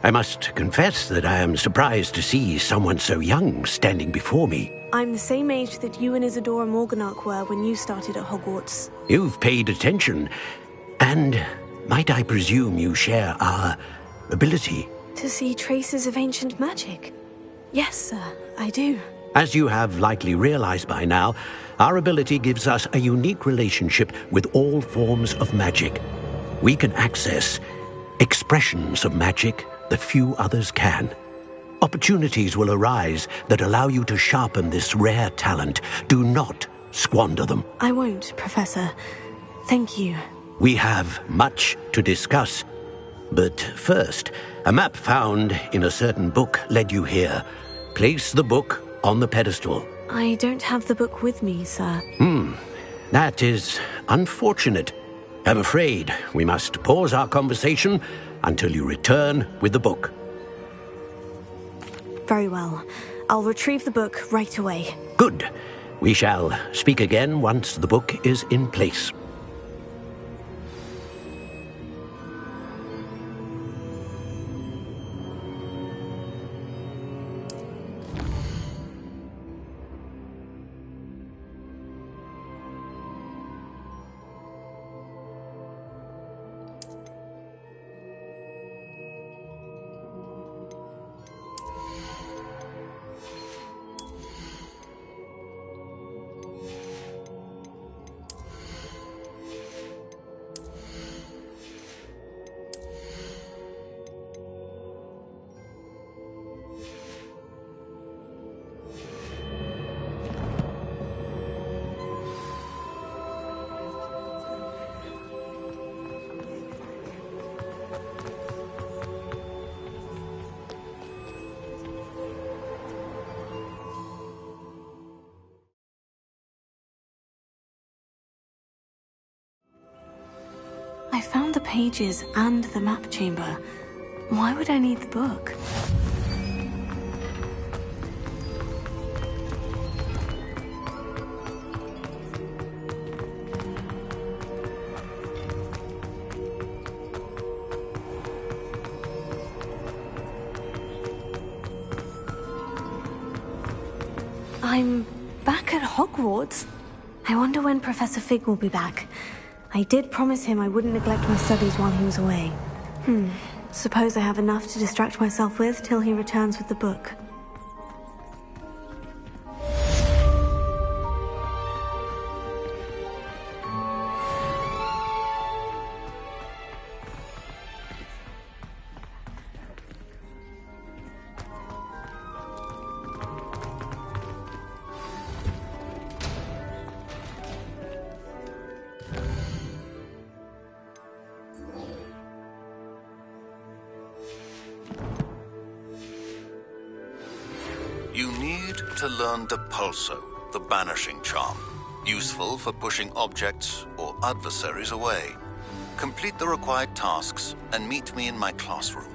O: I must confess that I am surprised to see someone so young standing before me.
L: I'm the same age that you and Isadora Morganach were when you started at Hogwarts.
O: You've paid attention. And might I presume you share our ability?
L: To see traces of ancient magic? Yes, sir, I do.
O: As you have likely realized by now, our ability gives us a unique relationship with all forms of magic. We can access expressions of magic that few others can. Opportunities will arise that allow you to sharpen this rare talent. Do not squander them.
L: I won't, Professor. Thank you.
O: We have much to discuss. But first, a map found in a certain book led you here. Place the book on the pedestal.
L: I don't have the book with me, sir.
O: That is unfortunate. I'm afraid we must pause our conversation until you return with the book.
L: Very well. I'll retrieve the book right away.
O: Good. We shall speak again once the book is in place.
L: I found the pages and the map chamber. Why would I need the book? I'm back at Hogwarts. I wonder when Professor Fig will be back. I did promise him I wouldn't neglect my studies while he was away. Suppose I have enough to distract myself with till he returns with the book.
P: need to learn Depulso, the banishing charm, useful for pushing objects or adversaries away. Complete the required tasks and meet me in my classroom.